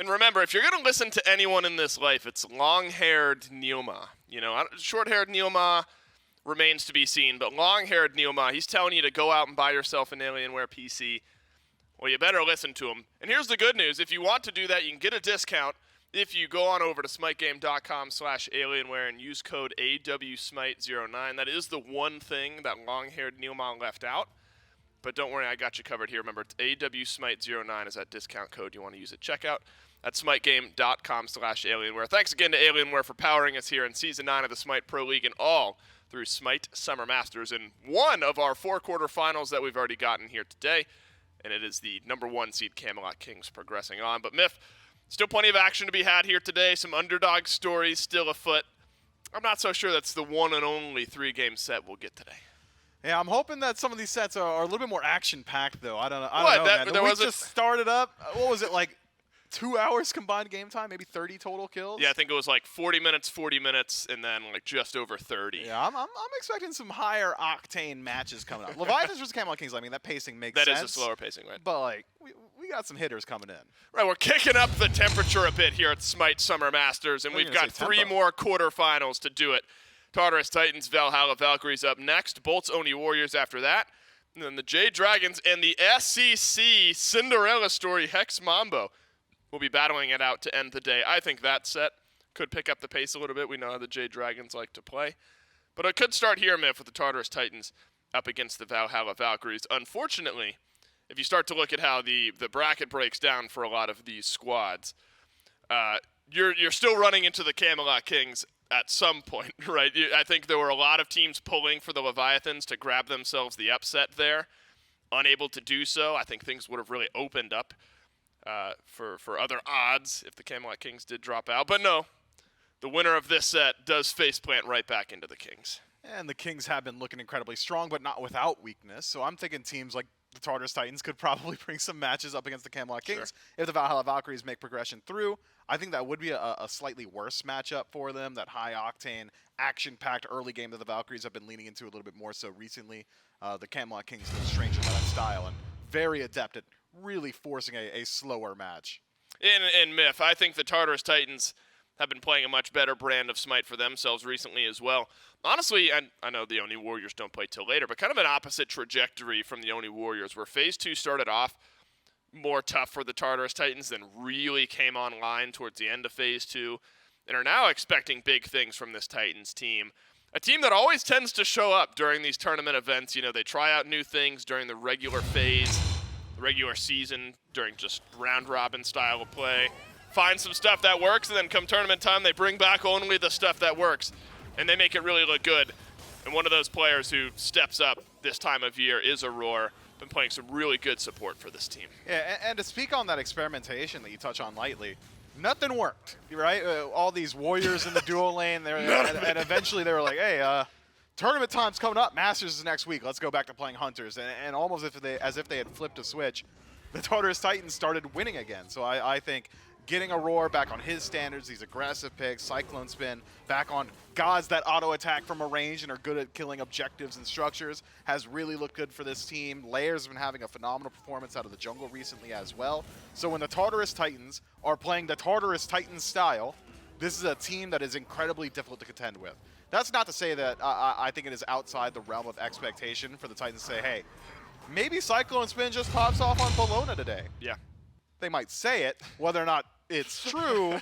And remember, if you're going to listen to anyone in this life, it's long-haired Neilma. You know, short-haired Neilma remains to be seen, but long-haired Neilma, he's telling you to go out and buy yourself an Alienware PC. Well, you better listen to him. And here's the good news. If you want to do that, you can get a discount if you go on over to SMITEGame.com/Alienware and use code AWSMITE09. That is the one thing that long-haired Neilma left out. But don't worry, I got you covered here. Remember, it's AWSMITE09 is that discount code you want to use at checkout at SMITEGame.com/Alienware. Thanks again to Alienware for powering us here in Season 9 of the Smite Pro League and all through Smite Summer Masters in one of our 4 quarterfinals that we've already gotten here today. And it is the number 1 seed Camelot Kings progressing on. But Myth, still plenty of action to be had here today. Some underdog stories still afoot. I'm not so sure that's the one and only 3-game set we'll get today. Yeah, I'm hoping that some of these sets are a little bit more action-packed, though. I don't know, man. The week just started up. What was it, like 2 hours combined game time? Maybe 30 total kills? Yeah, I think it was like 40 minutes, and then like just over 30. Yeah, I'm expecting some higher octane matches coming up. Leviathans versus Camelot Kings, I mean, that pacing makes sense. That is a slower pacing, right? But, like, we got some hitters coming in. Right, we're kicking up the temperature a bit here at Smite Summer Masters, and we've got 3 more quarterfinals to do it. Tartarus Titans, Valhalla Valkyries up next. Bolts Oni Warriors after that. And then the Jade Dragons and the SEC Cinderella Story Hex Mambo will be battling it out to end the day. I think that set could pick up the pace a little bit. We know how the Jade Dragons like to play. But it could start here, Miff, with the Tartarus Titans up against the Valhalla Valkyries. Unfortunately, if you start to look at how the bracket breaks down for a lot of these squads, you're still running into the Camelot Kings at some point, right? I think there were a lot of teams pulling for the Leviathans to grab themselves the upset there. Unable to do so. I think things would have really opened up for other odds if the Camelot Kings did drop out. But no, the winner of this set does faceplant right back into the Kings. And the Kings have been looking incredibly strong, but not without weakness. So I'm thinking teams like the Tartarus Titans could probably bring some matches up against the Camelot Kings. If the Valhalla Valkyries make progression through, I think that would be a slightly worse matchup for them. That high-octane, action-packed early game that the Valkyries have been leaning into a little bit more so recently. The Camelot Kings are stranger by that style and very adept at really forcing a slower match. And Myth, I think the Tartarus Titans have been playing a much better brand of Smite for themselves recently as well. Honestly, I know the Oni Warriors don't play till later, but kind of an opposite trajectory from the Oni Warriors, where Phase 2 started off more tough for the Tartarus Titans, then really came online towards the end of Phase 2, and are now expecting big things from this Titans team. A team that always tends to show up during these tournament events. You know, they try out new things during the regular phase, the regular season, during just round-robin style of play. Find some stuff that works, and then come tournament time, they bring back only the stuff that works, and they make it really look good. And one of those players who steps up this time of year is Aror. Been playing some really good support for this team. Yeah, and to speak on that experimentation that you touch on lightly, nothing worked, right? All these warriors in the duo lane, and eventually they were like, hey, tournament time's coming up, Masters is next week, let's go back to playing Hunters. And almost as if they had flipped a switch, the Tartarus Titans started winning again. So I think getting Aror back on his standards, these aggressive picks, CycloneSpin, back on gods that auto-attack from a range and are good at killing objectives and structures, has really looked good for this team. Layer's been having a phenomenal performance out of the jungle recently as well. So when the Tartarus Titans are playing the Tartarus Titans style, this is a team that is incredibly difficult to contend with. That's not to say that I think it is outside the realm of expectation for the Titans to say, hey, maybe CycloneSpin just pops off on Bologna today. Yeah. They might say it. Whether or not it's true,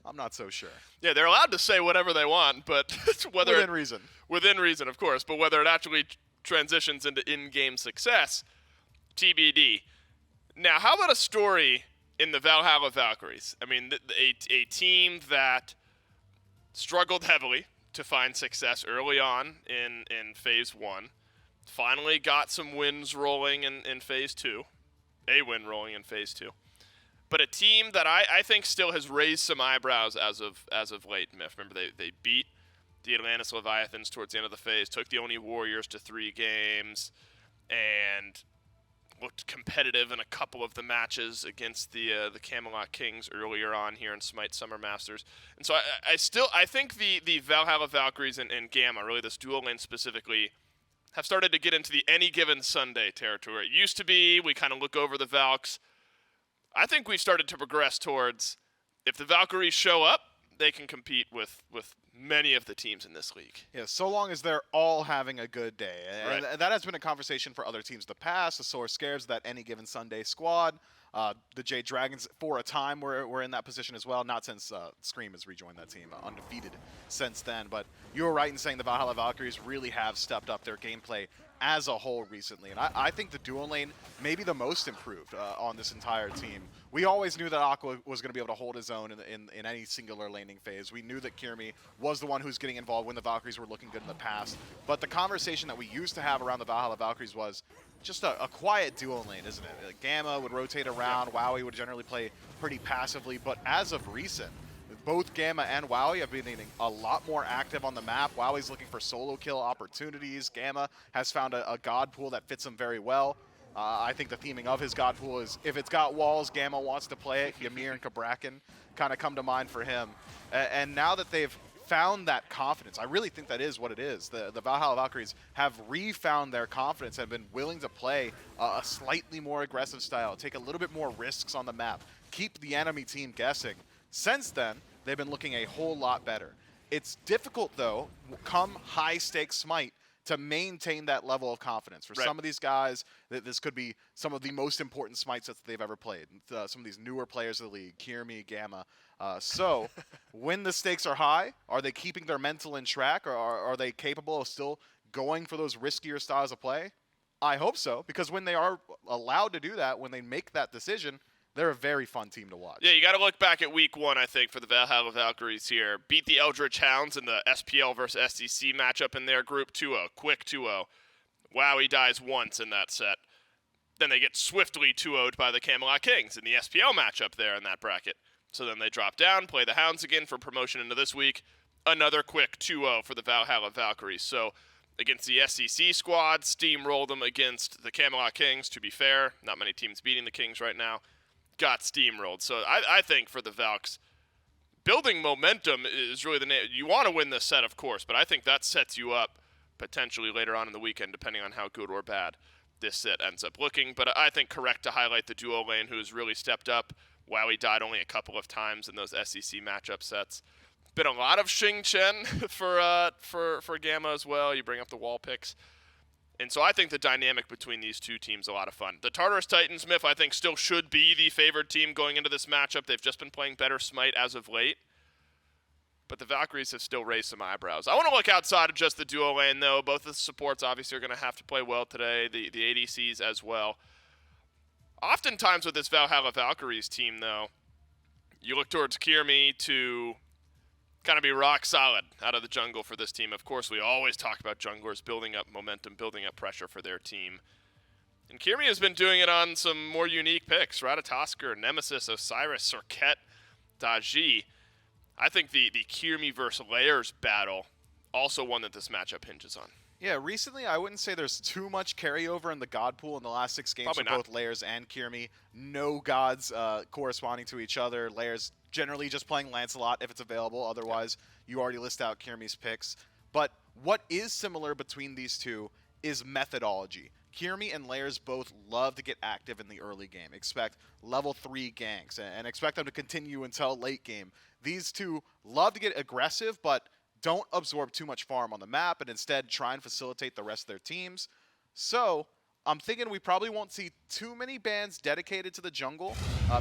I'm not so sure. Yeah, they're allowed to say whatever they want, but whether within reason. Within reason, of course, but whether it actually transitions into in-game success, TBD. Now, how about a story in the Valhalla Valkyries? I mean, a team that struggled heavily to find success early on in Phase 1, finally got some wins rolling in Phase 2, a win rolling in Phase 2. But a team that I think still has raised some eyebrows as of late, Miff. Remember, they beat the Atlantis Leviathans towards the end of the phase, took the Oni Warriors to 3 games, and looked competitive in a couple of the matches against the Camelot Kings earlier on here in Smite Summer Masters. And so I think the Valhalla Valkyries and Gamma, really this dual lane specifically, have started to get into the any given Sunday territory. It used to be we kind of look over the Valks. I think we've started to progress towards if the Valkyries show up, they can compete with many of the teams in this league. Yeah, so long as they're all having a good day. And Right. that has been a conversation for other teams in the past. The SoloOrScares, that Any Given Sunday squad. The Jade Dragons, for a time, were in that position as well. Not since Scream has rejoined that team, undefeated since then. But you were right in saying the Valhalla Valkyries really have stepped up their gameplay as a whole recently. And I think the dual lane may be the most improved on this entire team. We always knew that Aqua was going to be able to hold his own in any singular laning phase. We knew that Kyrmi was the one who's getting involved when the Valkyries were looking good in the past. But the conversation that we used to have around the Valhalla Valkyries was just a quiet dual lane, isn't it? Gamma would rotate around, Wowy would generally play pretty passively, but as of recent, both Gamma and Wowy have been getting a lot more active on the map. Wowie's looking for solo kill opportunities. Gamma has found a god pool that fits him very well. I think the theming of his god pool is, if it's got walls, Gamma wants to play it. Ymir and Kabrakan kind of come to mind for him. And now that they've found that confidence, I really think that is what it is. The Valhalla Valkyries have refound their confidence and been willing to play a slightly more aggressive style, take a little bit more risks on the map, keep the enemy team guessing. Since then, they've been looking a whole lot better. It's difficult, though, come high-stakes Smite, to maintain that level of confidence. For some of these guys, this could be some of the most important Smite sets that they've ever played. Some of these newer players of the league, Kyrmi, Gamma. So when the stakes are high, are they keeping their mental in track, or are they capable of still going for those riskier styles of play? I hope so, because when they are allowed to do that, when they make that decision, they're a very fun team to watch. Yeah, you got to look back at week 1, I think, for the Valhalla Valkyries here. Beat the Eldritch Hounds in the SPL versus SEC matchup in their group 2-0, quick 2-0. Wowy dies once in that set. Then they get swiftly 2-0'd by the Camelot Kings in the SPL matchup there in that bracket. So then they drop down, play the Hounds again for promotion into this week. Another quick 2-0 for the Valhalla Valkyries. So against the SEC squad, steamrolled them against the Camelot Kings, to be fair. Not many teams beating the Kings right now. Got steamrolled. So I think for the Valks, building momentum is really the name. You want to win this set, of course, but I think that sets you up potentially later on in the weekend, depending on how good or bad this set ends up looking. But I think correct to highlight the duo lane, who has really stepped up. Wowy died only a couple of times in those SEC matchup sets. Been a lot of Xing Chen for Gamma as well. You bring up the wall picks. And so I think the dynamic between these two teams is a lot of fun. The Tartarus Titans, Myth, I think, still should be the favored team going into this matchup. They've just been playing better Smite as of late. But the Valkyries have still raised some eyebrows. I want to look outside of just the duo lane, though. Both the supports obviously are going to have to play well today, the ADCs as well. Oftentimes with this Valhalla Valkyries team, though, you look towards Kyrmi to kind of be rock solid out of the jungle for this team. Of course, we always talk about junglers building up momentum, building up pressure for their team. And Kyrmi has been doing it on some more unique picks. Ratatoskr, Nemesis, Osiris, Serket, Daji. I think the Kyrmi versus Layers battle, also one that this matchup hinges on. Yeah, recently I wouldn't say there's too much carryover in the god pool in the last 6 games Probably for not. both Layers and Kyrmi. No gods corresponding to each other. Layers generally just playing Lancelot if it's available. Otherwise, you already list out Kyrmi's picks. But what is similar between these two is methodology. Kyrmi and Layers both love to get active in the early game. Expect level 3 ganks and expect them to continue until late game. These two love to get aggressive, but don't absorb too much farm on the map and instead try and facilitate the rest of their teams. So I'm thinking we probably won't see too many bans dedicated to the jungle.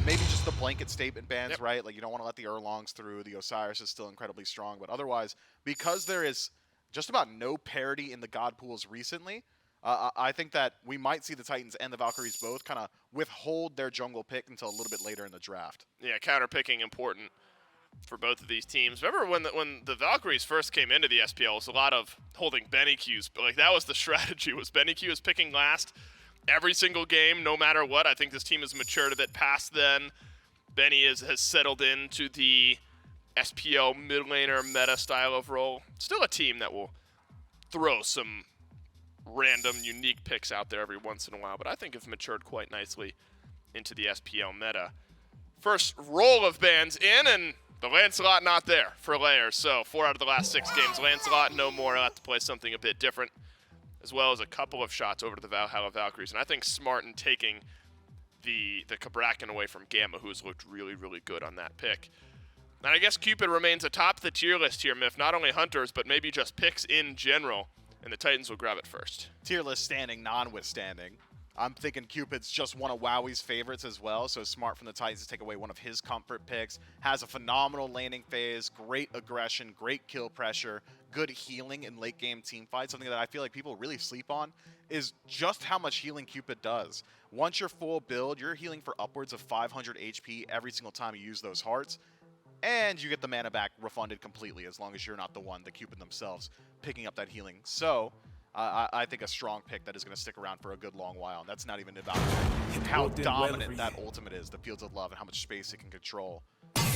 Maybe just the blanket statement bans, right? Like you don't want to let the Erlongs through. The Osiris is still incredibly strong. But otherwise, because there is just about no parity in the god pools recently, I think that we might see the Titans and the Valkyries both kind of withhold their jungle pick until a little bit later in the draft. Yeah, counter picking important for both of these teams. Remember when the Valkyries first came into the SPL, it was a lot of holding BennyQs. Like that was the strategy, was BennyQ is picking last every single game, no matter what. I think this team has matured a bit past then. Benny has settled into the SPL mid laner meta style of role. Still a team that will throw some random unique picks out there every once in a while, but I think have matured quite nicely into the SPL meta. First roll of bans in, and the Lancelot not there for Layers. So 4 out of the last 6 games, Lancelot no more. I'll have to play something a bit different, as well as a couple of shots over to the Valhalla Valkyries. And I think smart in taking the Kabrakan away from Gamma, who's looked really, really good on that pick. And I guess Cupid remains atop the tier list here, Myth. Not only hunters, but maybe just picks in general. And the Titans will grab it first. Tier list standing notwithstanding, I'm thinking Cupid's just one of Wowie's favorites as well, so smart from the Titans to take away one of his comfort picks. Has a phenomenal laning phase, great aggression, great kill pressure, good healing in late game team fights. Something that I feel like people really sleep on is just how much healing Cupid does. Once you're full build, you're healing for upwards of 500 HP every single time you use those hearts. And you get the mana back refunded completely as long as you're not the one, the Cupid themselves, picking up that healing. So I think a strong pick that is going to stick around for a good long while. And that's not even about how dominant that ultimate is, the Fields of Love, and how much space it can control.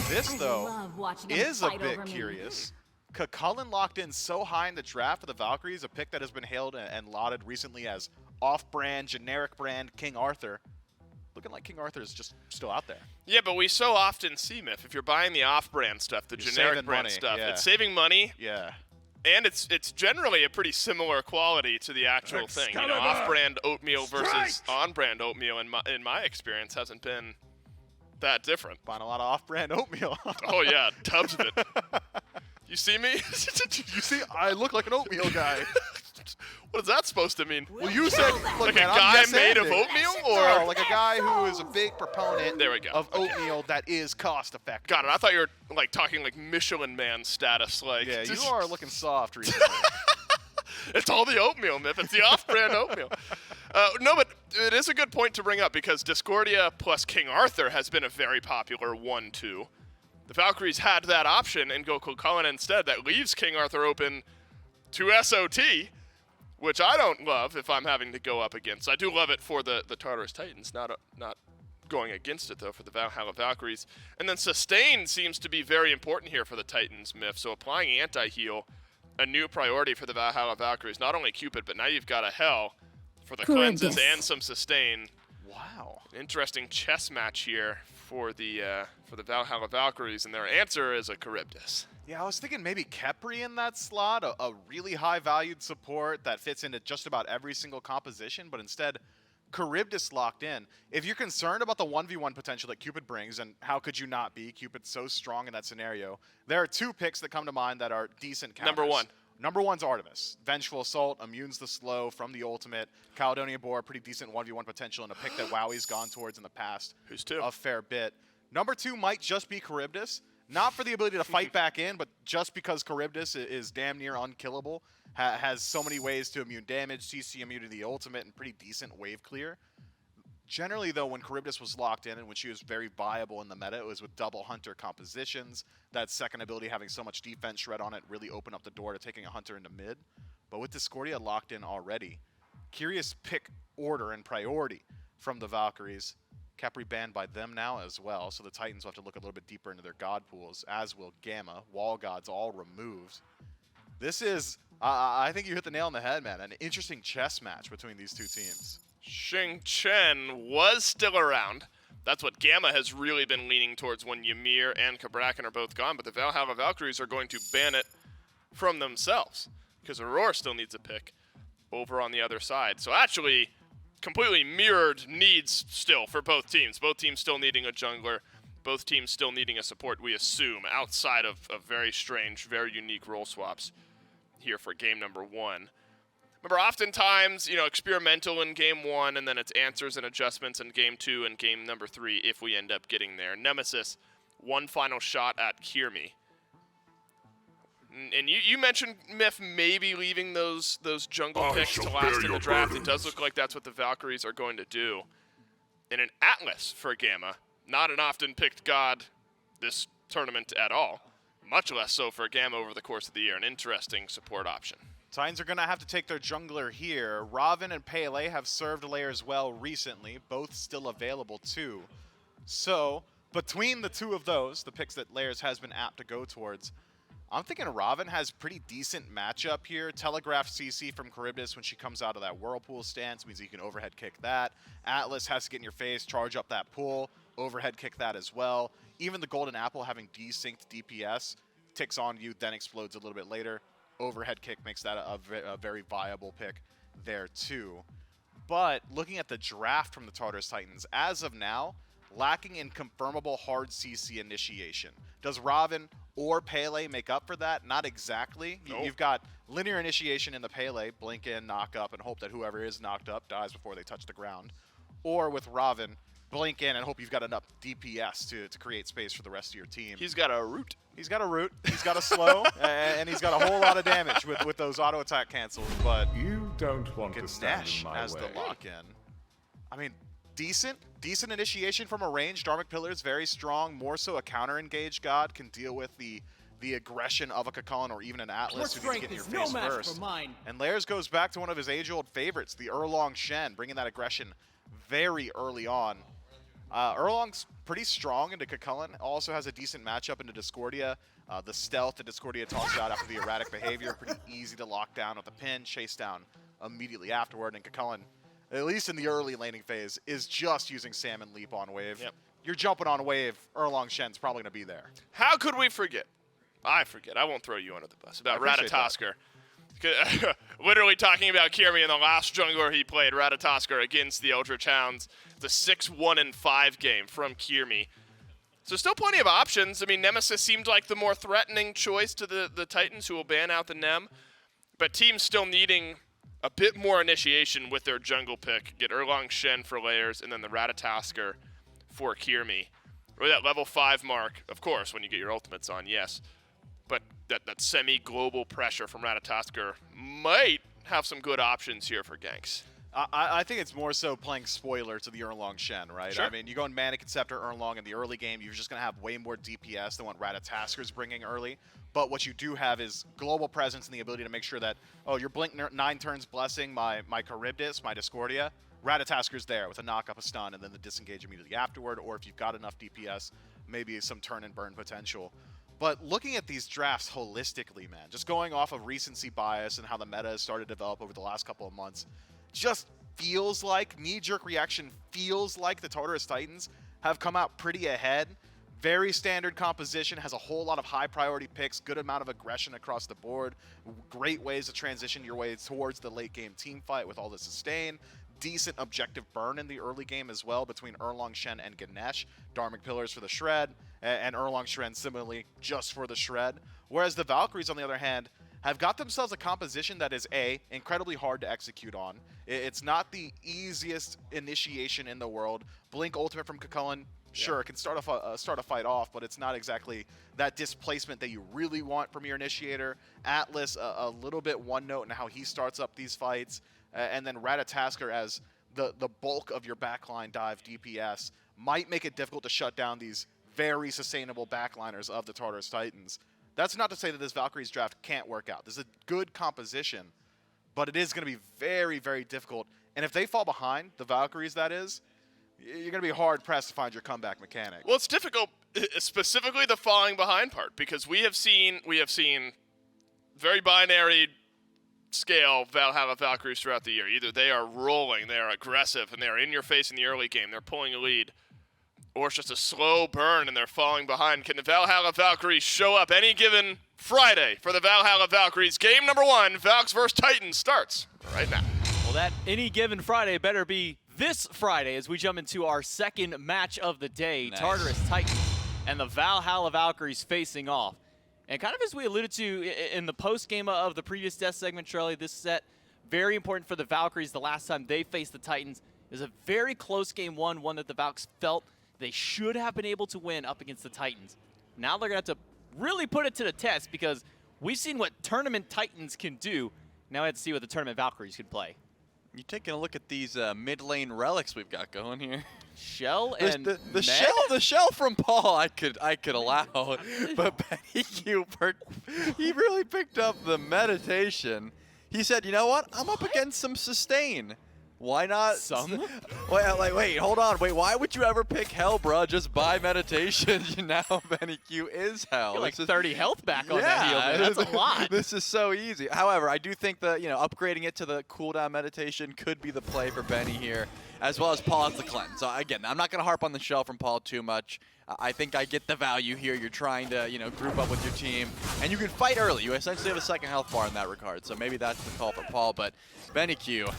This, though, is a bit curious. Chulainn locked in so high in the draft for the Valkyries, a pick that has been hailed and lauded recently as off-brand, generic brand King Arthur. Looking like King Arthur is just still out there. Yeah, but we so often see, Myth, if you're buying the off-brand stuff, the generic brand stuff, it's saving money. Yeah. And it's generally a pretty similar quality to the actual thing. You know, off-brand oatmeal versus on-brand oatmeal, in my experience, hasn't been that different. Buying a lot of off-brand oatmeal. Oh, yeah, tubs of it. You see me? You see, I look like an oatmeal guy. What is that supposed to mean? Well, you said like a guy made of oatmeal, or no, like a guy who is a big proponent there we go. of oatmeal that is cost effective. Got it. I thought you were like talking like Michelin Man status, like. Yeah, you are looking soft recently. It's all the oatmeal, Myth. It's the off-brand oatmeal. No, but it is a good point to bring up because Discordia plus King Arthur has been a very popular 1-2. The Valkyries had that option and go Chulainn instead. That leaves King Arthur open to SOT, which I don't love if I'm having to go up against. I do love it for the Tartarus Titans, not going against it, though, for the Valhalla Valkyries. And then Sustain seems to be very important here for the Titans, Myth. So applying anti-heal, a new priority for the Valhalla Valkyries. Not only Cupid, but now you've got a Hell for the cleanses and some Sustain. Wow. Interesting chess match here for the Valhalla Valkyries, and their answer is a Charybdis. Yeah, I was thinking maybe Kepri in that slot, a really high-valued support that fits into just about every single composition, but instead, Charybdis locked in. If you're concerned about the 1v1 potential that Cupid brings, and how could you not be? Cupid's so strong in that scenario. There are two picks that come to mind that are decent counters. Number one. Number one's Artemis. Vengeful Assault, immunes the slow from the ultimate. Caledonia Boar, pretty decent 1v1 potential, and a pick that Wowie's gone towards in the past. Who's two? A fair bit. Number two might just be Charybdis. Not for the ability to fight back in, but just because Charybdis is damn near unkillable, has so many ways to immune damage, CC immune to the ultimate, and pretty decent wave clear. Generally, though, when Charybdis was locked in and when she was very viable in the meta, it was with double hunter compositions. That second ability having so much defense shred on it really opened up the door to taking a hunter into mid. But with Discordia locked in already, curious pick order and priority from the Valkyries. Kepri banned by them now as well, so the Titans will have to look a little bit deeper into their god pools, as will Gamma. Wall gods all removed. This is, I think you hit the nail on the head, man. An interesting chess match between these two teams. Xing Chen was still around. That's what Gamma has really been leaning towards when Ymir and Kabrakan are both gone, but the Valhalla Valkyries are going to ban it from themselves because Aror still needs a pick over on the other side. So actually, completely mirrored needs still for both teams. Both teams still needing a jungler. Both teams still needing a support, we assume, outside of very strange, very unique role swaps here for game number one. Remember, oftentimes, you know, experimental in game one, and then it's answers and adjustments in game two and game number three if we end up getting there. Nemesis, one final shot at Kyrmi. And you mentioned Myth maybe leaving those jungle picks to last in the draft. It does look like that's what the Valkyries are going to do. In an Atlas for Gamma, not an often picked god this tournament at all. Much less so for Gamma over the course of the year. An interesting support option. Titans are going to have to take their jungler here. Ravin and Pele have served layers well recently, both still available too. So, between the two of those, the picks that layers has been apt to go towards, I'm thinking Ravin has pretty decent matchup here. Telegraph CC from Charybdis when she comes out of that Whirlpool stance means you can overhead kick that. Atlas has to get in your face, charge up that pool, overhead kick that as well. Even the Golden Apple having desynced DPS ticks on you, then explodes a little bit later. Overhead kick makes that a very viable pick there too. But looking at the draft from the Tartarus Titans, as of now, lacking in confirmable hard CC initiation. Does Ravin or Pele make up for that? Not exactly. Nope. You've got linear initiation in the Pele, blink in, knock up, and hope that whoever is knocked up dies before they touch the ground. Or with Ravin, blink in and hope you've got enough DPS to create space for the rest of your team. He's got a root. He's got a root, he's got a slow, and he's got a whole lot of damage with those auto attack cancels, but You don't want to stand Ganesh in my as way. the lock-in. I mean, decent initiation from a range. Dharmic Pillar is very strong, more so a counter-engaged god can deal with the aggression of a Kakalan or even an Atlas who needs to get in your face first. And Lairs goes back to one of his age-old favorites, the Erlong Shen, bringing that aggression very early on. Erlong's pretty strong into Kakalan, also has a decent matchup into Discordia. The stealth that Discordia talks about after the erratic behavior, pretty easy to lock down with a pin, chase down immediately afterward. And Kakalan, at least in the early laning phase, is just using Salmon Leap on wave. Yep. You're jumping on wave, Erlong Shen's probably going to be there. How could we forget? I forget. I won't throw you under the bus. About I appreciate Ratatoskr. Literally talking about Kyrmi in the last jungler he played, Ratatoskr against the Eldritch Hounds. The 6-1-5 game from Kyrmi. So still plenty of options. I mean, Nemesis seemed like the more threatening choice to the Titans, who will ban out the Nem. But teams still needing a bit more initiation with their jungle pick. Get Erlong Shen for Lairs, and then the Ratatoskr for Kyrmi. Or that level 5 mark, of course, when you get your ultimates on, yes. But that semi-global pressure from Ratatoskr might have some good options here for ganks. I think it's more so playing spoiler to the Erlong Shen, right? Sure. I mean, you go in Mana Conceptor Erlong in the early game, you're just going to have way more DPS than what Ratatoskr's bringing early. But what you do have is global presence and the ability to make sure that, oh, you're blink 9 turns blessing my Charybdis, my Discordia. Ratatoskr's there with a knock up, a stun, and then the disengage immediately afterward. Or if you've got enough DPS, maybe some turn and burn potential. But looking at these drafts holistically, man, just going off of recency bias and how the meta has started to develop over the last couple of months, just feels like, knee-jerk reaction feels like the Tartarus Titans have come out pretty ahead. Very standard composition, has a whole lot of high-priority picks, good amount of aggression across the board, great ways to transition your way towards the late-game team fight with all the sustain, decent objective burn in the early game as well between Erlong Shen and Ganesh. Dharmic Pillars for the shred, and Erlong Shen similarly just for the shred. Whereas the Valkyries, on the other hand, have got themselves a composition that is incredibly hard to execute on. It's not the easiest initiation in the world. Blink ultimate from Kakalan, sure, it can start a fight off, but it's not exactly that displacement that you really want from your initiator. Atlas, a little bit one note in how he starts up these fights, and then Ratatoskr as the bulk of your backline dive DPS might make it difficult to shut down these very sustainable backliners of the Tartarus Titans. That's not to say that this Valkyries draft can't work out. This is a good composition, but it is going to be very, very difficult. And if they fall behind, the Valkyries that is, you're going to be hard-pressed to find your comeback mechanic. Well, it's difficult, specifically the falling behind part, because we have seen very binary scale Valhalla Valkyries throughout the year. Either they are rolling, they are aggressive, and they are in your face in the early game, they're pulling a lead, or it's just a slow burn and they're falling behind. Can the Valhalla Valkyries show up any given Friday for the Valhalla Valkyries? Game number 1, Valks vs. Titans, starts right now. Well, that any given Friday better be this Friday as we jump into our second match of the day. Nice. Tartarus Titans and the Valhalla Valkyries facing off. And kind of as we alluded to in the post-game of the previous Death segment, Charlie, this set, very important for the Valkyries. The last time they faced the Titans is a very close game one that the Valks felt they should have been able to win up against the Titans. Now they're going to have to really put it to the test because we've seen what Tournament Titans can do. Now we have to see what the Tournament Valkyries can play. You taking a look at these mid lane relics we've got going here? Shell and the shell from Paul I could allow, but BennyQ, he really picked up the meditation. He said, you know what? I'm up against some sustain. Why not? Wait, hold on. Wait, why would you ever pick hell, bruh? Just buy meditation. Now BennyQ is hell. You're like 30 health back on that heal, man. That's a lot. This is so easy. However, I do think that upgrading it to the cooldown meditation could be the play for Benny here, as well as Paul as the cleanse. So again, I'm not going to harp on the shell from Paul too much. I think I get the value here. You're trying to group up with your team, and you can fight early. You essentially have a second health bar in that regard. So maybe that's the call for Paul. But BennyQ,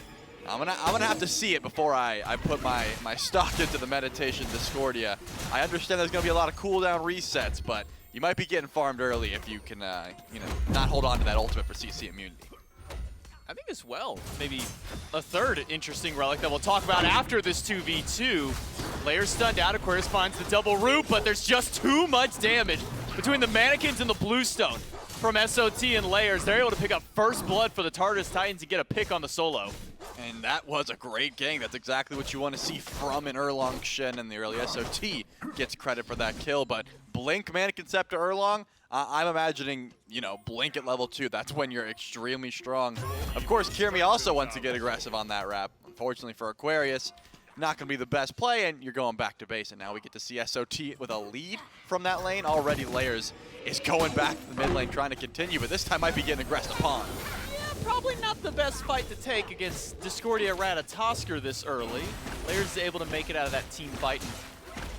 I'm gonna have to see it before I put my stock into the Meditation Discordia. I understand there's gonna be a lot of cooldown resets, but you might be getting farmed early if you can, you know, not hold on to that ultimate for CC immunity. I think as well, maybe a third interesting relic that we'll talk about after this 2v2. Layers stunned out, Aquarius finds the double root, but there's just too much damage between the mannequins and the bluestone from SOT and Layers. They're able to pick up first blood for the Tartarus Titans and get a pick on the solo. And that was a great gank. That's exactly what you want to see from an Erlong Shen in the early. SOT gets credit for that kill, but Blink, Mannequin Scepter, Erlong, I'm imagining, you know, Blink at level 2. That's when you're extremely strong. Of course, Kyrmi also wants to get aggressive on that wrap. Unfortunately for Aquarius, not going to be the best play, and you're going back to base. And now we get to see SOT with a lead from that lane. Already Layers is going back to the mid lane trying to continue, but this time might be getting aggressive upon. Probably not the best fight to take against Discordia Ratatoskr this early. Layers is able to make it out of that team fight. And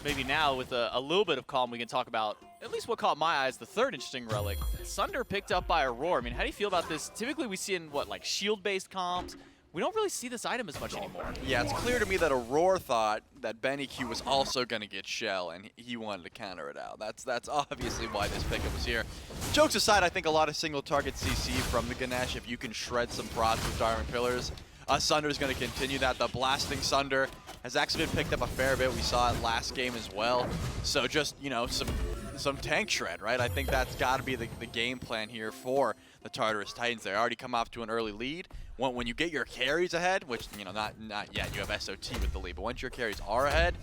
maybe now with a little bit of calm, we can talk about at least what caught my eyes, the third interesting relic. Sunder picked up by Aror. I mean, how do you feel about this? Typically we see in, what, like shield-based comps? We don't really see this item as much anymore. Yeah, it's clear to me that Aror thought that BennyQ was also going to get Shell, and he wanted to counter it out. That's obviously why this pickup was here. Jokes aside, I think a lot of single-target CC from the Ganesha, if you can shred some procs with Diamond Pillars, Sunder is going to continue that. The Blasting Sunder has actually been picked up a fair bit. We saw it last game as well. So just, you know, some tank shred, right? I think that's got to be the game plan here for the Tartarus Titans. They already come off to an early lead. When you get your carries ahead, which, you know, not yet, you have SOT with the lead, but once your carries are ahead,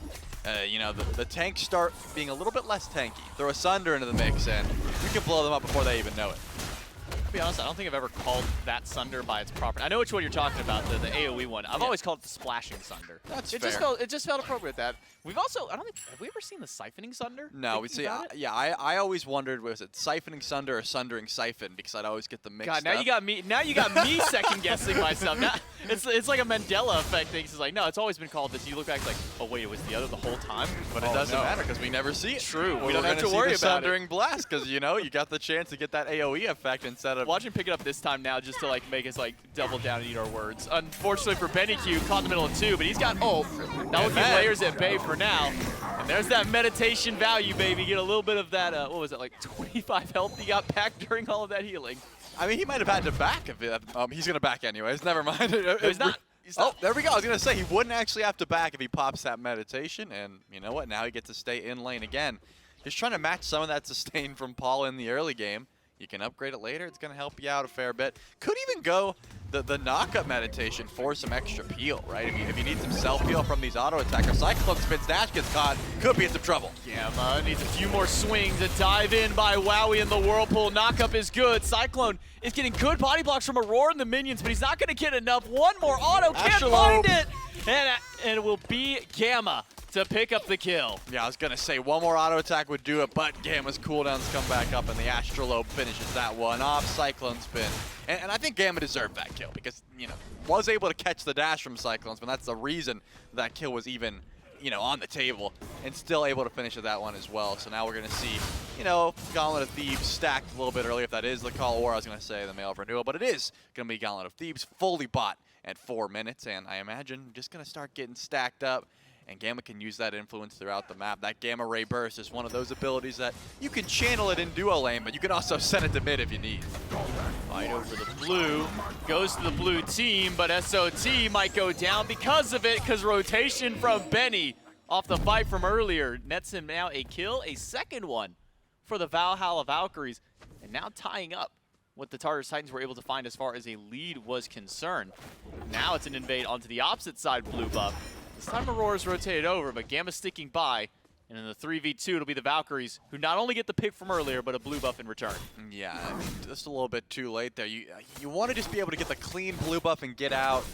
you know, the tanks start being a little bit less tanky. Throw a Sunder into the mix, and you can blow them up before they even know it. To be honest, I don't think I've ever called that Sunder by its proper. I know which one you're talking about, the AoE one. I've always called it the Splashing Sunder. That's it fair. It just felt appropriate with that. We've also, I don't think, have we ever seen the Siphoning Sunder? No, we see. Yeah, I always wondered, was it Siphoning Sunder or Sundering Siphon? Because I'd always get the mixed God, now you got me second guessing myself. Now, it's like a Mandela effect thing. It's like, no, it's always been called this. You look back like, oh wait, it was the other the whole time. But it doesn't matter because we never see it. True, Well, we don't have to see worry the about Sundering Blast because, you know, you got the chance to get that AoE effect instead of. Watch him pick it up this time now just to like make us like double down and eat our words. Unfortunately for BennyQ, caught in the middle of 2, but he's got ult. That would keep Layers at bay for now. And there's that meditation value, baby. Get a little bit of that, what was it, like 25 health he got back during all of that healing. I mean, he might have had to back if he's going to back anyways. Never mind. He's not. Oh, there we go. I was going to say, he wouldn't actually have to back if he pops that meditation. And you know what? Now he gets to stay in lane again. Just trying to match some of that sustain from Paul in the early game. You can upgrade it later. It's going to help you out a fair bit. Could even go the knock-up meditation for some extra peel, right? If you need some self-heal from these auto-attackers, CycloneSpin's dash gets caught, could be in some trouble. Gamma needs a few more swings. A dive in by Wowy in the Whirlpool. Knock-up is good. Cyclone is getting good body blocks from Aror and the minions, but he's not going to get enough. One more auto, can't find it! And it will be Gamma to pick up the kill. Yeah, I was going to say one more auto attack would do it, but Gamma's cooldowns come back up, and the Astrolabe finishes that one off. CycloneSpin. And I think Gamma deserved that kill because, you know, was able to catch the dash from CycloneSpin. That's the reason that kill was even, you know, on the table, and still able to finish with that one as well. So now we're going to see, you know, Gauntlet of Thebes stacked a little bit early, if that is the call, or I was going to say the Mail of Renewal, but it is going to be Gauntlet of Thebes fully bought at 4 minutes, and I imagine just going to start getting stacked up. And Gamma can use that influence throughout the map. That Gamma Ray Burst is one of those abilities that you can channel it in duo lane, but you can also send it to mid if you need. Fight over the blue. Goes to the blue team, but SOT might go down because of it, because rotation from Benny off the fight from earlier nets him now a kill, a second one for the Valhalla Valkyries, and now tying up what the Tartarus Titans were able to find as far as a lead was concerned. Now it's an invade onto the opposite side blue buff. This time Auror's rotated over, but Gamma's sticking by. And in the 3v2, it'll be the Valkyries, who not only get the pick from earlier, but a blue buff in return. Yeah, I mean, just a little bit too late there. You want to just be able to get the clean blue buff and get out.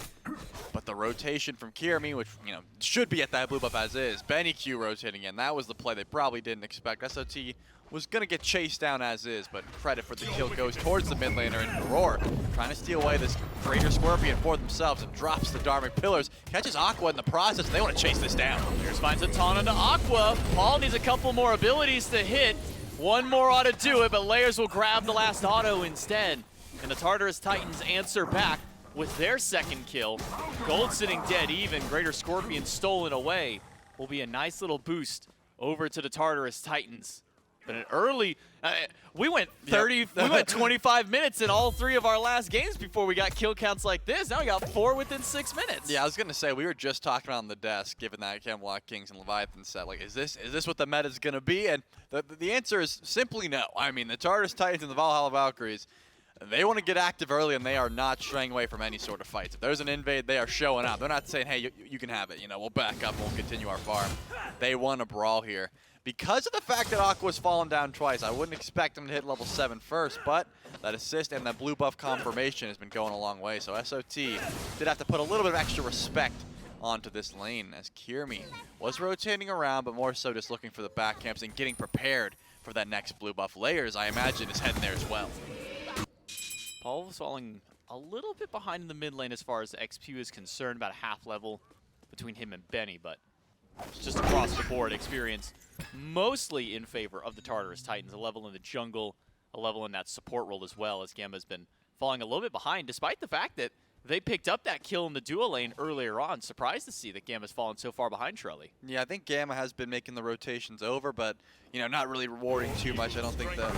But the rotation from Kyrmi, which, you know, should be at that blue buff as is. BennyQ rotating in. That was the play they probably didn't expect. SOT was going to get chased down as is, but credit for the kill goes towards the mid laner, and Aror trying to steal away this Greater Scorpion for themselves and drops the Dharmic Pillars, catches Aqua in the process, and they want to chase this down. Here's finds a taunt onto Aqua. Paul needs a couple more abilities to hit. One more ought to do it, but Layers will grab the last auto instead. And the Tartarus Titans answer back with their second kill. Gold sitting dead even, Greater Scorpion stolen away. Will be a nice little boost over to the Tartarus Titans. But an early, we went 25 minutes in all 3 of our last games before we got kill counts like this. Now we got 4 within 6 minutes. Yeah, I was gonna say we were just talking on the desk, given that Camelot Kings and Leviathan set. Like, is this what the meta is gonna be? And the answer is simply no. I mean, the Tartarus Titans and the Valhalla Valkyries, they want to get active early, and they are not straying away from any sort of fights. If there's an invade, they are showing up. They're not saying, hey, you can have it. You know, we'll back up and we'll continue our farm. They want a brawl here. Because of the fact that Aqua's fallen down twice, I wouldn't expect him to hit level 7 first, but that assist and that blue buff confirmation has been going a long way. So SOT did have to put a little bit of extra respect onto this lane, as Kyrmi was rotating around, but more so just looking for the back camps and getting prepared for that next blue buff. Layers, I imagine, is heading there as well. Paul was falling a little bit behind in the mid lane as far as XP is concerned, about a half level between him and Benny, but it's just across the board experience mostly in favor of the Tartarus Titans. A level in the jungle, a level in that support role as well, as Gamma's been falling a little bit behind, despite the fact that they picked up that kill in the duo lane earlier on. Surprised to see that Gamma's fallen so far behind Trelly. Yeah, I think Gamma has been making the rotations over, but, you know, not really rewarding too much. I don't think that,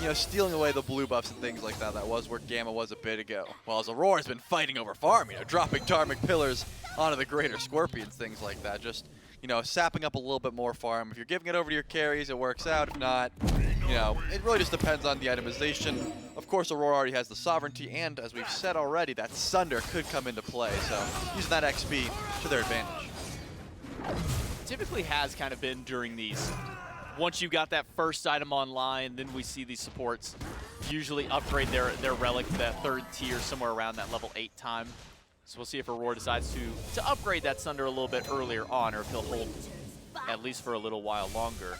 you know, stealing away the blue buffs and things like that, that was where Gamma was a bit ago. While as Aurora has been fighting over farm, you know, dropping Dharmic Pillars onto the Greater Scorpions, things like that. Just, you know, sapping up a little bit more farm. If you're giving it over to your carries, it works out. If not, you know, it really just depends on the itemization. Of course, Aurora already has the sovereignty, and as we've said already, that Sunder could come into play. So using that XP to their advantage. Typically has kind of been during these. Once you got that first item online, then we see these supports usually upgrade their relic to that 3rd tier, somewhere around that level 8 time. So we'll see if Aurora decides to upgrade that Sunder a little bit earlier on, or if he'll hold at least for a little while longer.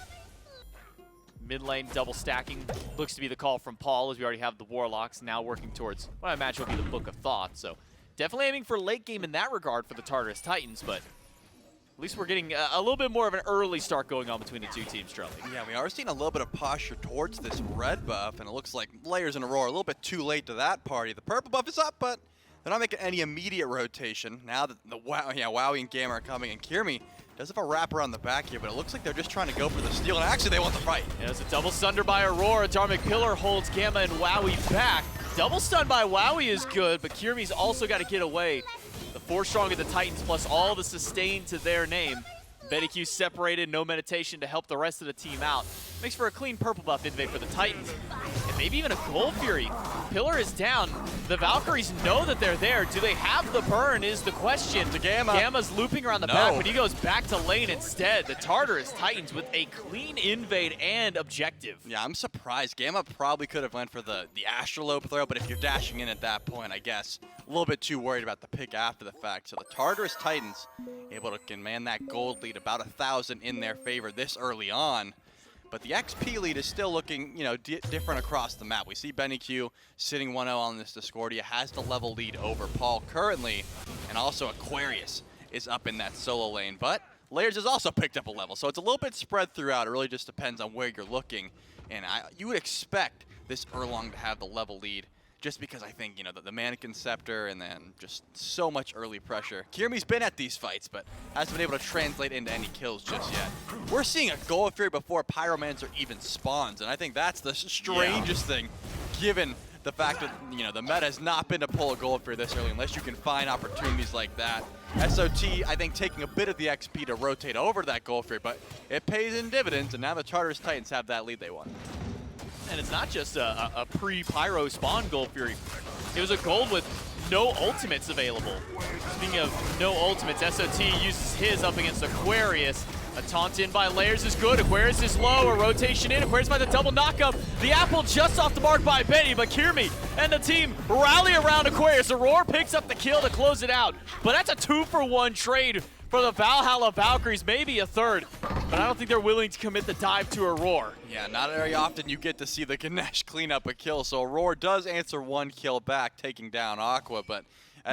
Mid lane double stacking looks to be the call from Paul, as we already have the Warlocks now working towards what I imagine will be the Book of Thought. So definitely aiming for late game in that regard for the Tartarus Titans, but at least we're getting a little bit more of an early start going on between the two teams, Trelly. Yeah, we are seeing a little bit of posture towards this red buff, and it looks like Layers and Aurora a little bit too late to that party. The purple buff is up, but they're not making any immediate rotation. Now that the Wowy and Gamma are coming, and Kyrmi does have a wrapper on the back here, but it looks like they're just trying to go for the steal, and actually they want the fight. Yeah, it's a double Sunder by Aurora. Dharmic Pillar holds Gamma and Wowy back. Double stun by Wowy is good, but Kyrmi's also got to get away. The 4 strong of the Titans plus all the sustain to their name. BennyQ separated, no meditation to help the rest of the team out. Makes for a clean purple buff invade for the Titans. And maybe even a Gold Fury. Pillar is down. The Valkyries know that they're there. Do they have the burn is the question. To Gamma. Gamma's looping around the back, but he goes back to lane instead. The Tartarus Titans with a clean invade and objective. Yeah, I'm surprised. Gamma probably could have went for the Astrolabe throw, but if you're dashing in at that point, I guess a little bit too worried about the pick after the fact. So the Tartarus Titans able to command that gold lead, about 1,000 in their favor this early on. But the XP lead is still looking, you know, different across the map. We see BennyQ sitting 1-0 on this Discordia, has the level lead over Paul currently, and also Aquarius is up in that solo lane. But Layers has also picked up a level, so it's a little bit spread throughout. It really just depends on where you're looking. And you would expect this Erlong to have the level lead, just because I think, you know, the Mannequin Scepter and then just so much early pressure. Kyrmi's been at these fights, but hasn't been able to translate into any kills just yet. We're seeing a Gold Fury before Pyromancer even spawns, and I think that's the strangest thing, given the fact that, you know, the meta has not been to pull a Gold Fury this early unless you can find opportunities like that. SOT, I think, taking a bit of the XP to rotate over to that Gold Fury, but it pays in dividends, and now the Tartarus Titans have that lead they want. And it's not just a pre-Pyro spawn Gold Fury. It was a gold with no ultimates available. Speaking of no ultimates, SOT uses his up against Aquarius. A taunt in by Layers is good. Aquarius is low. A rotation in. Aquarius by the double knockup. The apple just off the mark by Benny, but Kyrmi and the team rally around Aquarius. Aurora picks up the kill to close it out. But that's a 2-for-1 trade for the Valhalla Valkyries, maybe a third. But I don't think they're willing to commit the dive to Aurora. Yeah, not very often you get to see the Ganesh clean up a kill, so Aurora does answer 1 kill back, taking down Aqua, but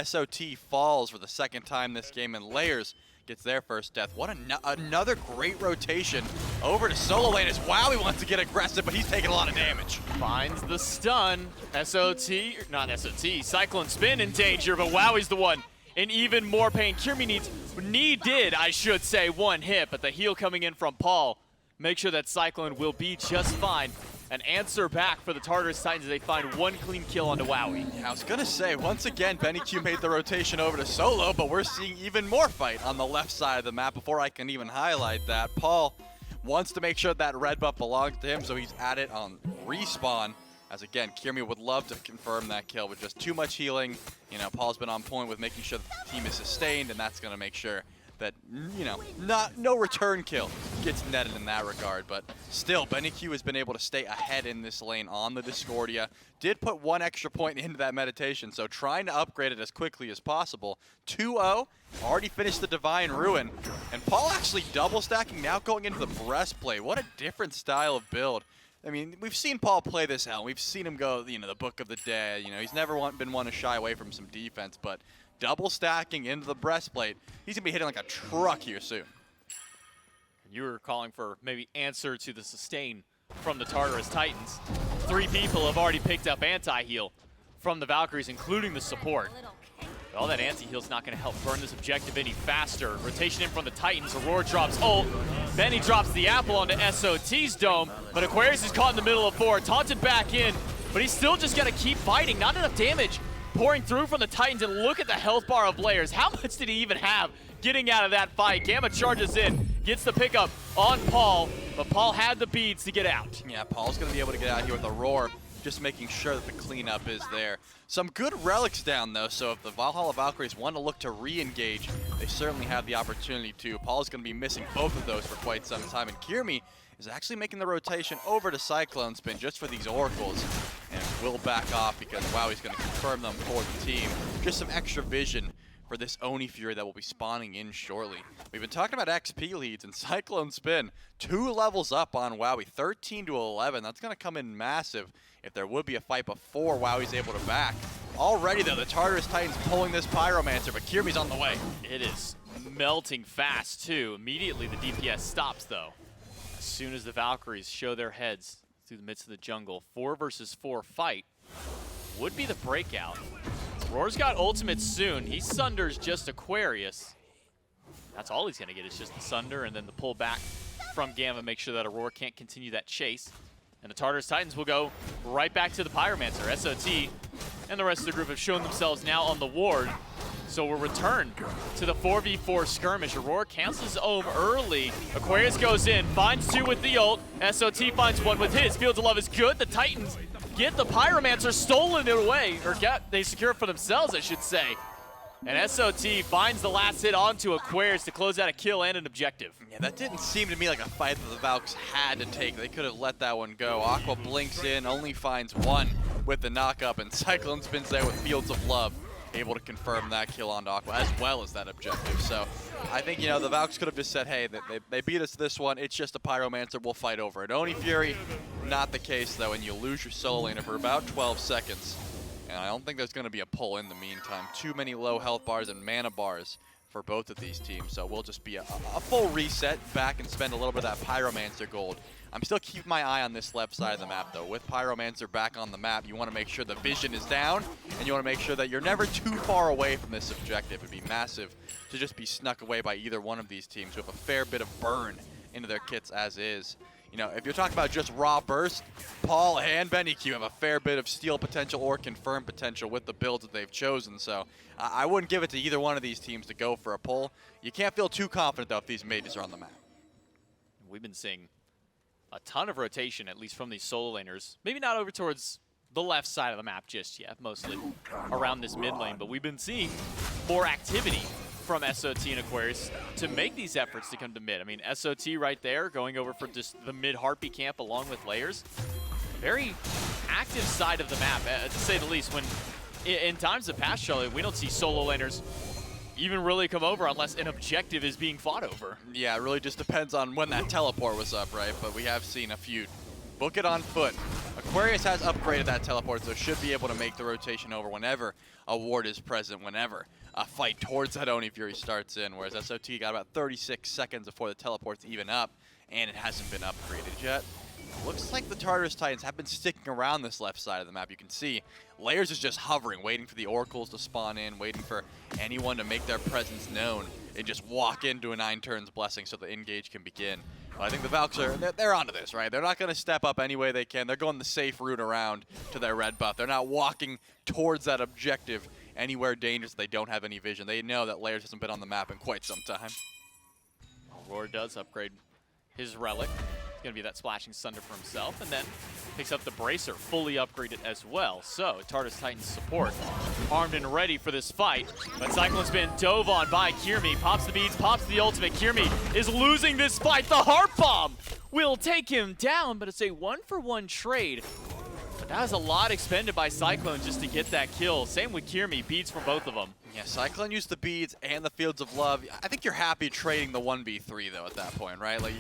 SOT falls for the 2nd time this game, and Layers gets their first death. What another great rotation over to solo lane as Wowy wants to get aggressive, but he's taking a lot of damage. Finds the stun. CycloneSpin in danger, but Wowy's the one in even more pain. Kyrmi needed, I should say, one hit, but the heal coming in from Paul. Make sure that Cyclone will be just fine. An answer back for the Tartarus Titans as they find one clean kill onto Wowy. Yeah, I was gonna say, once again, BennyQ made the rotation over to solo, but we're seeing even more fight on the left side of the map. Before I can even highlight that, Paul wants to make sure that red buff belongs to him, so he's at it on respawn. As again, Kyrmi would love to confirm that kill with just too much healing. You know, Paul's been on point with making sure that the team is sustained, and that's gonna make sure that, you know, no return kill gets netted in that regard. But still, BennyQ has been able to stay ahead in this lane on the Discordia. Did put one extra point into that meditation, so trying to upgrade it as quickly as possible. 2-0, already finished the Divine Ruin. And Paul actually double stacking, now going into the breastplate. What a different style of build. I mean, we've seen Paul play this helm. We've seen him go, you know, the Book of the Dead. You know, he's never been one to shy away from some defense, but double stacking into the breastplate, he's gonna be hitting like a truck here soon. You were calling for maybe answer to the sustain from the Tartarus Titans. 3 people have already picked up anti-heal from the Valkyries, including the support. But all that anti-heal's not gonna help burn this objective any faster. Rotation in from the Titans, Aror drops ult. Benny drops the apple onto SOT's dome, but Aquarius is caught in the middle of 4, taunted back in, but he's still just gonna keep fighting. Not enough damage pouring through from the Titans, and look at the health bar of Layers. How much did he even have getting out of that fight? Gamma charges in, gets the pickup on Paul, but Paul had the beads to get out. Yeah, Paul's going to be able to get out here with Aror, just making sure that the cleanup is there. Some good relics down, though, so if the Valhalla Valkyries want to look to re-engage, they certainly have the opportunity to. Paul's going to be missing both of those for quite some time, and Kyrmi is actually making the rotation over to CycloneSpin just for these oracles, and will back off because Wowy's going to confirm them for the team. Just some extra vision for this Oni Fury that will be spawning in shortly. We've been talking about XP leads, and CycloneSpin 2 levels up on Wowy, 13 to 11. That's going to come in massive if there would be a fight before Wowy's able to back. Already, though, the Tartarus Titans pulling this Pyromancer, but Kyrmi's on the way. It is melting fast, too. Immediately, the DPS stops, though. As soon as the Valkyries show their heads through the midst of the jungle, 4 versus 4 fight would be the breakout. Roar's got ultimate soon. He sunders just Aquarius. That's all he's going to get is just the sunder and then the pull back from Gamma, make sure that Aror can't continue that chase. And the Tartarus Titans will go right back to the Pyromancer. SOT and the rest of the group have shown themselves now on the ward. So we'll return to the 4v4 skirmish. Aror cancels Ohm early. Aquarius goes in, finds 2 with the ult. SOT finds 1 with his. Fields of Love is good. The Titans get the Pyromancer, stolen it away. Or they secure it for themselves, I should say. And SOT finds the last hit onto Aquarius to close out a kill and an objective. Yeah, that didn't seem to me like a fight that the Valks had to take. They could have let that one go. Aqua blinks in, only finds 1 with the knock-up, and CycloneSpin's there with Fields of Love, able to confirm that kill onto Aqua as well as that objective. So I think, you know, the Valks could have just said, hey, they beat us this one. It's just a Pyromancer. We'll fight over it. Oni Fury, not the case, though, and you lose your solo laner for about 12 seconds. And I don't think there's going to be a pull in the meantime. Too many low health bars and mana bars for both of these teams. So we'll just be a full reset back and spend a little bit of that Pyromancer gold. I'm still keeping my eye on this left side of the map, though. With Pyromancer back on the map, you want to make sure the vision is down, and you want to make sure that you're never too far away from this objective. It'd be massive to just be snuck away by either one of these teams who have a fair bit of burn into their kits as is. You know, if you're talking about just raw burst, Paul and BennyQ have a fair bit of steal potential or confirm potential with the builds that they've chosen. So I wouldn't give it to either one of these teams to go for a pull. You can't feel too confident, though, if these mages are on the map. We've been seeing a ton of rotation, at least from these solo laners. Maybe not over towards the left side of the map just yet, mostly around this mid lane. But we've been seeing more activity from SOT and Aquarius to make these efforts to come to mid. I mean, SOT right there going over for just the mid Harpy camp along with Layers. Very active side of the map, to say the least. When in times of past, Charlie, we don't see solo laners even really come over unless an objective is being fought over. Yeah, it really just depends on when that teleport was up, right? But we have seen a few book it on foot. Aquarius has upgraded that teleport, so should be able to make the rotation over whenever a ward is present, whenever fight towards that Oni Fury starts in, whereas SOT got about 36 seconds before the teleport's even up, and it hasn't been upgraded yet. Looks like the Tartarus Titans have been sticking around this left side of the map. You can see Layers is just hovering, waiting for the Oracles to spawn in, waiting for anyone to make their presence known, and just walk into a 9 turns blessing so the engage can begin. But I think the Valks they're onto this, right? They're not going to step up any way they can. They're going the safe route around to their red buff. They're not walking towards that objective anywhere dangerous. They don't have any vision. They know that Layers hasn't been on the map in quite some time. Aror does upgrade his relic. It's going to be that Splashing Sunder for himself, and then picks up the Bracer, fully upgraded as well. So, Tartarus Titans support, armed and ready for this fight. But CycloneSpin dove on by Kyrmi, pops the beads, pops the ultimate. Kyrmi is losing this fight. The Heart Bomb will take him down, but it's a 1-for-1 trade. But that was a lot expended by Cyclone just to get that kill. Same with Kyrmi, beads from both of them. Yeah, Cyclone used the beads and the Fields of Love. I think you're happy trading the 1v3 though at that point, right? Like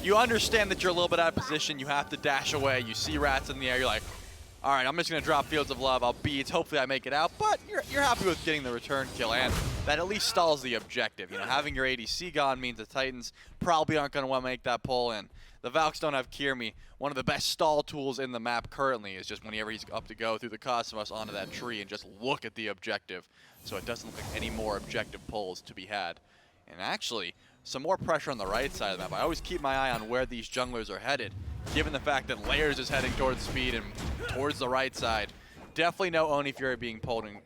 you understand that you're a little bit out of position. You have to dash away. You see rats in the air. You're like, all right, I'm just gonna drop Fields of Love. I'll beads. Hopefully I make it out. But you're happy with getting the return kill, and that at least stalls the objective. You know, having your ADC gone means the Titans probably aren't gonna want to make that pull in. The Valks don't have Kyrmi. One of the best stall tools in the map currently is just whenever he's up to go through the Cosmos onto that tree and just look at the objective. So it doesn't look like any more objective pulls to be had. And actually, some more pressure on the right side of the map. I always keep my eye on where these junglers are headed, given the fact that Layers is heading towards speed and towards the right side. Definitely no Oni Fury being pulled, and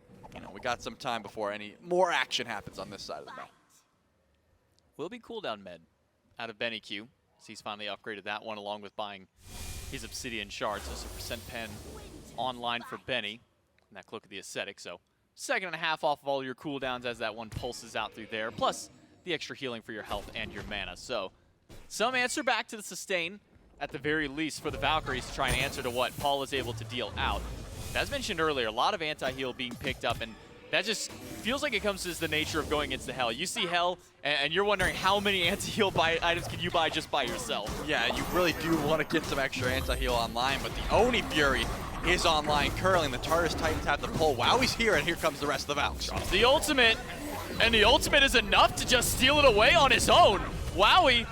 we got some time before any more action happens on this side of the map. Will be cooldown med out of BennyQ. So he's finally upgraded that one along with buying his Obsidian Shard. So some percent pen online for Benny. And that Cloak of the Ascetic. So 2.5 off of all your cooldowns as that one pulses out through there. Plus the extra healing for your health and your mana. So some answer back to the sustain at the very least for the Valkyries to try and answer to what Paul is able to deal out. As mentioned earlier, a lot of anti-heal being picked up, and that just feels like it comes as the nature of going into Hell. You see Hell, and you're wondering how many anti-heal items can you buy just by yourself. Yeah, you really do want to get some extra anti-heal online, but the Oni Fury is online currently, and the Tartarus Titans have the pull. Wowie's here, and here comes the rest of the Valks. The ultimate, and the ultimate is enough to just steal it away on his own. Wowy,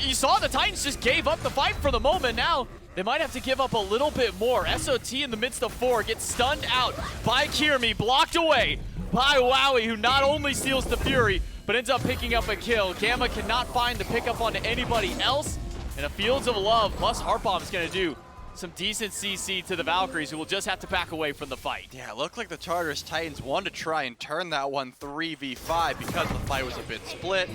you saw the Titans just gave up the fight for the moment. Now they might have to give up a little bit more. SOT in the midst of 4 gets stunned out by Kyrmi, blocked away by Wowy, who not only steals the Fury, but ends up picking up a kill. Gamma cannot find the pickup onto anybody else, and a Fields of Love plus Heart Bomb is going to do some decent CC to the Valkyries, who will just have to back away from the fight. Yeah, it looked like the Tartarus Titans wanted to try and turn that one 3v5 because the fight was a bit split,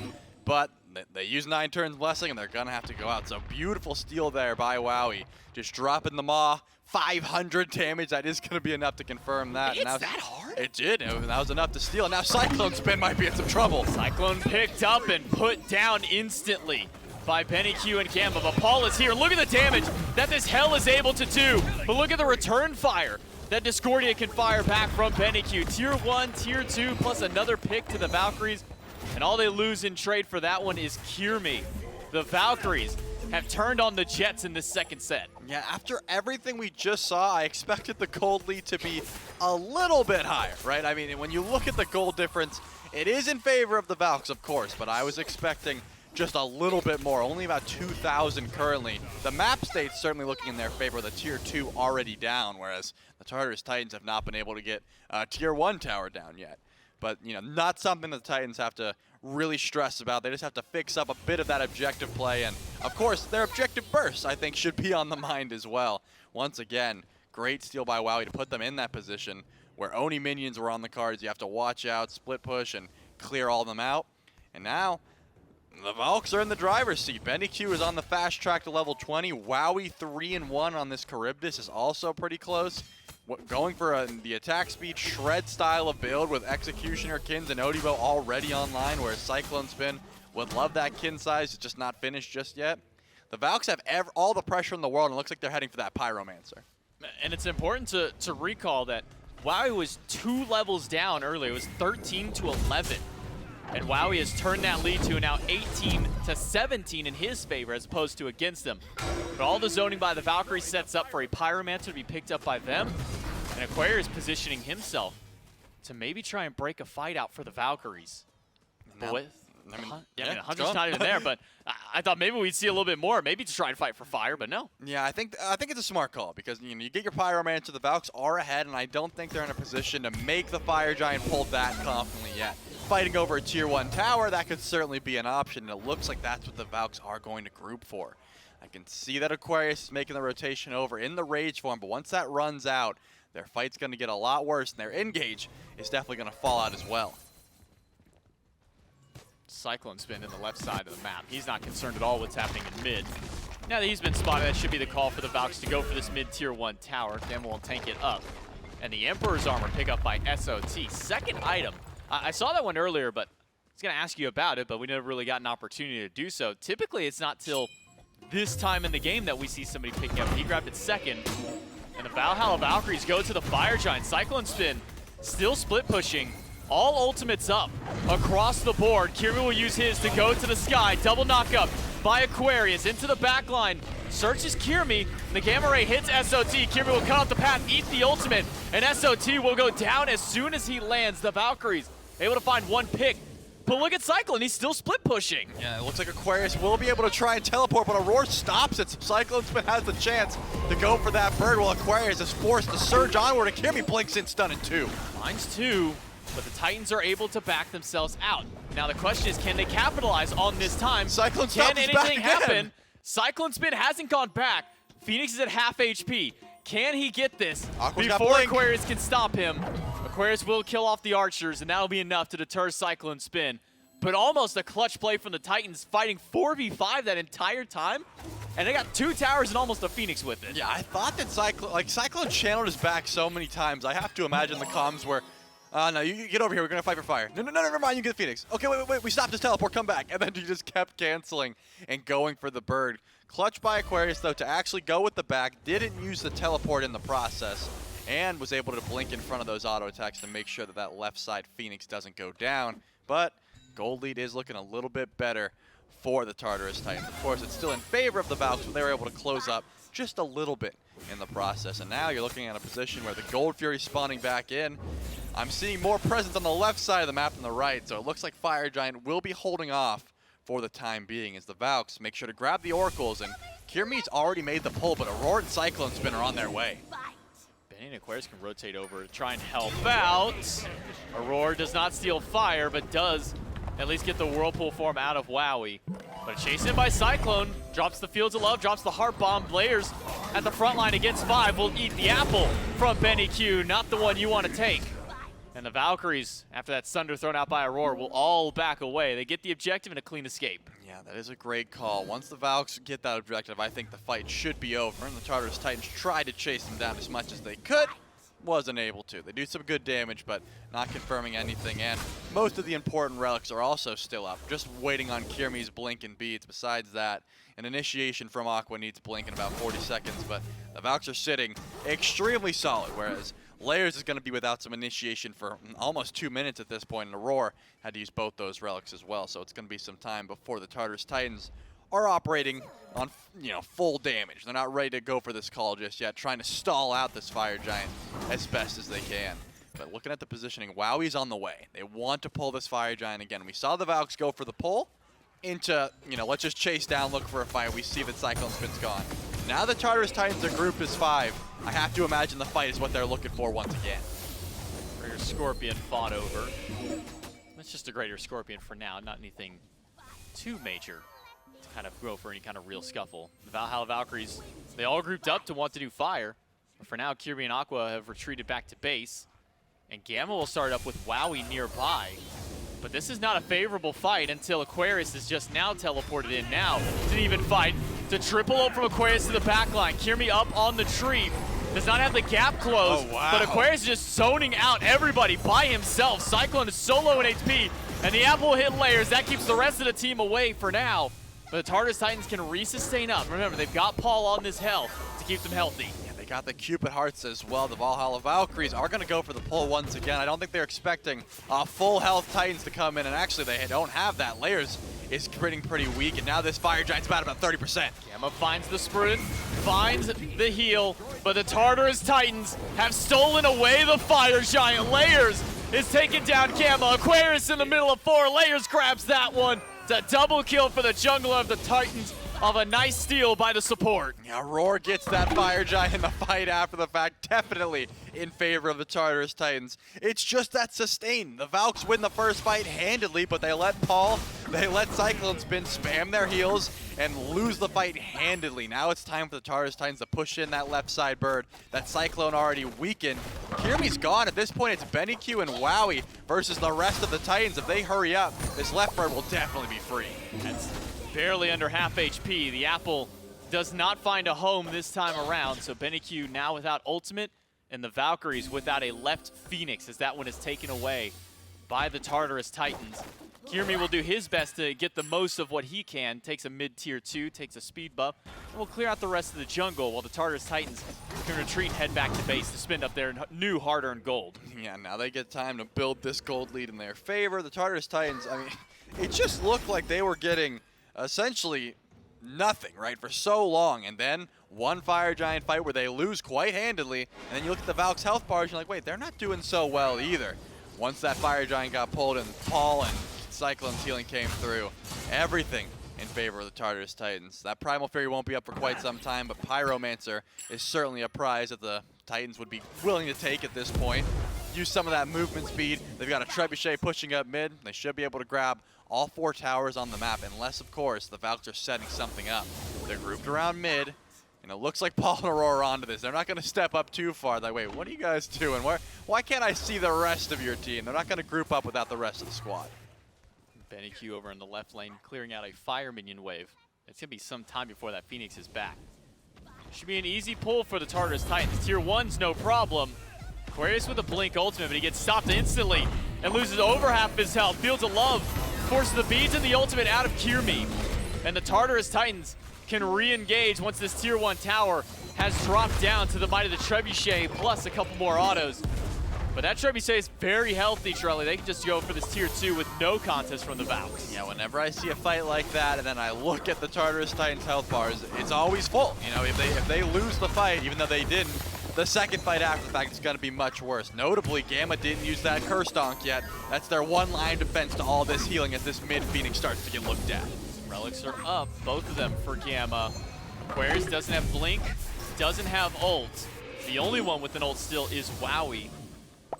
but they use 9 turns blessing, and they're going to have to go out. So beautiful steal there by Wowy. Just dropping the Maw. 500 damage. That is going to be enough to confirm that. It's that hard? It did. That was enough to steal. Now CycloneSpin might be in some trouble. Cyclone picked up and put down instantly by BennyQ and Gamma. But Paul is here. Look at the damage that this Hell is able to do. But look at the return fire that Discordia can fire back from BennyQ. Tier 1, Tier 2, plus another pick to the Valkyries. And all they lose in trade for that one is Kyrmi. The Valkyries have turned on the Jets in this second set. Yeah, after everything we just saw, I expected the gold lead to be a little bit higher, right? I mean, when you look at the gold difference, it is in favor of the Valks, of course, but I was expecting just a little bit more, only about 2,000 currently. The map state's certainly looking in their favor, the Tier 2 already down, whereas the Tartarus Titans have not been able to get Tier 1 tower down yet. But, not something that the Titans have to really stress about. They just have to fix up a bit of that objective play. And, of course, their objective burst, I think, should be on the mind as well. Once again, great steal by Wowy to put them in that position where Oni minions were on the cards. You have to watch out, split push, and clear all of them out. And now, the Valks are in the driver's seat. BennyQ is on the fast track to level 20. Wowy 3-1 on this Charybdis is also pretty close. Going for the attack speed shred style of build with Executioner, Kins, and Odibo already online, whereas CycloneSpin would love that kin size. It's just not finished just yet. The Valks have all the pressure in the world, and it looks like they're heading for that Pyromancer. And it's important to recall that Wowy was 2 levels down earlier. It was 13-11. And Wowy has turned that lead to now 18-17 in his favor as opposed to against them. But all the zoning by the Valkyries sets up for a Pyromancer to be picked up by them. And Aquarius positioning himself to maybe try and break a fight out for the Valkyries. Now- But I mean, I mean, 100's go. not even there, but I thought maybe we'd see a little bit more, maybe to try and fight for fire, but no. Yeah, I think it's a smart call because you get your Pyromancer, the Valks are ahead, and I don't think they're in a position to make the Fire Giant pull that confidently yet. Fighting over a tier 1 tower, that could certainly be an option, and it looks like that's what the Valks are going to group for. I can see that Aquarius is making the rotation over in the Rage form, but once that runs out, their fight's going to get a lot worse, and their engage is definitely going to fall out as well. CycloneSpin in the left side of the map. He's not concerned at all what's happening in mid. Now that he's been spotted, that should be the call for the Valks to go for this mid tier 1 tower. Then we'll tank it up. And the Emperor's armor pick up by SOT. Second item. I saw that one earlier, but I was going to ask you about it, but we never really got an opportunity to do so. Typically, it's not till this time in the game that we see somebody picking up. He grabbed it second. And the Valhalla Valkyries go to the Fire Giant. CycloneSpin still split pushing. All ultimates up across the board. Kyrmi will use his to go to the sky. Double knockup by Aquarius into the back line. Searches Kyrmi. The Gamma Ray hits SOT. Kyrmi will cut off the path, eat the ultimate, and SOT will go down as soon as he lands. The Valkyries able to find one pick. But look at Cyclone, he's still split pushing. Yeah, it looks like Aquarius will be able to try and teleport, but Aror stops it, so CycloneSpin has the chance to go for that bird while Aquarius is forced to surge onward, and Kyrmi blinks in, stun in 2. Finds 2, but the Titans are able to back themselves out. Now the question is, can they capitalize on this time? Cyclone Can stops back anything again. happen? CycloneSpin hasn't gone back. Phoenix is at half HP. Can he get this Aqua's got before blink. Aquarius can stop him? Aquarius will kill off the archers, and that'll be enough to deter CycloneSpin. But almost a clutch play from the Titans, fighting 4v5 that entire time. And they got 2 towers and almost a Phoenix with it. Yeah, I thought that Cyclone channeled his back so many times. I have to imagine the comms were, no, you get over here, we're gonna fight for fire. No, never mind, you get the Phoenix. Okay, wait, we stopped this teleport, come back. And then he just kept canceling and going for the bird. Clutch by Aquarius, though, to actually go with the back, didn't use the teleport in the process, and was able to blink in front of those auto attacks to make sure that that left side Phoenix doesn't go down. But gold lead is looking a little bit better for the Tartarus Titans. Of course, it's still in favor of the Valks, but they were able to close up just a little bit in the process. And now you're looking at a position where the Gold Fury spawning back in. I'm seeing more presence on the left side of the map than the right, so it looks like Fire Giant will be holding off for the time being as the Valks make sure to grab the Oracles. And Kyrmi's already made the pull, but Aror and CycloneSpin are on their way. Benny and Aquarius can rotate over to try and help out. Aror does not steal fire, but does at least get the Whirlpool form out of Wowy. But chased in by Cyclone, drops the Fields of Love, drops the Heart Bomb. Layers at the front line against 5 will eat the apple from BennyQ, not the one you want to take. And the Valkyries, after that Sunder thrown out by Aror, will all back away. They get the objective and a clean escape. Yeah, that is a great call. Once the Valks get that objective, I think the fight should be over. And the Tartarus Titans tried to chase them down as much as they could. Wasn't able to. They do some good damage, but not confirming anything. And most of the important relics are also still up, just waiting on Kyrmi's blink and beads. Besides that, an initiation from Aqua needs blink in about 40 seconds, but the Valks are sitting extremely solid, whereas Layers is going to be without some initiation for almost 2 minutes at this point, and Aror had to use both those relics as well, so it's going to be some time before the Tartarus Titans are operating on, full damage. They're not ready to go for this call just yet, trying to stall out this Fire Giant as best as they can. But looking at the positioning, Wowy's on the way. They want to pull this Fire Giant again. We saw the Valks go for the pull into, let's just chase down, look for a fight. We see that CycloneSpin's gone. Now the Tartarus Titans are grouped as 5. I have to imagine the fight is what they're looking for once again. Greater Scorpion fought over. That's just a Greater Scorpion for now, not anything too major to kind of go for any kind of real scuffle. The Valhalla Valkyries, they all grouped up to want to do fire. But for now, Kyrmi and Aqua have retreated back to base. And Gamma will start up with Wowy nearby. But this is not a favorable fight until Aquarius is just now teleported in now. Didn't even fight. To triple ult from Aquarius to the back line. Kyrmi up on the tree. Does not have the gap closed. Oh, wow. But Aquarius is just zoning out everybody by himself. Cyclone is solo in HP. And the apple will hit Layers. That keeps the rest of the team away for now. But the Tartarus Titans can re-sustain up. Remember, they've got Paul on this health to keep them healthy. They got the Cupid hearts as well. The Valhalla Valkyries are going to go for the pull once again. I don't think they're expecting full health Titans to come in, and actually they don't have that. Layers is pretty weak, and now this Fire Giant's about 30%. Gamma finds the sprint, finds the heal, but the Tartarus Titans have stolen away the Fire Giant. Layers is taking down Gamma. Aquarius in the middle of 4. Layers grabs that one. It's a double kill for the jungler of the Titans of a nice steal by the support. Yeah, Aror gets that Fire Giant in the fight after the fact, definitely in favor of the Tartarus Titans. It's just that sustain. The Valks win the first fight handedly, but they let CycloneSpin spam their heals and lose the fight handedly. Now it's time for the Tartarus Titans to push in that left side bird. That Cyclone already weakened. Kyrmi's gone. At this point, it's BennyQ and Wowy versus the rest of the Titans. If they hurry up, this left bird will definitely be free. That's barely under half HP. The apple does not find a home this time around, so BennyQ now without ultimate, and the Valkyries without a left Phoenix, as that one is taken away by the Tartarus Titans. Kyrmi will do his best to get the most of what he can, takes a mid-tier 2, takes a speed buff, and will clear out the rest of the jungle while the Tartarus Titans can retreat and head back to base to spend up their new hard-earned gold. Yeah, now they get time to build this gold lead in their favor. The Tartarus Titans, I mean, it just looked like they were getting essentially nothing, right, for so long, and then one Fire Giant fight where they lose quite handedly, and then you look at the Valk's health bars, and you're like, wait, they're not doing so well either. Once that Fire Giant got pulled and Paul and Cyclone's healing came through, everything in favor of the Tartarus Titans. That Primal Fury won't be up for quite some time, but Pyromancer is certainly a prize that the Titans would be willing to take at this point. Use some of that movement speed. They've got a Trebuchet pushing up mid. They should be able to grab all 4 towers on the map, unless, of course, the Valks are setting something up. They're grouped around mid, and it looks like Paul and Aror are onto this. They're not going to step up too far. They're like, wait, what are you guys doing? Why can't I see the rest of your team? They're not going to group up without the rest of the squad. BennyQ over in the left lane, clearing out a fire minion wave. It's going to be some time before that Phoenix is back. Should be an easy pull for the Tartarus Titans. Tier 1's no problem. Aquarius with a blink ultimate, but he gets stopped instantly and loses over half of his health. Fields of Love forces the beads and the ultimate out of Kyrmi. And the Tartarus Titans can re-engage once this tier 1 tower has dropped down to the might of the Trebuchet plus a couple more autos. But that Trebuchet is very healthy, Charlie. They can just go for this tier 2 with no contest from the Valks. Yeah, whenever I see a fight like that and then I look at the Tartarus Titans health bars, it's always full. You know, if they lose the fight, even though they didn't, the second fight after the fact is going to be much worse. Notably, Gamma didn't use that Curse Donk yet. That's their one line of defense to all this healing as this mid Phoenix starts to get looked at. Relics are up, both of them for Gamma. Aquarius doesn't have Blink, doesn't have ult. The only one with an ult still is Wowy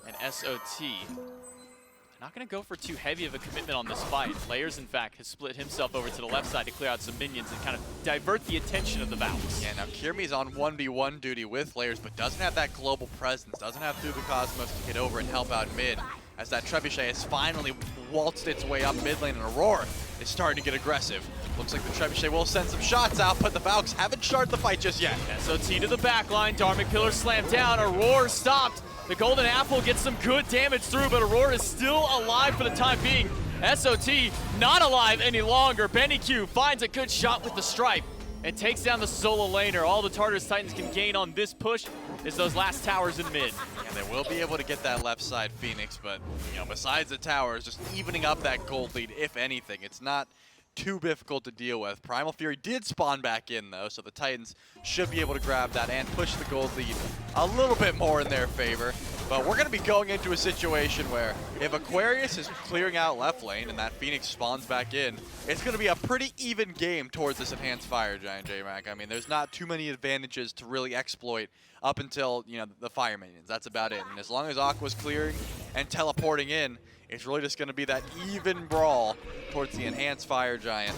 and SOT. They're not going to go for too heavy of a commitment on this fight. Layers, in fact, has split himself over to the left side to clear out some minions and kind of divert the attention of the Valks. Yeah, now Kyrmi's on 1v1 duty with Layers, but doesn't have that global presence, doesn't have Through the Cosmos to get over and help out mid, as that Trebuchet has finally waltzed its way up mid lane, and Aror is starting to get aggressive. Looks like the Trebuchet will send some shots out, but the Valks haven't started the fight just yet. SOT to the back line, Dharmic Pillar slammed down, Aror stopped. The Golden Apple gets some good damage through, but Aror is still alive for the time being. SOT not alive any longer. BennyQ finds a good shot with the Stripe and takes down the solo laner. All the Tartarus Titans can gain on this push is those last towers in mid. And they will be able to get that left side Phoenix, but you know, besides the towers, just evening up that gold lead, if anything. It's not too difficult to deal with. Primal Fury did spawn back in though, so the Titans should be able to grab that and push the gold lead a little bit more in their favor. But we're going to be going into a situation where if Aquarius is clearing out left lane and that Phoenix spawns back in, it's going to be a pretty even game towards this enhanced Fire Giant, J-Mac. I mean, there's not too many advantages to really exploit up until, you know, the Fire Minions. That's about it. And as long as Aqua's clearing and teleporting in, it's really just going to be that even brawl towards the enhanced Fire Giant,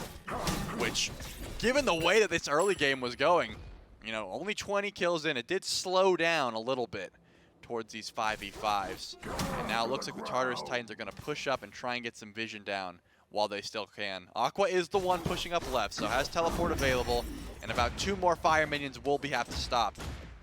which, given the way that this early game was going, you know, only 20 kills in, it did slow down a little bit towards these 5v5s. And now it looks like the Tartarus Titans are going to push up and try and get some vision down while they still can. Aqua is the one pushing up left, so has teleport available, and about 2 more Fire Minions will have to stop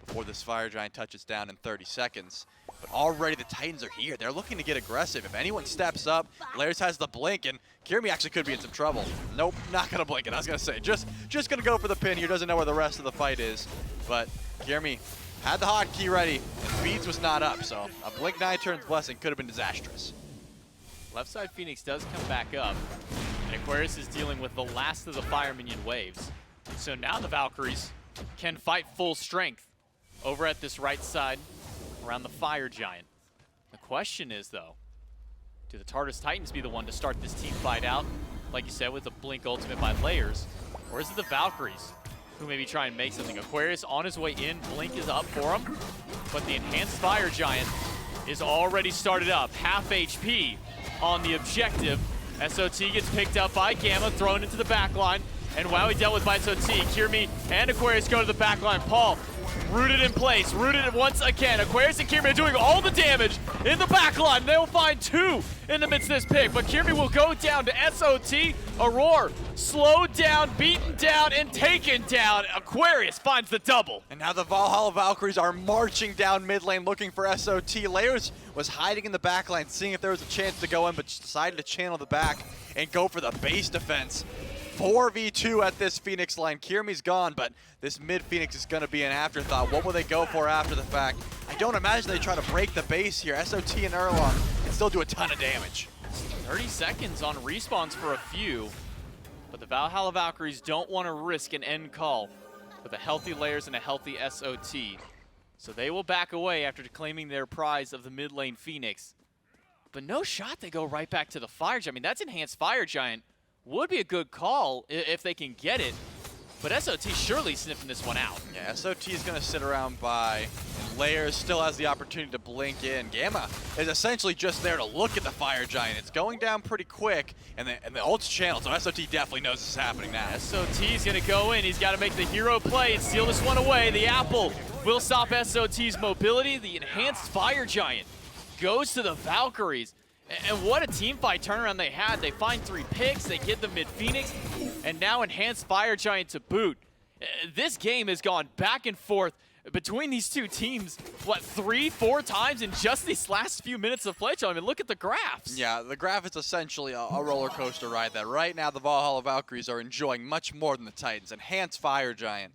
before this Fire Giant touches down in 30 seconds. But already the Titans are here. They're looking to get aggressive. If anyone steps up, Layers has the blink, and Kyrmi actually could be in some trouble. Nope, not going to blink it. I was going to say, just going to go for the pin here. Doesn't know where the rest of the fight is. But Kyrmi had the hotkey ready, and Beads was not up, so a blink 9 turns blessing could have been disastrous. Left side Phoenix does come back up, and Aquarius is dealing with the last of the Fire Minion waves. So now the Valkyries can fight full strength over at this right side around the Fire Giant. The question is, though, Do the Tartarus Titans be the one to start this team fight out, like you said, with a Blink ultimate by Layers? Or is it the Valkyries who maybe try and make something? Aquarius on his way in, Blink is up for him, but the Enhanced Fire Giant is already started up. Half HP on the objective. SOT gets picked up by Gamma, thrown into the backline, and Wowy dealt with by SOT. Kyrmi and Aquarius go to the backline. Paul rooted in place, rooted once again. Aquarius and Kyrmi are doing all the damage in the backline. They will find 2 in the midst of this pick, but Kyrmi will go down to SOT. Aror slowed down, beaten down, and taken down. Aquarius finds the double. And now the Valhalla Valkyries are marching down mid lane looking for SOT. Layers was hiding in the back line, seeing if there was a chance to go in, but decided to channel the back and go for the base defense. 4v2 at this Phoenix line. Kyrmi's gone, but this mid Phoenix is going to be an afterthought. What will they go for after the fact? I don't imagine they try to break the base here. SOT and Erlong can still do a ton of damage. 30 seconds on respawns for a few, but the Valhalla Valkyries don't want to risk an end call with a healthy Layers and a healthy SOT. So they will back away after claiming their prize of the mid lane Phoenix. But no shot, they go right back to the Fire Giant. I mean, that's Enhanced Fire Giant. Would be a good call if they can get it, but SOT surely sniffing this one out. Yeah, SOT is going to sit around by, and Layers still has the opportunity to blink in. Gamma is essentially just there to look at the Fire Giant. It's going down pretty quick, and the ult's channeled, so SOT definitely knows this is happening now. SOT's going to go in. He's got to make the hero play and steal this one away. The apple will stop SOT's mobility. The Enhanced Fire Giant goes to the Valkyries. And what a team fight turnaround they had. They find 3 picks, they get the mid-Phoenix, and now Enhanced Fire Giant to boot. This game has gone back and forth between these two teams, what, 3-4 times in just these last few minutes of play? I mean, look at the graphs. Yeah, the graph is essentially a roller coaster ride that right now the Valhalla Valkyries are enjoying much more than the Titans. Enhanced Fire Giant.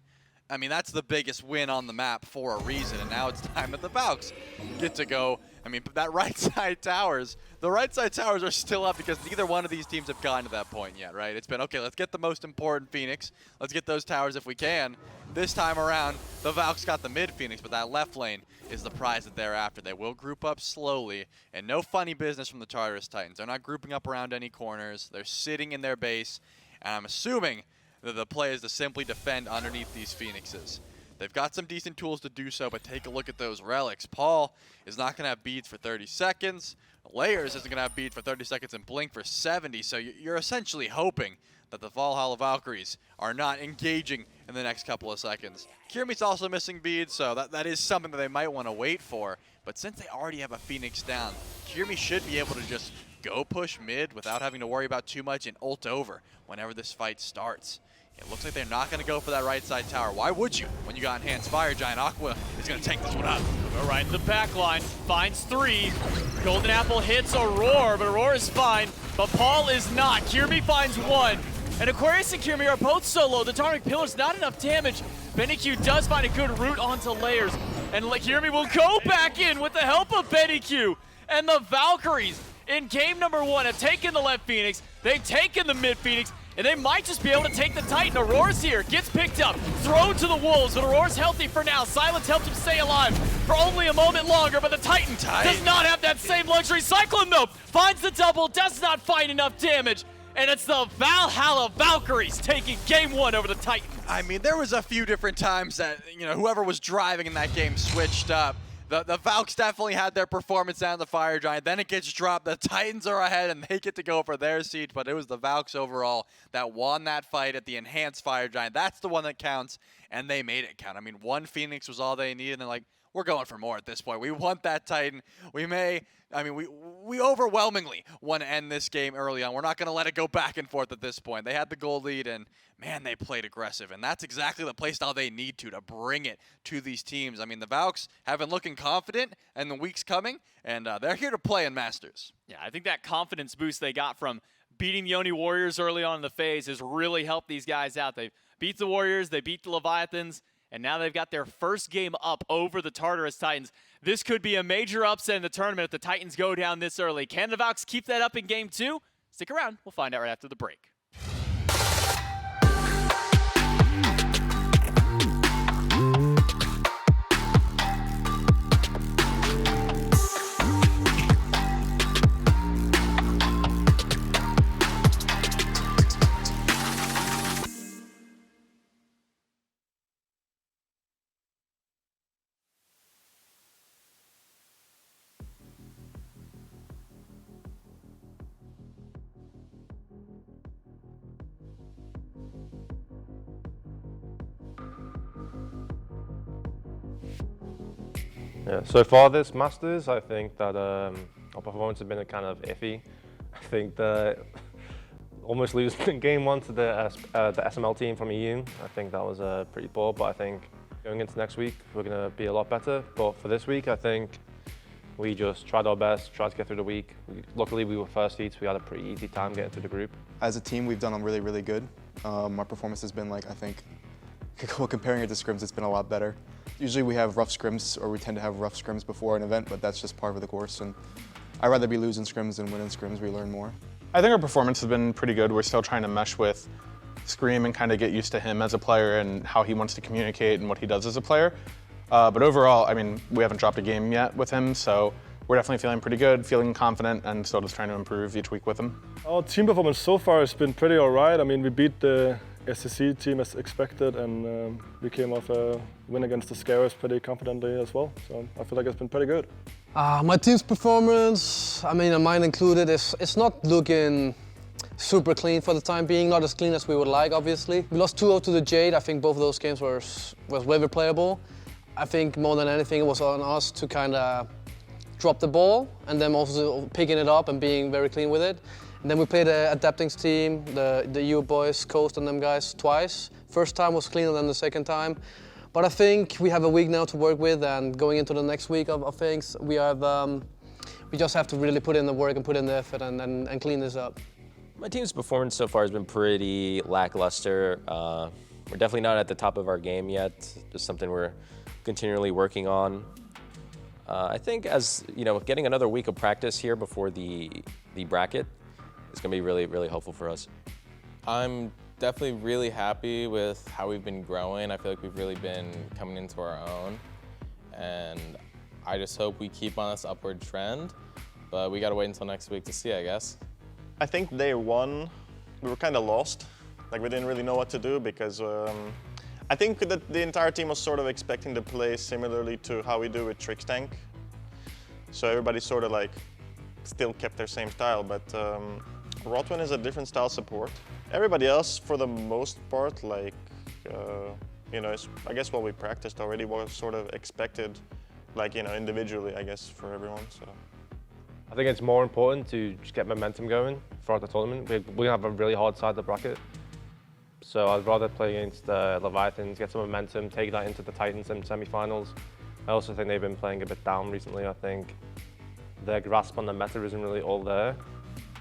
I mean, that's the biggest win on the map for a reason, and now it's time that the Valks get to go. I mean, that right side towers, the right side towers are still up because neither one of these teams have gotten to that point yet, right? It's been, okay, let's get the most important Phoenix. Let's get those towers if we can. This time around, the Valks got the mid Phoenix, but that left lane is the prize that they're after. They will group up slowly, and no funny business from the Tartarus Titans. They're not grouping up around any corners. They're sitting in their base, and I'm assuming that the play is to simply defend underneath these Phoenixes. They've got some decent tools to do so, but take a look at those relics. Paul is not going to have beads for 30 seconds. Layers isn't going to have beads for 30 seconds and Blink for 70, so you're essentially hoping that the Valhalla Valkyries are not engaging in the next couple of seconds. Kyrmi's also missing beads, so that is something that they might want to wait for. But since they already have a Phoenix down, Kyrmi should be able to just go push mid without having to worry about too much and ult over whenever this fight starts. It looks like they're not going to go for that right side tower. Why would you when you got Enhanced Fire Giant? Aqua is going to take this one up. Go right in the back line, finds 3. Golden Apple hits Aror, but Aror is fine, but Paul is not. Kyrmi finds 1. And Aquarius and Kyrmi are both solo. The Tarnic Pillar's not enough damage. BennyQ does find a good route onto Layers. And Kyrmi will go back in with the help of BennyQ. And the Valkyries in game number 1 have taken the left Phoenix. They've taken the mid Phoenix. And they might just be able to take the Titan. Auror's here, gets picked up, thrown to the wolves, but Auror's healthy for now. Silence helps him stay alive for only a moment longer, but the Titan does not have that same luxury. Cyclone, though, finds the double, does not find enough damage, and it's the Valhalla Valkyries taking game 1 over the Titan. I mean, there was a few different times that, whoever was driving in that game switched up. The Valks definitely had their performance down the Fire Giant. Then it gets dropped. The Titans are ahead, and they get to go for their siege. But it was the Valks overall that won that fight at the Enhanced Fire Giant. That's the one that counts, and they made it count. I mean, 1 Phoenix was all they needed, and they're like, we're going for more at this point. We want that Titan. We overwhelmingly want to end this game early on. We're not going to let it go back and forth at this point. They had the gold lead, and man, they played aggressive. And that's exactly the playstyle they need to bring it to these teams. I mean, the Valks have been looking confident in the weeks coming, and they're here to play in Masters. Yeah, I think that confidence boost they got from beating the Yoni Warriors early on in the phase has really helped these guys out. They beat the Warriors, they beat the Leviathans, and now they've got their first game up over the Tartarus Titans. This could be a major upset in the tournament if the Titans go down this early. Can the Valks keep that up in game 2? Stick around. We'll find out right after the break. Yeah, so far this Masters, I think that our performance has been kind of iffy. I think that almost losing game 1 to the SML team from EU, I think that was pretty poor, but I think going into next week, we're going to be a lot better. But for this week, I think we just tried our best, tried to get through the week. Luckily, we were first seeds. We had a pretty easy time getting through the group. As a team, we've done really, really good. Our performance has been, like, I think, comparing it to scrims, it's been a lot better. Usually we have rough scrims, or we tend to have rough scrims before an event, but that's just part of the course. And I'd rather be losing scrims than winning scrims. We learn more. I think our performance has been pretty good. We're still trying to mesh with Scream and kind of get used to him as a player and how he wants to communicate and what he does as a player. But overall, I mean, we haven't dropped a game yet with him, so we're definitely feeling pretty good, feeling confident, and still just trying to improve each week with him. Our team performance so far has been pretty all right. I mean, we beat the SCC team as expected, and we came off a win against the Scarers pretty confidently as well. So I feel like it's been pretty good. My team's performance, I mean, mine included, it's not looking super clean for the time being, not as clean as we would like, obviously. We lost 2-0 to the Jade. I think both of those games was very playable. I think more than anything, it was on us to kind of drop the ball and then also picking it up and being very clean with it. And then we played the Adapting's team, the EU boys, Coast and them guys twice. First time was cleaner than the second time. But I think we have a week now to work with, and going into the next week of things, we just have to really put in the work and put in the effort and clean this up. My team's performance so far has been pretty lackluster. We're definitely not at the top of our game yet, just something we're continually working on. I think as, you know, getting another week of practice here before the bracket is going to be really, really helpful for us. I'm definitely really happy with how we've been growing. I feel like we've really been coming into our own, and I just hope we keep on this upward trend, but we got to wait until next week to see, I guess. I think day 1, we were kind of lost. Like, we didn't really know what to do because I think that the entire team was sort of expecting to play similarly to how we do with Trix Tank. So everybody sort of like still kept their same style, but Rotwin is a different style support. Everybody else, for the most part, like, you know, I guess what we practiced already was sort of expected, like, you know, individually, I guess, for everyone, so. I think it's more important to just get momentum going throughout the tournament. We have a really hard side of the bracket. So I'd rather play against the Leviathans, get some momentum, take that into the Titans in semi-finals. I also think they've been playing a bit down recently. I think their grasp on the meta isn't really all there.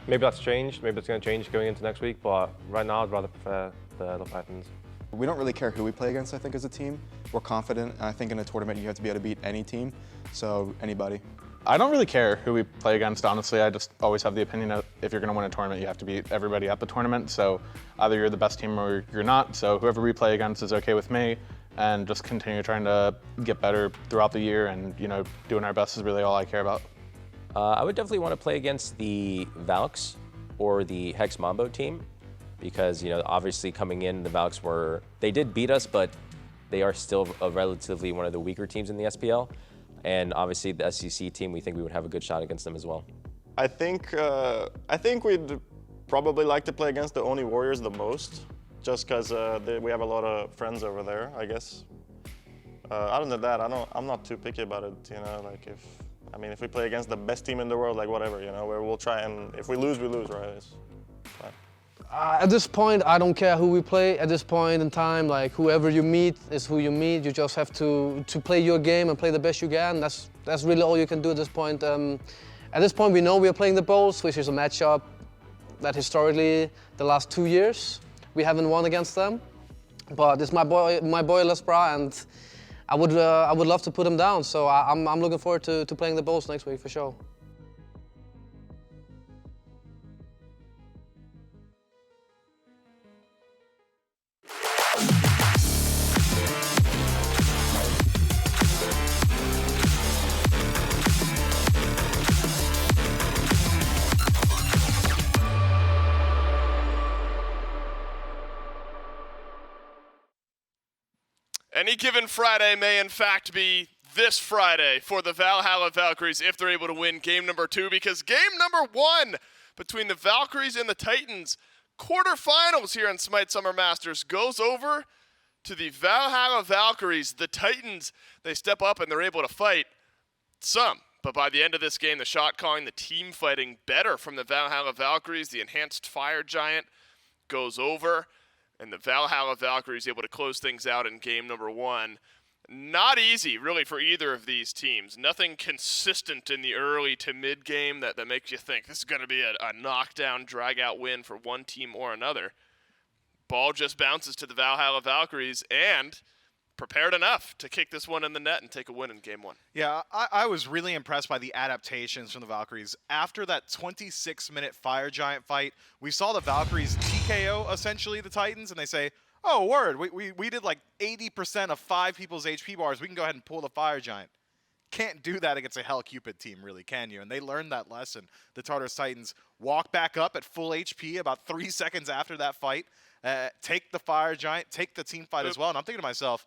Maybe that's changed, maybe it's going to change going into next week, but right now I'd rather prefer the Leviathans. We don't really care who we play against, I think, as a team. We're confident, and I think in a tournament you have to be able to beat any team, so anybody. I don't really care who we play against, honestly. I just always have the opinion that if you're going to win a tournament, you have to beat everybody at the tournament. So either you're the best team or you're not. So whoever we play against is okay with me, and just continue trying to get better throughout the year, and, you know, doing our best is really all I care about. I would definitely want to play against the Valks or the Hex Mambo team because, you know, obviously coming in, the Valks they did beat us, but they are still relatively one of the weaker teams in the SPL. And obviously the SCC team, we think we would have a good shot against them as well. I think we'd probably like to play against the Oni Warriors the most, just because we have a lot of friends over there, I guess. Other than that, I'm not too picky about it, you know, like if we play against the best team in the world, like whatever, you know, where we'll try, and if we lose, we lose, right? It's fine. At this point, I don't care who we play. At this point in time, like, whoever you meet is who you meet. You just have to play your game and play the best you can. That's really all you can do at this point. At this point, we know we are playing the Bulls, which is a matchup that historically, the last 2 years, we haven't won against them. But it's my boy Lesbra, and I would love to put him down. So I'm looking forward to playing the Bulls next week for sure. Any given Friday may in fact be this Friday for the Valhalla Valkyries if they're able to win game number 2, because game number 1 between the Valkyries and the Titans, quarterfinals here in SMITE Summer Masters, goes over to the Valhalla Valkyries. The Titans, they step up and they're able to fight Some. But by the end of this game, the shot calling, the team fighting better from the Valhalla Valkyries, the enhanced Fire Giant goes over, and the Valhalla Valkyries able to close things out in game number 1. Not easy, really, for either of these teams. Nothing consistent in the early to mid game that makes you think this is going to be a knockdown, drag-out win for one team or another. Ball just bounces to the Valhalla Valkyries, and prepared enough to kick this one in the net and take a win in game 1. Yeah, I was really impressed by the adaptations from the Valkyries. After that 26-minute Fire Giant fight, we saw the Valkyries TKO, essentially, the Titans, and they say, oh, word, we did like 80% of 5 people's HP bars. We can go ahead and pull the Fire Giant. Can't do that against a Hell Cupid team, really, can you? And they learned that lesson. The Tartarus Titans walk back up at full HP about 3 seconds after that fight, take the Fire Giant, take the team fight as well. And I'm thinking to myself,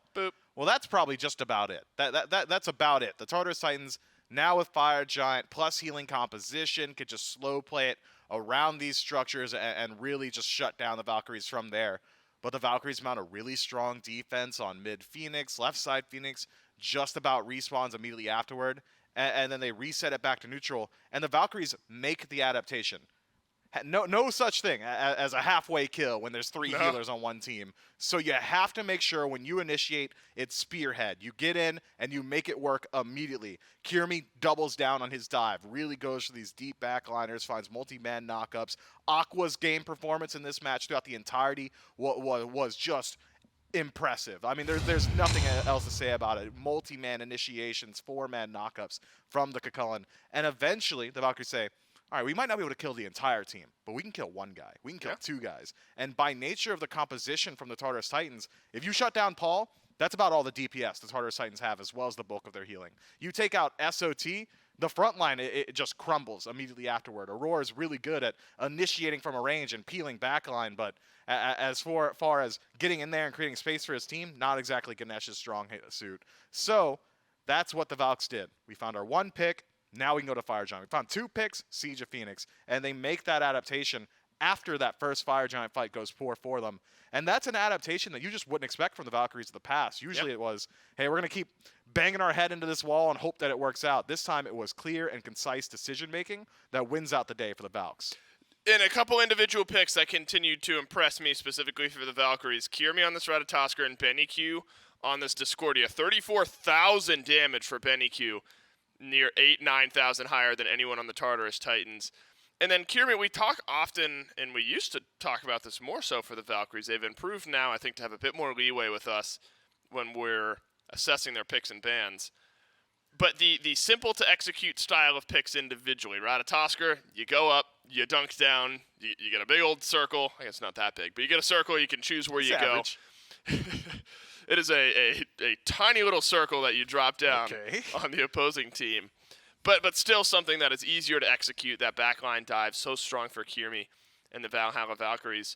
well, that's probably just about it. That's about it. The Tartarus Titans, now with Fire Giant plus healing composition, could just slow play it around these structures and really just shut down the Valkyries from there. But the Valkyries mount a really strong defense on mid Phoenix, left side Phoenix, just about respawns immediately afterward. And then they reset it back to neutral. And the Valkyries make the adaptation. No such thing as a halfway kill when there's 3 healers on one team. So you have to make sure when you initiate, it's spearhead. You get in and you make it work immediately. Kyrmi doubles down on his dive, really goes for these deep backliners, finds multi-man knockups. Aqua's game performance in this match throughout the entirety was just impressive. I mean, there's nothing else to say about it. Multi-man initiations, 4-man knockups from the Chulainn. And eventually, the Valkyries say, all right, we might not be able to kill the entire team, but we can kill 1 guy. We can kill 2 guys. And by nature of the composition from the Tartarus Titans, if you shut down Paul, that's about all the DPS the Tartarus Titans have, as well as the bulk of their healing. You take out SOT, the front line, it just crumbles immediately afterward. Aror is really good at initiating from a range and peeling backline, but as far as getting in there and creating space for his team, not exactly Ganesha's strong suit. So that's what the Valks did. We found our 1 pick. Now we can go to Fire Giant. We found 2 picks, Siege of Phoenix, and they make that adaptation after that first Fire Giant fight goes poor for them. And that's an adaptation that you just wouldn't expect from the Valkyries of the past. Usually it was, hey, we're going to keep banging our head into this wall and hope that it works out. This time it was clear and concise decision-making that wins out the day for the Valks. In a couple individual picks that continued to impress me specifically for the Valkyries, Kyrmi on this Ratatoskr and BennyQ on this Discordia. 34,000 damage for BennyQ. Near 9,000 higher than anyone on the Tartarus Titans. And then Kyrmi, we talk often, and we used to talk about this more so for the Valkyries. They've improved now, I think, to have a bit more leeway with us when we're assessing their picks and bans. But the simple to execute style of picks individually. Ratatoskr, you go up, you dunk down, you get a big old circle. I guess it's not that big, but you get a circle, you can choose where you go. It is a tiny little circle that you drop down on the opposing team. But still something that is easier to execute. That backline dive, so strong for Kyrmi and the Valhalla Valkyries.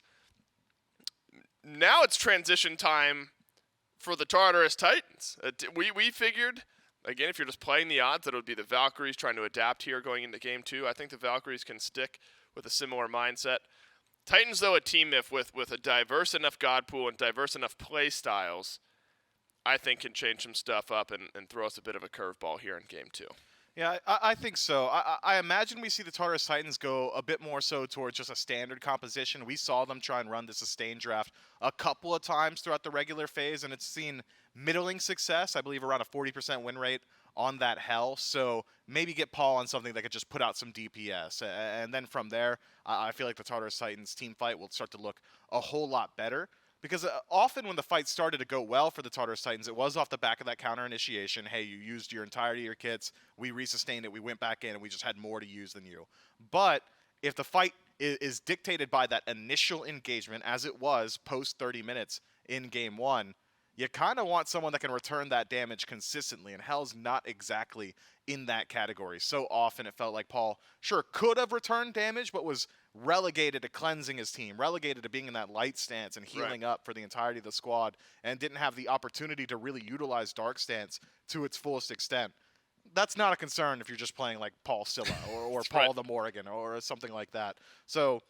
Now it's transition time for the Tartarus Titans. We figured, again, if you're just playing the odds, that it would be the Valkyries trying to adapt here going into game 2. I think the Valkyries can stick with a similar mindset. Titans, though, a team if with a diverse enough god pool and diverse enough play styles, I think can change some stuff up and throw us a bit of a curveball here in game 2. Yeah, I think so. I imagine we see the Tartarus Titans go a bit more so towards just a standard composition. We saw them try and run the sustained draft a couple of times throughout the regular phase, and it's seen middling success, I believe around a 40% win rate on that Hell. So maybe get Paul on something that could just put out some DPS. And then from there, I feel like the Tartarus Titans team fight will start to look a whole lot better. Because often when the fight started to go well for the Tartarus Titans, it was off the back of that counter initiation. Hey, you used your entirety of your kits. We resustained it. We went back in, and we just had more to use than you. But if the fight is dictated by that initial engagement, as it was post 30 minutes in Game 1, you kind of want someone that can return that damage consistently, and Hell's not exactly in that category. So often it felt like Paul sure could have returned damage, but was relegated to cleansing his team, relegated to being in that light stance and healing up for the entirety of the squad, and didn't have the opportunity to really utilize dark stance to its fullest extent. That's not a concern if you're just playing like Paul Silla or Paul the Morrigan or something like that. So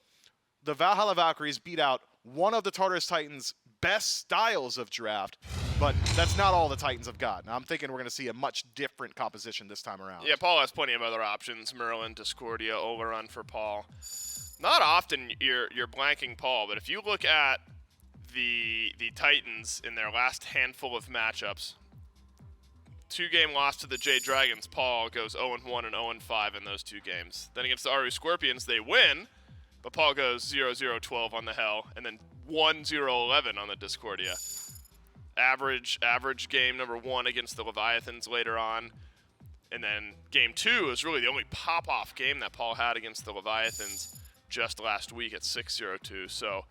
the Valhalla Valkyries beat out one of the Tartarus Titans' best styles of draft, but that's not all the Titans have got. Now, I'm thinking we're going to see a much different composition this time around. Yeah, Paul has plenty of other options. Merlin, Discordia, Oleron for Paul. Not often you're blanking Paul, but if you look at the Titans in their last handful of matchups, 2-game loss to the Jade Dragons, Paul goes 0-1 and 0-5 in those 2 games. Then against the Aru Scorpions, they win, but Paul goes 0-0-12 on the Hell, and then 1-0-11 on the Discordia. Average game number 1 against the Leviathans later on. And then game 2 is really the only pop-off game that Paul had against the Leviathans just last week at 6-0-2. So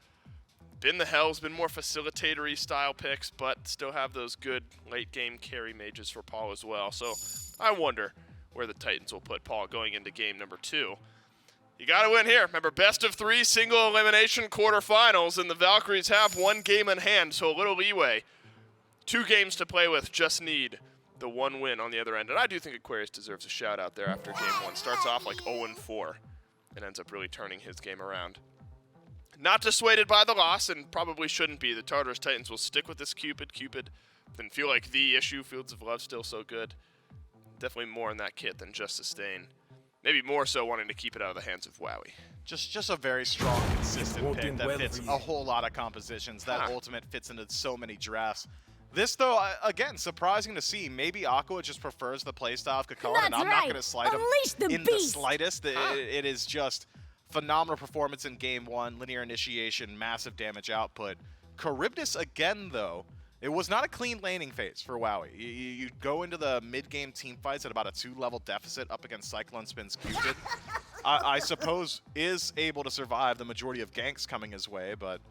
been the Hell's been more facilitatory style picks, but still have those good late game carry mages for Paul as well. So I wonder where the Titans will put Paul going into game number 2. You got to win here. Remember, best of 3 single elimination quarterfinals, and the Valkyries have 1 game in hand, so a little leeway. 2 games to play with, just need the 1 win on the other end. And I do think Aquarius deserves a shout out there after game 1. Starts off like 0-4 and ends up really turning his game around. Not dissuaded by the loss, and probably shouldn't be. The Tartarus Titans will stick with this Cupid. Cupid didn't feel like the issue. Fields of Love still so good. Definitely more in that kit than just sustain. Maybe more so wanting to keep it out of the hands of Wowy. Just a very strong, consistent pick that fits a whole lot of compositions. That ultimate fits into so many drafts. This, though, again, surprising to see. Maybe Aqua just prefers the playstyle of Chulainn, and I'm not going to slide him in the slightest. It is just phenomenal performance in game 1, linear initiation, massive damage output. Charybdis, again, though, it was not a clean laning phase for Wowy. You go into the mid-game team fights at about a 2-level deficit up against CycloneSpin's Cupid. I suppose is able to survive the majority of ganks coming his way, but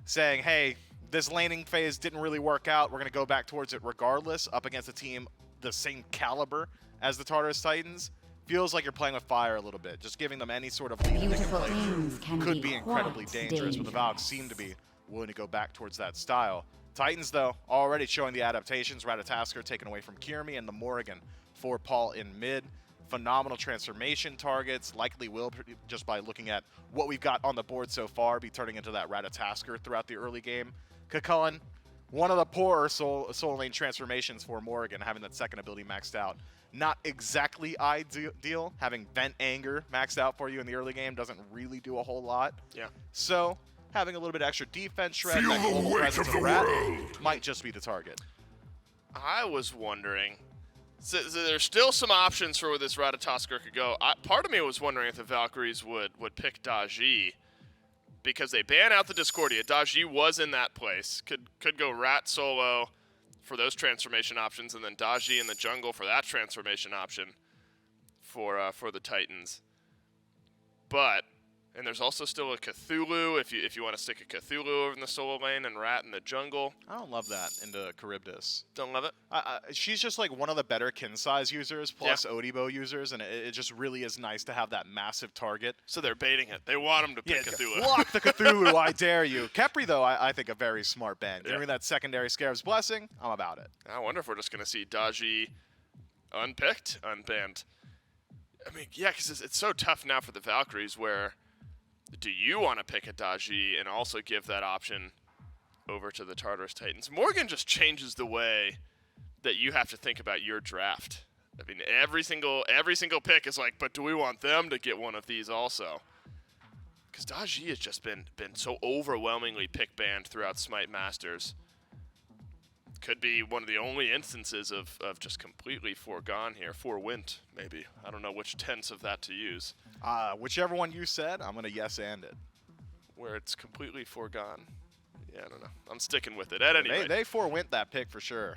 saying, hey, this laning phase didn't really work out. We're going to go back towards it regardless, up against a team the same caliber as the Tartarus Titans. Feels like you're playing with fire a little bit. Just giving them any sort of lead that they can play through could be incredibly dangerous, but the Valks seem to be willing to go back towards that style. Titans, though, already showing the adaptations. Ratatoskr taken away from Kyrmi, and the Morrigan for Paul in mid. Phenomenal transformation targets. Likely will, just by looking at what we've got on the board so far, be turning into that Ratatoskr throughout the early game. Chulainn, one of the poorer soul lane transformations for Morrigan, having that second ability maxed out. Not exactly ideal. Having Vent Anger maxed out for you in the early game doesn't really do a whole lot. Yeah. So having a little bit extra defense shred, that global presence of Rat might just be the target. I was wondering, so there's still some options for where this Ratatoskr could go. Part of me was wondering if the Valkyries would pick Daji, because they ban out the Discordia. Daji was in that place. Could go Rat solo for those transformation options, and then Daji in the jungle for that transformation option for the Titans. But, and there's also still a Cthulhu if you want to stick a Cthulhu over in the solo lane and Rat in the jungle. I don't love that into Charybdis. Don't love it? She's just like one of the better kin size users plus Odibo users, and it just really is nice to have that massive target. So they're baiting it. They want him to pick Cthulhu. Block the Cthulhu, I dare you. Kepri, though, I think a very smart ban. Giving me that secondary Scarab's Blessing, I'm about it. I wonder if we're just going to see Daji unpicked, unbanned. I mean, yeah, because it's so tough now for the Valkyries where do you want to pick a Daji and also give that option over to the Tartarus Titans? Morrigan just changes the way that you have to think about your draft. I mean, every single pick is like, but do we want them to get one of these also? Because Daji has just been so overwhelmingly pick banned throughout SMITE Masters. Could be one of the only instances of just completely foregone here. Forwent, maybe. I don't know which tense of that to use. Whichever one you said, I'm going to yes and it. Where it's completely foregone. Yeah, I don't know. I'm sticking with it. At any rate. They forwent that pick for sure.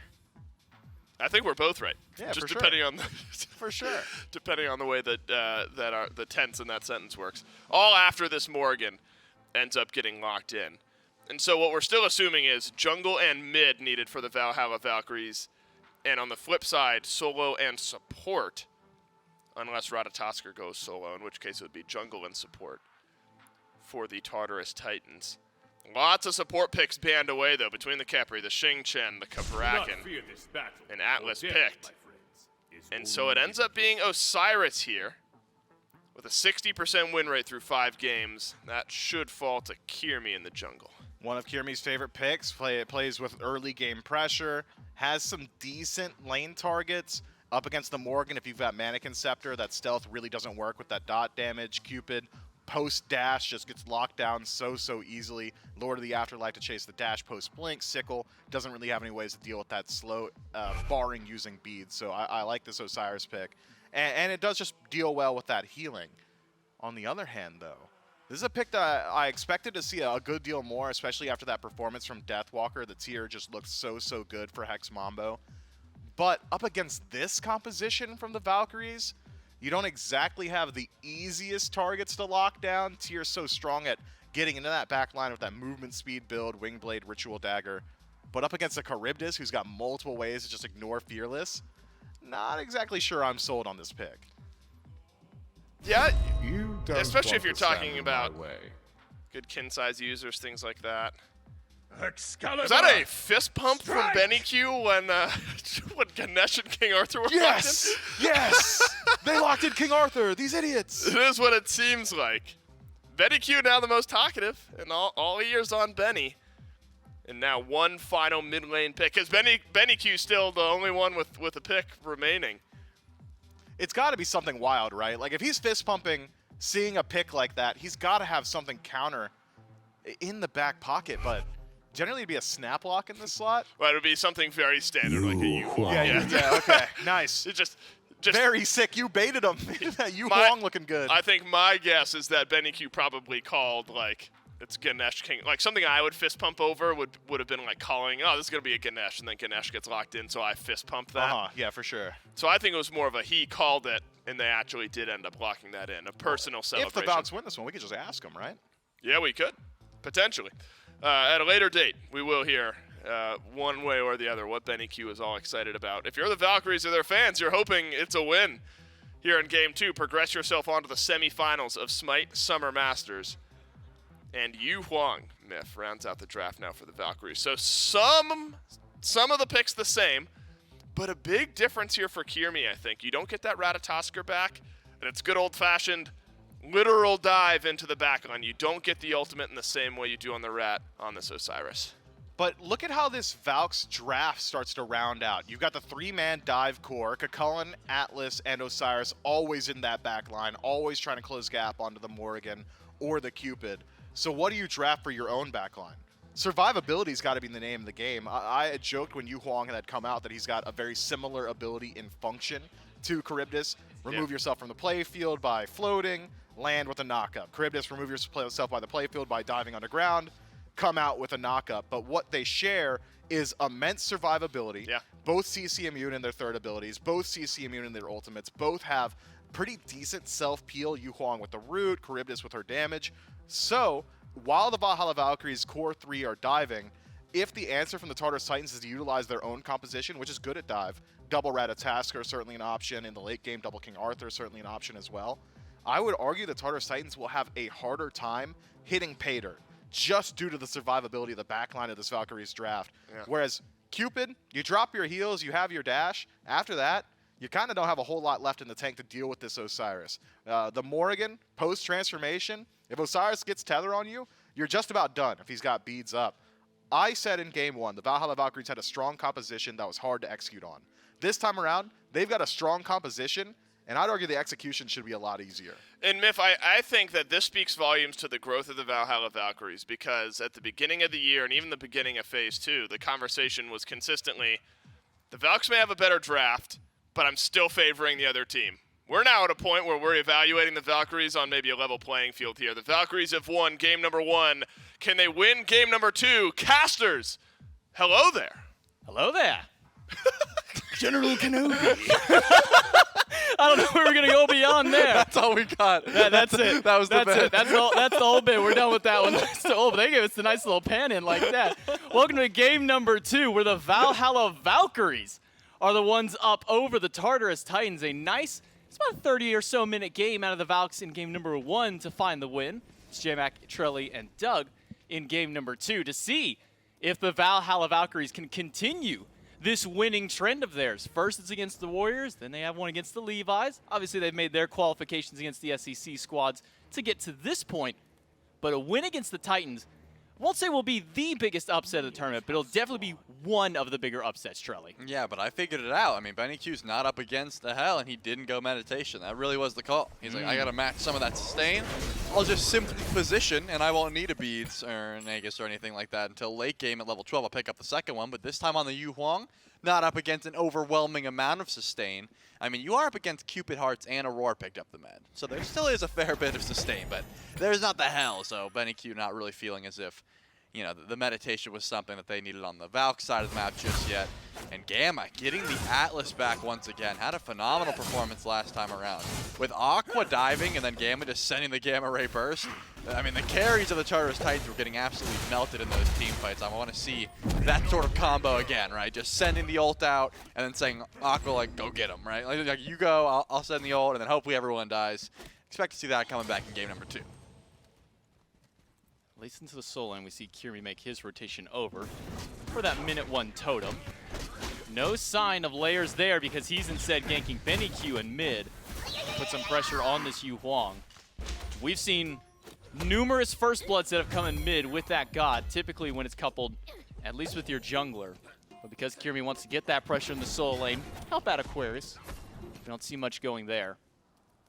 I think we're both right. Yeah, just for depending sure. on the for sure. Depending on the way that the tense in that sentence works. All after this Morrigan ends up getting locked in. And so what we're still assuming is jungle and mid needed for the Valhalla Valkyries, and on the flip side, solo and support, unless Ratatoskr goes solo, in which case it would be jungle and support for the Tartarus Titans. Lots of support picks banned away, though, between the Kepri, the Xingchen, the Kabrakan, and Atlas picked. And so it ends up being Osiris here, with a 60% win rate through 5 games. That should fall to Kyrmi in the jungle. One of Kyrmi's favorite picks. Plays with early game pressure. Has some decent lane targets. Up against the Morrigan, if you've got Mannequin Scepter, that stealth really doesn't work with that dot damage. Cupid, post-dash, just gets locked down so easily. Lord of the Afterlife to chase the dash post-blink. Sickle doesn't really have any ways to deal with that slow, barring using beads. So I like this Osiris pick. And it does just deal well with that healing. On the other hand, though, this is a pick that I expected to see a good deal more, especially after that performance from Deathwalker. The tier just looked so good for Hex Mambo. But up against this composition from the Valkyries, you don't exactly have the easiest targets to lock down. Tier's so strong at getting into that back line with that movement speed build, Wingblade, Ritual Dagger. But up against a Charybdis, who's got multiple ways to just ignore Fearless, not exactly sure I'm sold on this pick. Yeah, You don't especially want if you're to stand talking in about my way. good kin size users, things like that. Excalibur! Was that a fist pump from BennyQ when Ganesha and King Arthur were Yes! Yes! They locked in King Arthur, these idiots! It is what it seems like. BennyQ now the most talkative, and all ears on Benny. And now one final mid lane pick. Because BennyQ still the only one with a pick remaining. It's got to be something wild, right? Like, if he's fist pumping, seeing a pick like that, he's got to have something counter in the back pocket, but generally it'd be a snap lock in this slot. Well, it would be something very standard, like a Huang. Yeah, okay, nice. It just very sick. You baited him. Huang looking good. I think my guess is that BennyQ probably called, like, it's Ganesh King. Like, something I would fist pump over would have been, like, calling, oh, this is going to be a Ganesh, and then Ganesh gets locked in, so I fist pump that. Yeah, for sure. So I think it was more of a he called it, and they actually did end up locking that in, a personal celebration. If the Valks win this one, we could just ask them, right? Yeah, we could, potentially. At a later date, we will hear one way or the other what BennyQ is all excited about. If you're the Valkyries or their fans, you're hoping it's a win here in Game 2. Progress yourself onto the semifinals of SMITE Summer Masters. And Huang, Myth, rounds out the draft now for the Valkyries. So some of the picks the same, but a big difference here for Kyrmi, I think. You don't get that Ratatoskr back, and it's good old-fashioned literal dive into the backline. You don't get the ultimate in the same way you do on the Rat on this Osiris. But look at how this Valks draft starts to round out. You've got the three-man dive core, Chulainn, Atlas, and Osiris always in that back line, always trying to close gap onto the Morrigan or the Cupid. So what do you draft for your own backline? Survivability's got to be the name of the game. I had joked when Huang had come out that he's got a very similar ability in function to Charybdis. Remove yourself from the playfield by floating, land with a knockup. Charybdis, remove yourself by the playfield by diving underground, come out with a knockup. But what they share is immense survivability. Yeah. Both CC immune in their third abilities, both CC immune in their ultimates, both have pretty decent self-peel. Huang with the root, Charybdis with her damage. So, while the Valhalla Valkyries core 3 are diving, if the answer from the Tartarus Titans is to utilize their own composition, which is good at dive, double Ratatoskr is certainly an option. In the late game, double King Arthur is certainly an option as well. I would argue the Tartarus Titans will have a harder time hitting pay dirt, just due to the survivability of the backline of this Valkyries draft. Yeah. Whereas Cupid, you drop your heals, you have your dash. After that, you kind of don't have a whole lot left in the tank to deal with this Osiris. The Morrigan, post-transformation, if Osiris gets tether on you, you're just about done if he's got beads up. I said in Game 1, the Valhalla Valkyries had a strong composition that was hard to execute on. This time around, they've got a strong composition, and I'd argue the execution should be a lot easier. And Myth, I think that this speaks volumes to the growth of the Valhalla Valkyries, because at the beginning of the year and even the beginning of Phase 2, the conversation was consistently, the Valks may have a better draft, but I'm still favoring the other team. We're now at a point where we're evaluating the Valkyries on maybe a level playing field here. The Valkyries have won game number 1. Can they win game number 2? Casters, hello there. Hello there. General Kenobi. I don't know if we were going to go beyond there. That's all we got. That's it. That was the bit. It. That's the whole bit. We're done with that one. So, they gave us a nice little pan in like that. Welcome to game number 2, where the Valhalla Valkyries are the ones up over the Tartarus Titans. A nice, it's about a 30 or so minute game out of the Valks in game number 1 to find the win. It's J-Mac, Trelly, and Doug in game number 2 to see if the Valhalla Valkyries can continue this winning trend of theirs. First it's against the Warriors, then they have one against the Levi's. Obviously they've made their qualifications against the SEC squads to get to this point, but a win against the Titans won't say will be the biggest upset of the tournament, but it'll definitely be one of the bigger upsets, Trelly. Yeah, but I figured it out. I mean, BennyQ's not up against the hell, and he didn't go meditation. That really was the call. He's like, I got to match some of that sustain. I'll just simply position, and I won't need a Beads or an Aegis or anything like that until late game at level 12. I'll pick up the second one, but this time on the Huang, not up against an overwhelming amount of sustain. I mean, you are up against Cupid Hearts and Aror picked up the med. So there still is a fair bit of sustain, but there's not the hell. So BennyQ not really feeling as if, you know, the meditation was something that they needed on the Valk side of the map just yet. And Gamma getting the Atlas back once again. Had a phenomenal performance last time around. With Aqua diving and then Gamma just sending the Gamma Ray Burst. I mean, the carries of the Tartarus Titans were getting absolutely melted in those team fights. I want to see that sort of combo again, right? Just sending the ult out and then saying, Aqua, like, go get him, right? Like you go, I'll send the ult, and then hopefully everyone dies. Expect to see that coming back in game number 2. At least into the SoloOrTroll, we see Kyrmi make his rotation over for that minute 1 totem. No sign of layers there because he's instead ganking BennyQ in mid. Put some pressure on this Huang. We've seen numerous first bloods that have come in mid with that god, typically when it's coupled at least with your jungler. But because Kyrmi wants to get that pressure in the solo lane, help out Aquarius. We don't see much going there.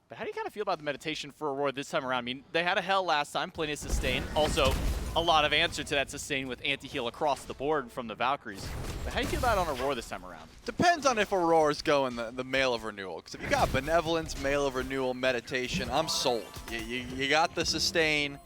But how do you kind of feel about the meditation for Aurora this time around? I mean, they had a hell last time, plenty of sustain. Also, a lot of answer to that sustain with anti-heal across the board from the Valkyries. But how do you feel about it on Aurora this time around? Depends on if Aurora's going the Mail of Renewal. Because if you got Benevolence, Mail of Renewal, Meditation, I'm sold. You got the sustain,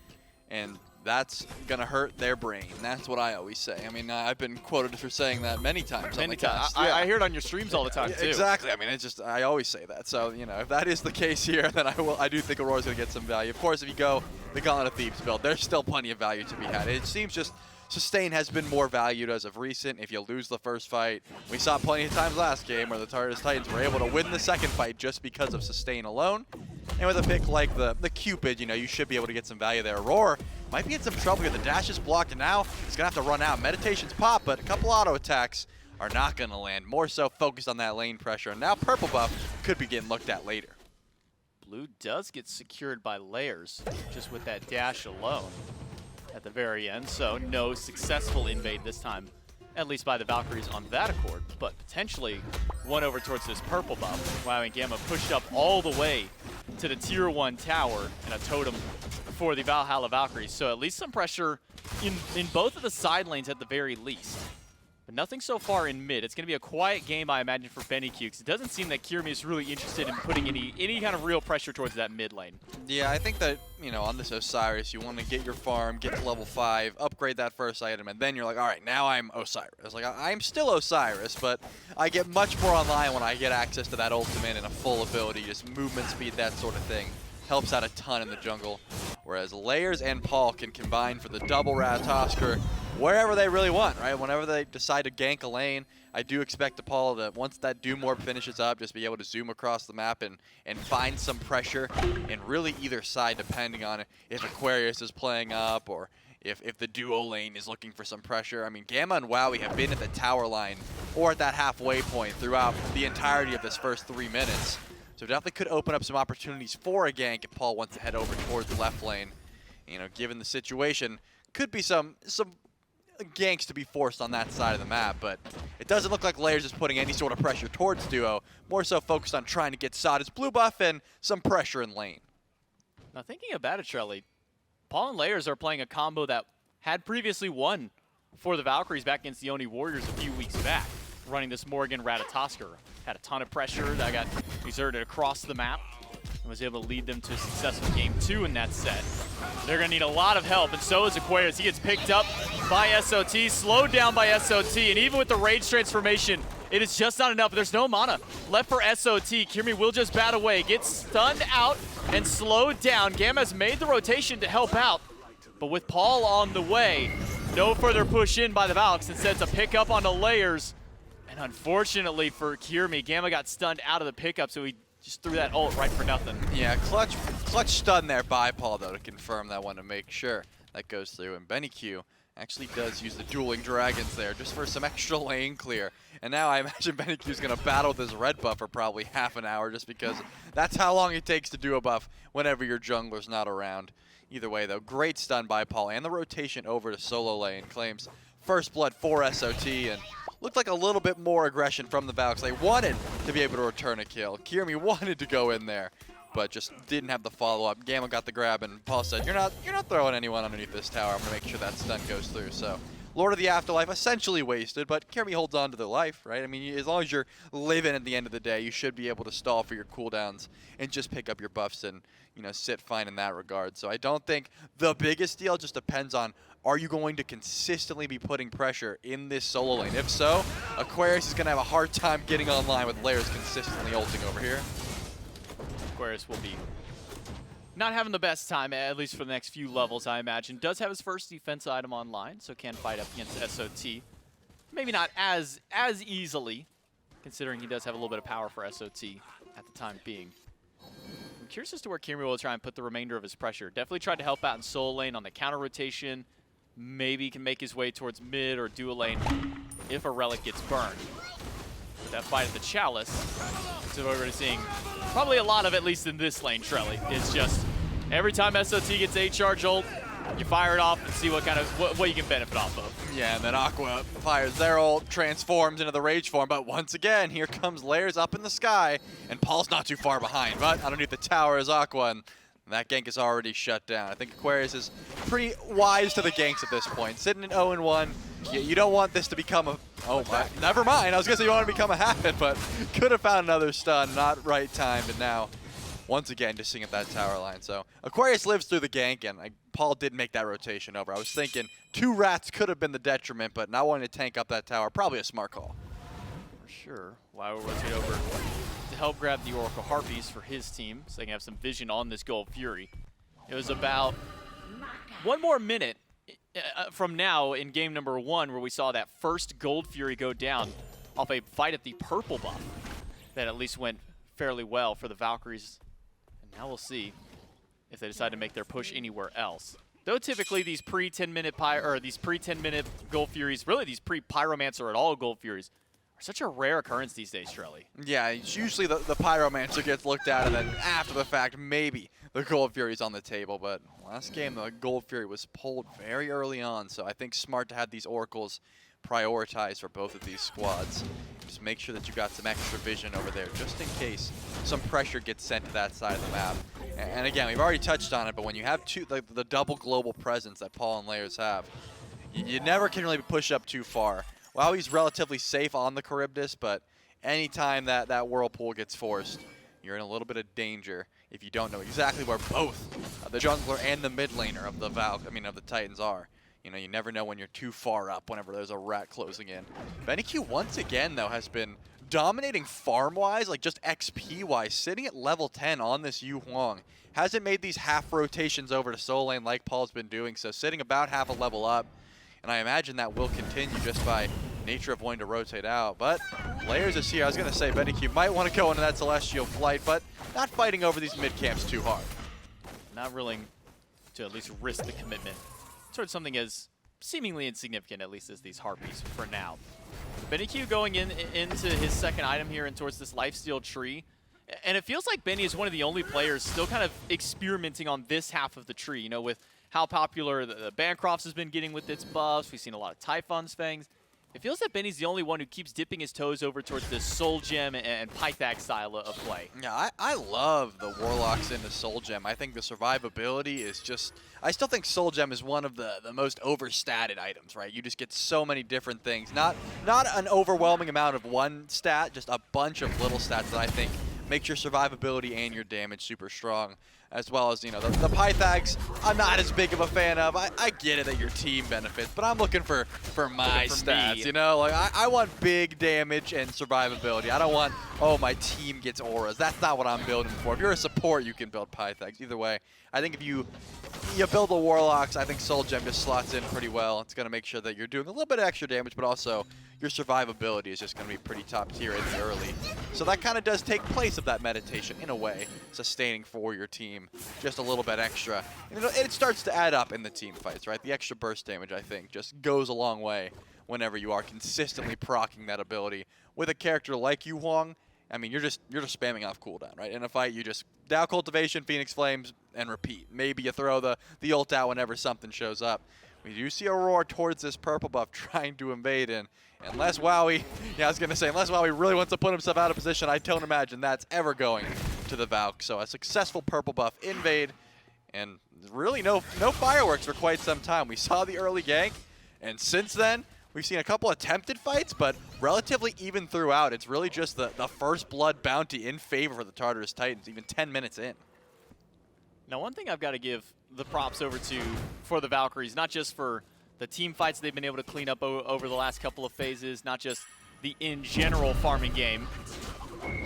and that's going to hurt their brain. That's what I always say. I mean, I've been quoted for saying that many times. Many times. I hear it on your streams all the time, too. Exactly. I mean, it's just, I always say that. So, you know, if that is the case here, then I do think Aurora's going to get some value. Of course, if you go the Gauntlet of Thebes build, there's still plenty of value to be had. It seems just sustain has been more valued as of recent. If you lose the first fight, we saw plenty of times last game where the Tartarus Titans were able to win the second fight just because of sustain alone. And with a pick like the Cupid, you know, you should be able to get some value there. Aror might be in some trouble here. The dash is blocked, and now he's going to have to run out. Meditation's pop, but a couple auto attacks are not going to land. More so focused on that lane pressure. And now purple buff could be getting looked at later. Blue does get secured by layers just with that dash alone at the very end. So no successful invade this time, at least by the Valkyries on that accord, but potentially one over towards this purple buff, allowing Gamma pushed up all the way to the tier 1 tower and a totem for the Valhalla Valkyries. So at least some pressure in both of the side lanes at the very least. But nothing so far in mid. It's going to be a quiet game, I imagine, for BennyQ, because it doesn't seem that Kyrmi is really interested in putting any kind of real pressure towards that mid lane. Yeah, I think that, you know, on this Osiris, you want to get your farm, get to level 5, upgrade that first item, and then you're like, all right, now I'm Osiris. Like, I'm still Osiris, but I get much more online when I get access to that ultimate and a full ability, just movement speed, that sort of thing. Helps out a ton in the jungle. Whereas Layers and Paul can combine for the double Ratatoskr wherever they really want, right? Whenever they decide to gank a lane, I do expect the Paul to, once that Doom Orb finishes up, just be able to zoom across the map and find some pressure in really either side, depending on if Aquarius is playing up or if the duo lane is looking for some pressure. I mean, Gamma and Wowy have been at the tower line or at that halfway point throughout the entirety of this first 3 minutes. So definitely could open up some opportunities for a gank if Paul wants to head over towards the left lane. You know, given the situation, could be some ganks to be forced on that side of the map, but it doesn't look like Layers is putting any sort of pressure towards duo. More so focused on trying to get Sada's blue buff and some pressure in lane. Now thinking about it, Trelly, Paul and Layers are playing a combo that had previously won for the Valkyries back against the Oni Warriors a few weeks back, running this Morrigan Ratatoskr. Had a ton of pressure that got exerted across the map and was able to lead them to a successful game 2 in that set. They're going to need a lot of help, and so is Aquarius. He gets picked up by SOT, slowed down by SOT, and even with the rage transformation, it is just not enough. There's no mana left for SOT. Kyrmi will just bat away, gets stunned out and slowed down. Gamma has made the rotation to help out, but with Paul on the way, no further push in by the Valks. Instead, it's a pick up on the Layers. And unfortunately for Kyrmi, Gamma got stunned out of the pickup, so he just threw that ult right for nothing. Yeah, clutch stun there by Paul, though, to confirm that one to make sure that goes through. And BennyQ Actually does use the dueling dragons there just for some extra lane clear. And now I imagine BennyQ is going to battle this red buff for probably half an hour just because that's how long it takes to do a buff whenever your jungler's not around. Either way, though, great stun by Paul, and the rotation over to solo lane claims first blood for SOT, and looked like a little bit more aggression from the Valks. They wanted to be able to return a kill. Kyrmi wanted to go in there, but just didn't have the follow-up. Gamma got the grab, and Paul said, you're not throwing anyone underneath this tower. I'm going to make sure that stun goes through. So Lord of the Afterlife essentially wasted, but Kyrmi holds on to their life, right? I mean, as long as you're living at the end of the day, you should be able to stall for your cooldowns and just pick up your buffs and, you know, sit fine in that regard. So I don't think the biggest deal just depends on, are you going to consistently be putting pressure in this solo lane? If so, Aquarius is going to have a hard time getting online with layers consistently ulting over here. Aquarius will be not having the best time, at least for the next few levels, I imagine. Does have his first defense item online, so can fight up against SOT. Maybe not as easily, considering he does have a little bit of power for SOT at the time being. I'm curious as to where Kyrmi will try and put the remainder of his pressure. Definitely tried to help out in solo lane on the counter rotation. Maybe can make his way towards mid or dual lane if a relic gets burned. With that fight at the Chalice, so what we're seeing probably a lot of, at least in this lane, Trelly, is just every time SOT gets a charge ult, you fire it off and see what kind of what you can benefit off of. Yeah, and then Aqua fires their ult, transforms into the Rage form, but once again, here comes layers up in the sky, and Paul's not too far behind, but underneath the tower is Aqua, and that gank is already shut down. I think Aquarius is pretty wise to the ganks at this point. Sitting in 0-1, you don't want this to become a... Oh, never mind. I was going to say you want to become a habit, but could have found another stun. Not right timed, and now, once again, just sitting at that tower line. So Aquarius lives through the gank, and Paul did make that rotation over. I was thinking 2 rats could have been the detriment, but not wanting to tank up that tower, probably a smart call. For sure. Why we'll rotate over to help grab the Oracle Harpies for his team, so they can have some vision on this Gold Fury. It was about 1 more minute from now in game number 1 where we saw that first Gold Fury go down off a fight at the purple buff that at least went fairly well for the Valkyries. And now we'll see if they decide to make their push anywhere else. Though typically these pre-10 minute Gold Furies, really these pre-Pyromancer at all Gold Furies, are such a rare occurrence these days, Trelly. Yeah, it's usually the Pyromancer gets looked at, and then after the fact, maybe the Gold Fury's on the table. But last game, the Gold Fury was pulled very early on, so I think smart to have these Oracles prioritized for both of these squads. Just make sure that you got some extra vision over there, just in case some pressure gets sent to that side of the map. And again, we've already touched on it, but when you have the double global presence that Paul and Layers have, you never can really push up too far. Well, he's relatively safe on the Charybdis, but anytime that Whirlpool gets forced, you're in a little bit of danger if you don't know exactly where both the jungler and the mid laner of the of the Titans are. You know, you never know when you're too far up whenever there's a rat closing in. BennyQ once again, though, has been dominating farm-wise, like just XP-wise, sitting at level 10 on this Huang. Hasn't made these half rotations over to solo lane like Paul's been doing, so sitting about half a level up. And I imagine that will continue just by nature of wanting to rotate out. But Layers is here. I was going to say BennyQ might want to go into that Celestial Flight, but not fighting over these mid camps too hard. Not willing to at least risk the commitment towards something as seemingly insignificant, at least as these Harpies for now. BennyQ going into his second item here and towards this Lifesteal tree. And it feels like Benny is one of the only players still kind of experimenting on this half of the tree, you know, with how popular the Bancrofts has been getting with its buffs. We've seen a lot of Typhon's Fangs. It feels that Benny's the only one who keeps dipping his toes over towards this Soul Gem and Pythag style of play. Yeah, I love the Warlocks into Soul Gem. I think the survivability is just... I still think Soul Gem is one of the most overstated items, right? You just get so many different things. Not an overwhelming amount of one stat, just a bunch of little stats that I think makes your survivability and your damage super strong. As well as, you know, the Pythags, I'm not as big of a fan of. I get it that your team benefits, but I'm looking for my stats, you know? Like, I want big damage and survivability. I don't want, oh, my team gets auras. That's not what I'm building for. If you're a support, you can build Pythags. Either way, I think if you you build the Warlocks, I think Soul Gem just slots in pretty well. It's going to make sure that you're doing a little bit of extra damage, but also your survivability is just going to be pretty top tier in the early. So that kind of does take place of that meditation in a way, sustaining for your team just a little bit extra. And it starts to add up in the team fights, right? The extra burst damage, I think, just goes a long way whenever you are consistently proccing that ability. With a character like you, Huang, I mean, you're just spamming off cooldown, right? In a fight, you just Dow Cultivation, Phoenix Flames, and repeat. Maybe you throw the ult out whenever something shows up. We do see Aror towards this purple buff trying to invade in. Unless Wowy, yeah, I was going to say, unless Wowy really wants to put himself out of position, I don't imagine that's ever going to the Valk. So a successful purple buff invade, and really no fireworks for quite some time. We saw the early gank, and since then, we've seen a couple attempted fights, but relatively even throughout. It's really just the first blood bounty in favor of the Tartarus Titans, even 10 minutes in. Now, one thing I've got to give the props over to for the Valkyries, not just for the team fights they've been able to clean up over the last couple of phases, not just the in general farming game.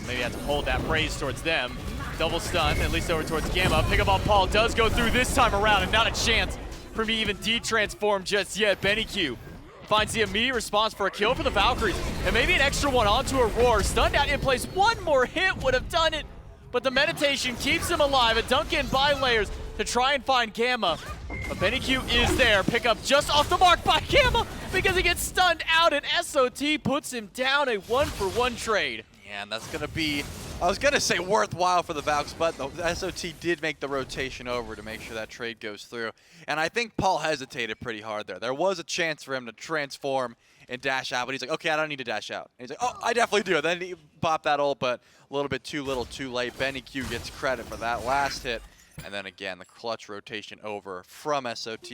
Maybe I have to hold that praise towards them. Double stun, at least over towards Gamma. Pick up on Paul, does go through this time around, and not a chance for me even de-transform just yet. BennyQ finds the immediate response for a kill for the Valkyries, and maybe an extra one onto Aror. Stunned out in place, one more hit would have done it, but the meditation keeps him alive. A dunk in by layers to try and find Gamma, but BennyQ is there. Pick up just off the mark by Gamma because he gets stunned out, and SOT puts him down. A 1-for-1 trade. Yeah, and that's going to be, I was going to say worthwhile for the Valks, but the SOT did make the rotation over to make sure that trade goes through. And I think Paul hesitated pretty hard there. There was a chance for him to transform and dash out, but he's like, okay, I don't need to dash out. And he's like, oh, I definitely do. Then he popped that ult, but a little bit too little, too late. BennyQ gets credit for that last hit. And then again, the clutch rotation over from SOT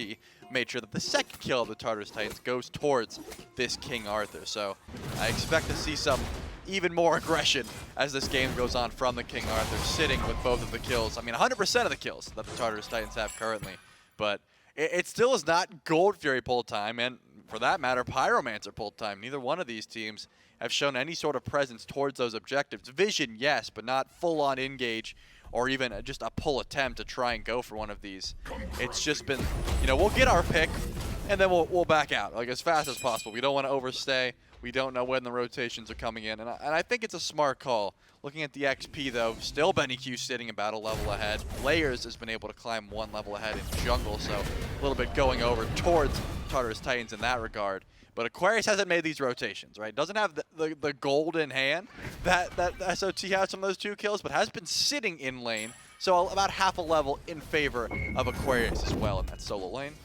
made sure that the second kill of the Tartarus Titans goes towards this King Arthur. So I expect to see some even more aggression as this game goes on from the King Arthur, sitting with both of the kills. I mean, 100% of the kills that the Tartarus Titans have currently. But it still is not Gold Fury pull time, and for that matter, Pyromancer pull time. Neither one of these teams have shown any sort of presence towards those objectives. Vision, yes, but not full-on engage or even just a pull attempt to try and go for one of these. It's just been, you know, we'll get our pick, and then we'll back out, like, as fast as possible. We don't want to overstay. We don't know when the rotations are coming in, and I think it's a smart call. Looking at the XP, though, still BennyQ sitting about a level ahead. Layers has been able to climb one level ahead in jungle, so a little bit going over towards Tartarus Titans in that regard. But Aquarius hasn't made these rotations, right? Doesn't have the gold in hand that SOT has from those 2 kills, but has been sitting in lane. So about half a level in favor of Aquarius as well in that solo lane.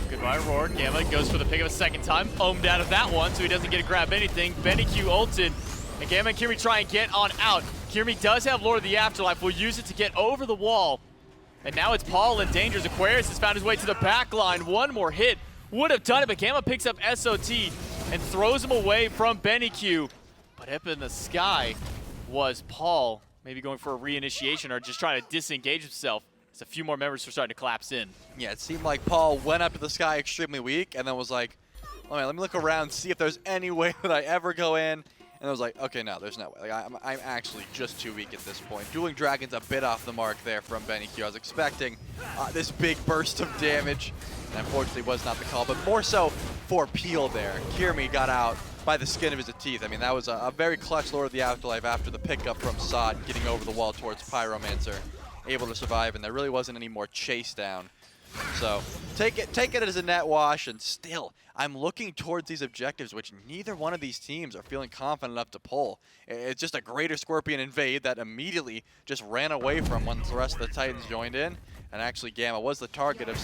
Goodbye, Roar. Gamma goes for the pick of a second time. Ohmed out of that one, so he doesn't get to grab anything. BennyQ ulted, and Gamma and Kyrmi try and get on out. Kyrmi does have Lord of the Afterlife. Will use it to get over the wall. And now it's Paul in danger. Aquarius has found his way to the back line. One more hit would have done it, but Gamma picks up SOT and throws him away from BennyQ. But up in the sky was Paul, maybe going for a reinitiation or just trying to disengage himself. As a few more members were starting to collapse in. Yeah, it seemed like Paul went up to the sky extremely weak and then was like, all right, let me look around, see if there's any way that I ever go in. And I was like, okay, no, there's no way. Like, I'm actually just too weak at this point. Dueling Dragon's a bit off the mark there from BennyQ. I was expecting this big burst of damage, and unfortunately was not the call, but more so for Peel there. Kyrmi got out by the skin of his teeth. I mean, that was a very clutch Lord of the Afterlife after the pickup from Sod, getting over the wall towards Pyromancer, able to survive, and there really wasn't any more chase down. So take it as a net wash, and still, I'm looking towards these objectives, which neither one of these teams are feeling confident enough to pull. It's just a greater Scorpion invade that immediately just ran away from once the rest of the Titans joined in. And actually, Gamma was the target of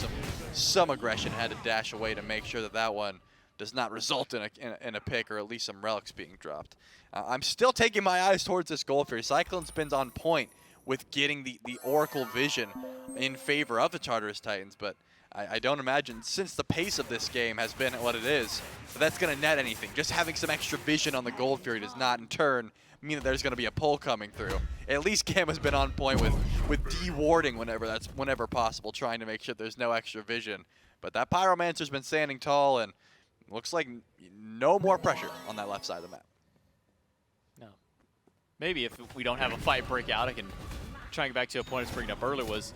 some aggression, had to dash away to make sure that that one does not result in a pick or at least some relics being dropped. I'm still taking my eyes towards this Gold Fury. CycloneSpin's on point with getting the Oracle Vision in favor of the Tartarus Titans, but I don't imagine, since the pace of this game has been what it is, that's going to net anything. Just having some extra vision on the Gold Fury does not, in turn, mean that there's going to be a pull coming through. At least Gamma's been on point with de-warding whenever possible, trying to make sure there's no extra vision. But that Pyromancer's been standing tall, and looks like no more pressure on that left side of the map. No. Maybe if we don't have a fight break out, I can try and get back to a point I was bringing up earlier, was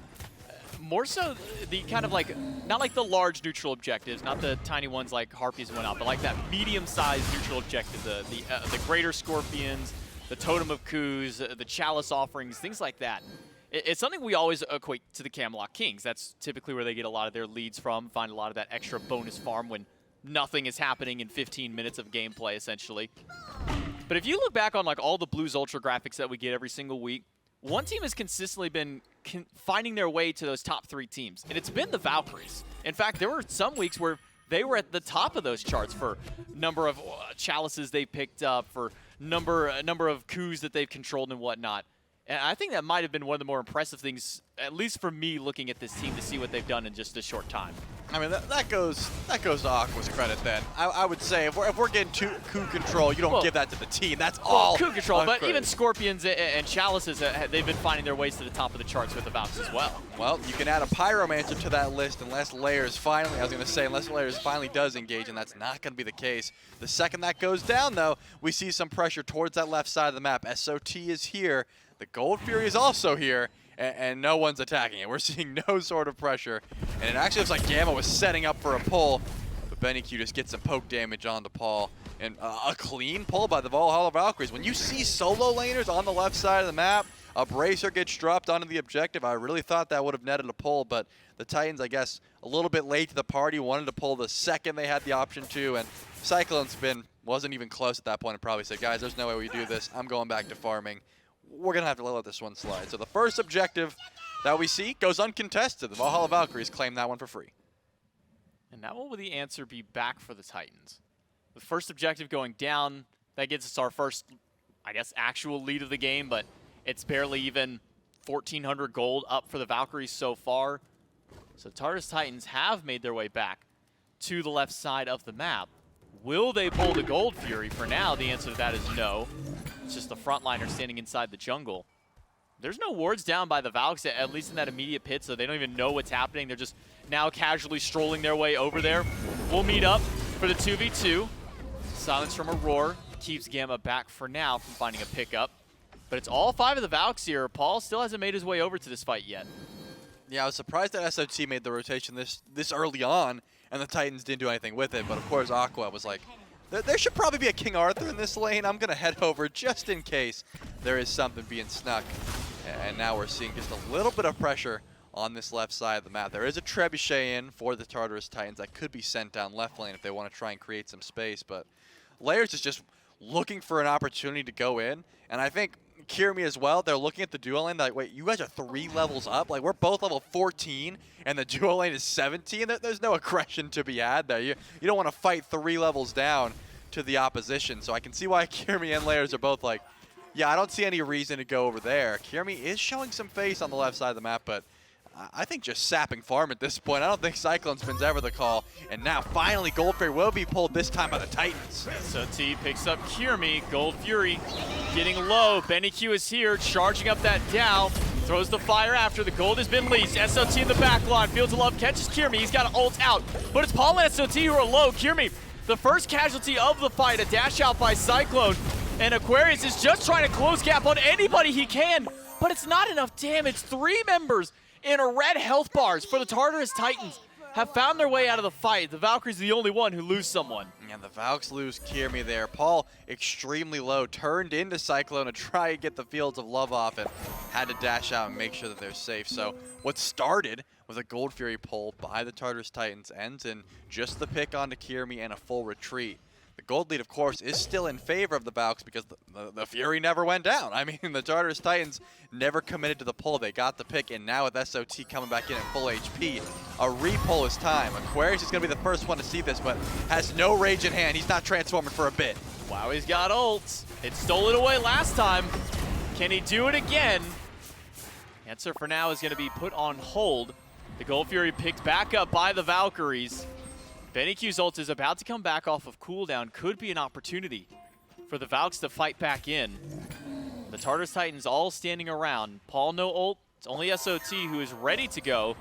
more so the kind of like, not like the large neutral objectives, not the tiny ones like Harpies and whatnot, but like that medium-sized neutral objective, the greater Scorpions, the Totem of Coups, the Chalice offerings, things like that. It's something we always equate to the Camelot Kings. That's typically where they get a lot of their leads from, find a lot of that extra bonus farm when nothing is happening in 15 minutes of gameplay, essentially. But if you look back on like all the Blues Ultra graphics that we get every single week, one team has consistently been finding their way to those top 3 teams, and it's been the Valkyries. In fact, there were some weeks where they were at the top of those charts for number of chalices they picked up, for number of coups that they've controlled and whatnot. And I think that might have been one of the more impressive things, at least for me, looking at this team to see what they've done in just a short time. I mean, that goes to Aqua's credit then. I would say if we're getting coup control, you don't give that to the team. That's all. Coup control, but credit. even Scorpions and Chalices, they've been finding their ways to the top of the charts with the Valks as well. Well, you can add a Pyromancer to that list unless Layers finally, unless Layers finally does engage, and that's not going to be the case. The second that goes down, though, we see some pressure towards that left side of the map. SOT is here. The Gold Fury is also here, and no one's attacking it. We're seeing no sort of pressure, and it actually looks like Gamma was setting up for a pull, but BennyQ just gets some poke damage onto Paul, and a clean pull by the Valhalla Valkyries. When you see solo laners on the left side of the map, a Bracer gets dropped onto the objective. I really thought that would have netted a pull, but the Titans, I guess, a little bit late to the party, wanted to pull the second they had the option to, and CycloneSpin wasn't even close at that point and probably said, guys, there's no way we do this. I'm going back to farming. We're going to have to let this one slide. So the first objective that we see goes uncontested. The Valhalla Valkyries claim that one for free. And now what will the answer be back for the Titans? The first objective going down, that gets us our first, I guess, actual lead of the game, but it's barely even 1,400 gold up for the Valkyries so far. So Tartarus Titans have made their way back to the left side of the map. Will they pull the Gold Fury? For now, the answer to that is no. It's just the frontliner standing inside the jungle. There's no wards down by the Valks, at least in that immediate pit, so they don't even know what's happening. They're just now casually strolling their way over there. We'll meet up for the 2v2. Silence from Aror keeps Gamma back for now from finding a pickup. But it's all 5 of the Valks here. Paul still hasn't made his way over to this fight yet. Yeah, I was surprised that SOT made the rotation this early on, and the Titans didn't do anything with it. But of course, Aqua was like, there should probably be a King Arthur in this lane. I'm going to head over just in case there is something being snuck. And now we're seeing just a little bit of pressure on this left side of the map. There is a Trebuchet in for the Tartarus Titans that could be sent down left lane if they want to try and create some space. But Layers is just looking for an opportunity to go in. And I think Kyrmi as well, they're looking at the duo lane like, wait, you guys are 3 levels up? Like, we're both level 14 and the duo lane is 17? There's no aggression to be had there. You don't want to fight 3 levels down to the opposition. So I can see why Kyrmi and Layers are both like, yeah, I don't see any reason to go over there. Kyrmi is showing some face on the left side of the map, but I think just sapping farm at this point. I don't think CycloneSpin's ever the call. And now finally Gold Fury will be pulled, this time by the Titans. SOT picks up Kyrmi. Gold Fury getting low. BennyQ is here, charging up that Dow. Throws the fire after. The gold has been leashed. SOT in the back line. Fields of Love catches Kyrmi. He's got an ult out. But it's Paul and SOT who are low. Kyrmi, the first casualty of the fight. A dash out by Cyclone. And Aquarius is just trying to close gap on anybody he can. But it's not enough damage. 3 members in a red health bars for the Tartarus Titans have found their way out of the fight. The Valkyries are the only one who lose someone. And the Valks lose Kyrmi there. Paul, extremely low, turned into Cyclone to try and get the Fields of Love off and had to dash out and make sure that they're safe. So what started with a Gold Fury pull by the Tartarus Titans ends in just the pick onto Kyrmi and a full retreat. The gold lead, of course, is still in favor of the Valks because the Fury never went down. I mean, the Tartarus Titans never committed to the pull. They got the pick, and now with SOT coming back in at full HP, a re-pull is time. Aquarius is going to be the first one to see this, but has no rage in hand. He's not transforming for a bit. Wow, he's got ults. It stole it away last time. Can he do it again? Answer for now is going to be put on hold. The Gold Fury picked back up by the Valkyries. BennyQ's ult is about to come back off of cooldown. Could be an opportunity for the Valks to fight back in. The Tartarus Titans all standing around. Paul no ult. It's only SOT who is ready to go.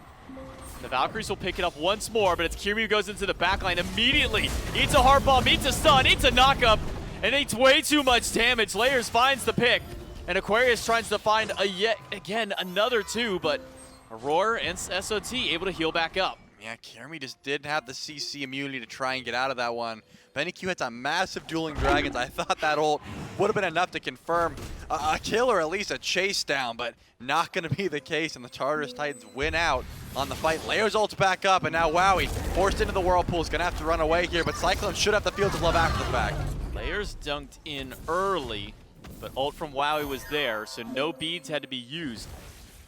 The Valkyries will pick it up once more, but it's Kyrmi who goes into the backline immediately. Eats a heart bomb, eats a stun, eats a knockup, and eats way too much damage. Layers finds the pick, and Aquarius tries to find yet again another 2, but Aror and SOT able to heal back up. Yeah, Kyrmi just didn't have the CC immunity to try and get out of that one. BennyQ hits a massive dueling dragons. I thought that ult would have been enough to confirm a kill or at least a chase down, but not going to be the case, and the Tartarus Titans win out on the fight. Leo's ult's back up, and now Wowy forced into the whirlpool is going to have to run away here, but Cyclone should have the Fields of Love after the fact. Layers dunked in early, but ult from Wowy was there, so no beads had to be used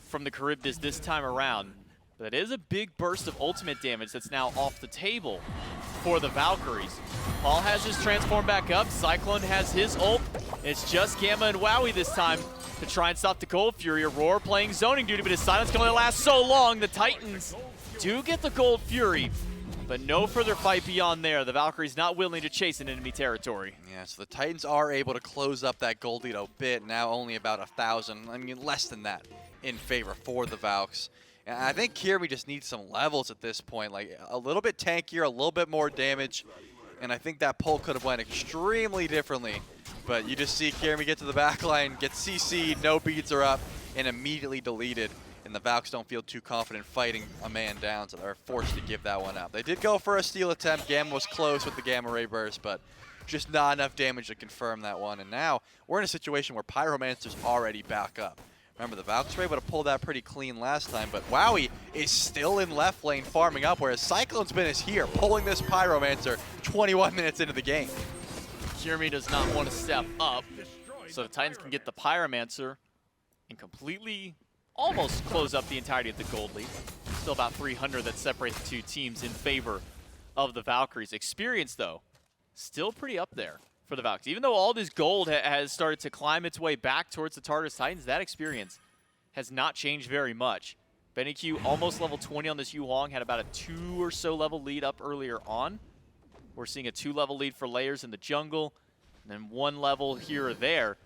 from the Charybdis this time around. But it is a big burst of ultimate damage that's now off the table for the Valkyries. Paul has his transform back up. Cyclone has his ult. It's just Gamma and Wowy this time to try and stop the Gold Fury. Aurora playing zoning duty, but his silence can only last so long. The Titans do get the Gold Fury, but no further fight beyond there. The Valkyries not willing to chase in enemy territory. Yeah, so the Titans are able to close up that gold lead a bit. Now only about 1,000. I mean, less than that in favor for the Valks. And I think Kyrmi just needs some levels at this point, like a little bit tankier, a little bit more damage, and I think that pull could have went extremely differently. But you just see Kyrmi get to the back line, get CC'd, no beads are up, and immediately deleted. And the Valks don't feel too confident fighting a man down, so they're forced to give that one up. They did go for a steal attempt. Gamma was close with the Gamma Ray Burst, but just not enough damage to confirm that one. And now we're in a situation where Pyromancer's already back up. Remember, the Valks were able to pull that pretty clean last time, but Wowy is still in left lane farming up, whereas CycloneSpin is here pulling this Pyromancer 21 minutes into the game. Kyrmi does not want to step up, so the Titans can get the Pyromancer and completely almost close up the entirety of the gold lead. Still about 300 that separate the two teams in favor of the Valkyries. Experience, though, still pretty up there for the Valkyries. Even though all this gold has started to climb its way back towards the Tartarus Titans, that experience has not changed very much. BennyQ almost level 20 on this Huang, had about a 2 or so level lead up earlier on. We're seeing a 2-level lead for Layers in the jungle, and then 1 level here or there,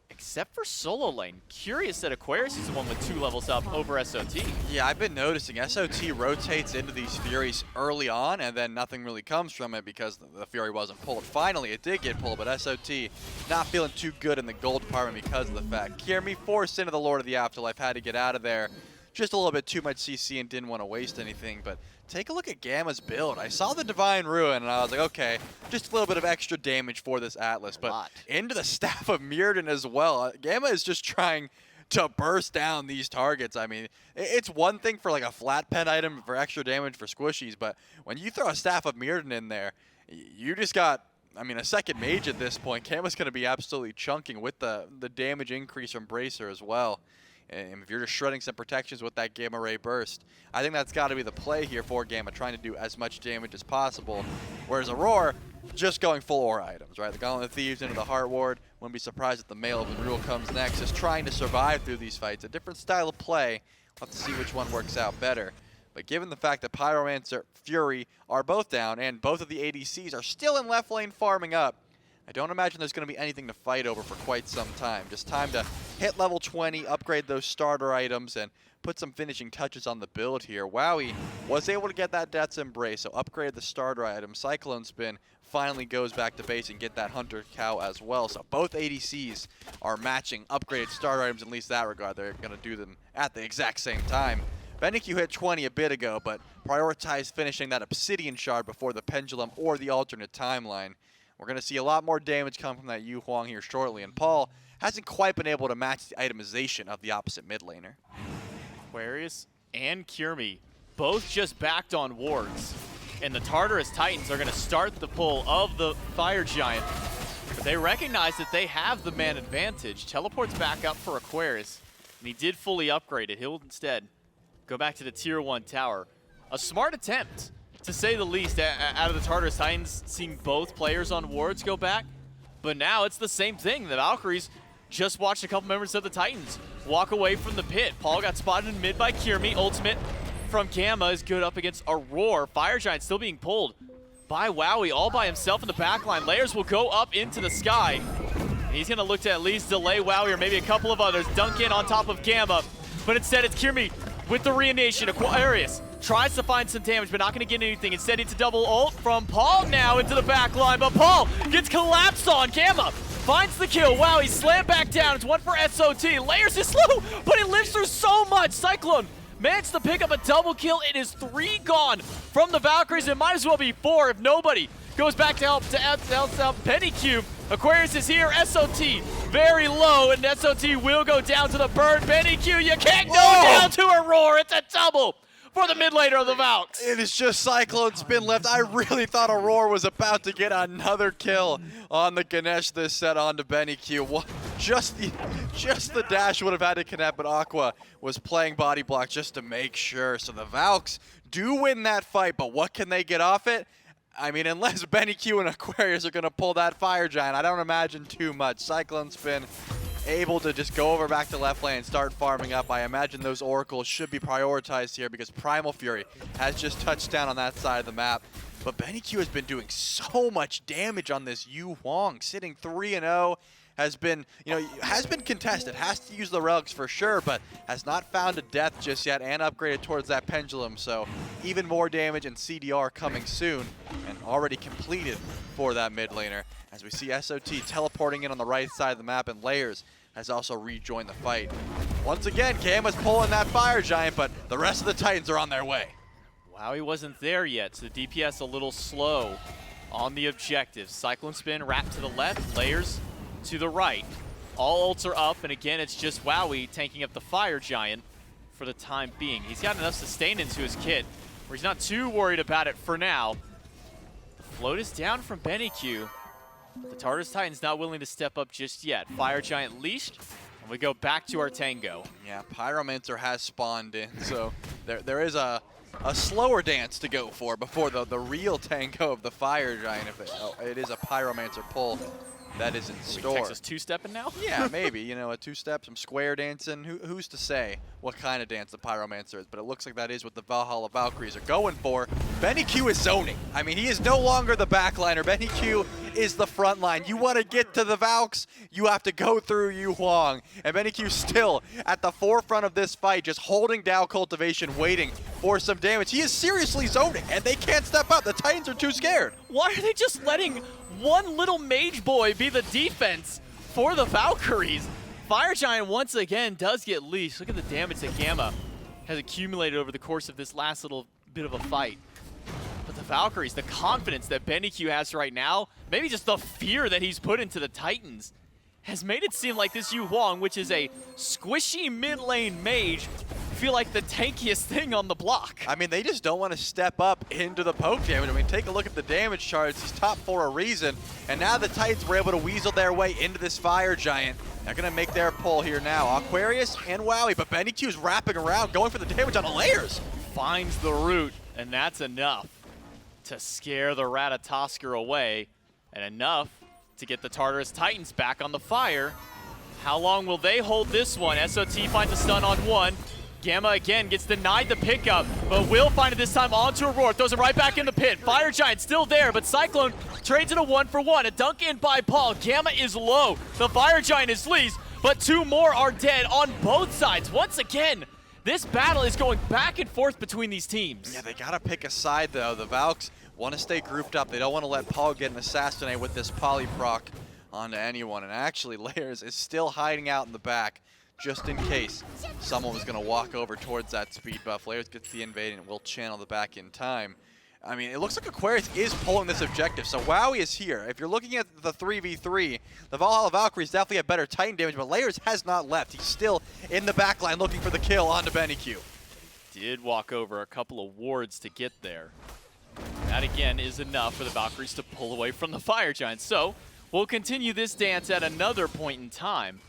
except for solo lane. Curious that Aquarius is the one with 2 levels up over SOT. Yeah, I've been noticing SOT rotates into these Furies early on, and then nothing really comes from it because the Fury wasn't pulled. Finally, it did get pulled, but SOT not feeling too good in the gold department because of the fact. Kyrmi forced into the Lord of the Afterlife, had to get out of there. Just a little bit too much CC and didn't want to waste anything, but take a look at Gamma's build. I saw the Divine Ruin, and I was like, okay, just a little bit of extra damage for this Atlas, but into the Staff of Mirrodin as well. Gamma is just trying to burst down these targets. I mean, it's one thing for like a flat pen item for extra damage for squishies, but when you throw a Staff of Mirrodin in there, you just got, I mean, a second mage at this point. Gamma's going to be absolutely chunking with the damage increase from Bracer as well. And if you're just shredding some protections with that Gamma Ray Burst, I think that's got to be the play here for Gamma, trying to do as much damage as possible. Whereas Aurora, just going full aura items, right? The Gauntlet of Thieves into the Heart Ward. Wouldn't be surprised if the Mail of Enrule comes next, just trying to survive through these fights. A different style of play. We'll have to see which one works out better. But given the fact that Pyromancer, Fury are both down, and both of the ADCs are still in left lane farming up, I don't imagine there's going to be anything to fight over for quite some time. Just time to hit level 20, upgrade those starter items, and put some finishing touches on the build here. Wowy was able to get that Death's Embrace, so upgrade the starter item. CycloneSpin finally goes back to base and get that Hunter Cow as well. So both ADCs are matching upgraded starter items, at least that regard. They're going to do them at the exact same time. BennyQ hit 20 a bit ago, but prioritized finishing that Obsidian Shard before the Pendulum or the alternate timeline. We're going to see a lot more damage come from that Huang here shortly, and Paul hasn't quite been able to match the itemization of the opposite mid laner. Aquarius and Kyrmi both just backed on wards, and the Tartarus Titans are going to start the pull of the Fire Giant, but they recognize that they have the man advantage. Teleports back up for Aquarius, and he did fully upgrade it. He'll instead go back to the Tier 1 tower. A smart attempt, to say the least, out of the Tartarus Titans, seeing both players on wards go back. But now it's the same thing. The Valkyries just watched a couple members of the Titans walk away from the pit. Paul got spotted in mid by Kyrmi. Ultimate from Gamma is good up against Aror. Fire Giant still being pulled by Wowy all by himself in the backline. Layers will go up into the sky. And he's going to look to at least delay Wowy or maybe a couple of others. Dunk in on top of Gamma. But instead it's Kyrmi with the Reanimation. Aquarius tries to find some damage, but not going to get anything. Instead, it's a double ult from Paul now into the back line, but Paul gets collapsed on. Gamma finds the kill. Wow, he's slammed back down. It's one for SOT. Layers is slow, but he lives through so much. Cyclone managed to pick up a double kill. It is 3 gone from the Valkyries. It might as well be 4 if nobody goes back to help BennyQ. Aquarius is here. SOT very low, and SOT will go down to the burn. BennyQ, you can't go down to Aror. It's a double for the mid laner of the Valks. It is just CycloneSpin left. I really thought Aror was about to get another kill on the Ganesha this set onto BennyQ. Just the dash would have had to connect, but Aqua was playing body block just to make sure. So the Valks do win that fight, but what can they get off it? I mean, unless BennyQ and Aquarius are going to pull that Fire Giant, I don't imagine too much. CycloneSpin able to just go over back to left lane and start farming up. I imagine those oracles should be prioritized here because Primal Fury has just touched down on that side of the map. But BennyQ has been doing so much damage on this Huang, sitting 3-0. Has been contested, has to use the relics for sure, but has not found a death just yet and upgraded towards that pendulum. So even more damage and CDR coming soon and already completed for that mid laner. As we see SOT teleporting in on the right side of the map, and Layers has also rejoined the fight. Once again, Gamma's pulling that Fire Giant, but the rest of the Titans are on their way. Wow, he wasn't there yet, so the DPS a little slow on the objective. CycloneSpin wrapped to the left, Layers to the right. All ults are up, and again, it's just Wowy tanking up the Fire Giant for the time being. He's got enough sustain into his kit where he's not too worried about it for now. The float is down from BennyQ. The Tartarus Titans not willing to step up just yet. Fire Giant leashed, and we go back to our tango. Yeah, Pyromancer has spawned in, so there is a slower dance to go for before the real tango of the Fire Giant. If it is a Pyromancer pull that is in store. Texas two-stepping now? Yeah, maybe. You know, a two-step, some square dancing. Who's to say what kind of dance the Pyromancer is? But it looks like that is what the Valhalla Valkyries are going for. BennyQ is zoning. I mean, he is no longer the backliner. BennyQ is the front line. You want to get to the Valks, you have to go through Huang. And BennyQ still at the forefront of this fight, just holding down cultivation, waiting for some damage. He is seriously zoning, and they can't step up. The Titans are too scared. Why are they just letting one little mage boy be the defense for the Valkyries? Fire Giant once again does get leashed. Look at the damage that Gamma has accumulated over the course of this last little bit of a fight. But the Valkyries, the confidence that BennyQ has right now, maybe just the fear that he's put into the Titans, has made it seem like this Huang, which is a squishy mid lane mage, feel like the tankiest thing on the block. I mean, they just don't want to step up into the poke damage. I mean, take a look at the damage charts. He's top for a reason. And now the Titans were able to weasel their way into this Fire Giant. They're going to make their pull here now. Aquarius and Wowy, but BennyQ's wrapping around, going for the damage on the Layers. Finds the root, and that's enough to scare the Ratatoskr away, and enough to get the Tartarus Titans back on the fire. How long will they hold this one? SOT finds a stun on one. Gamma again gets denied the pickup, but will find it this time onto Aror. Throws it right back in the pit. Fire Giant still there, but Cyclone trades it a 1-for-1. A dunk in by Paul. Gamma is low. The Fire Giant is leased, but 2 more are dead on both sides. Once again, this battle is going back and forth between these teams. Yeah, they got to pick a side, though. The Valks want to stay grouped up. They don't want to let Paul get an assassinate with this polyproc onto anyone. And actually, Layers is still hiding out in the back, just in case someone was going to walk over towards that speed buff. Layers gets the invade and will channel the back in time. I mean, it looks like Aquarius is pulling this objective, so Wowy is here. If you're looking at the 3v3, the Valhalla Valkyries definitely have better Titan damage, but Layers has not left. He's still in the backline looking for the kill onto BennyQ. Did walk over a couple of wards to get there. That again is enough for the Valkyries to pull away from the Fire Giants. So we'll continue this dance at another point in time.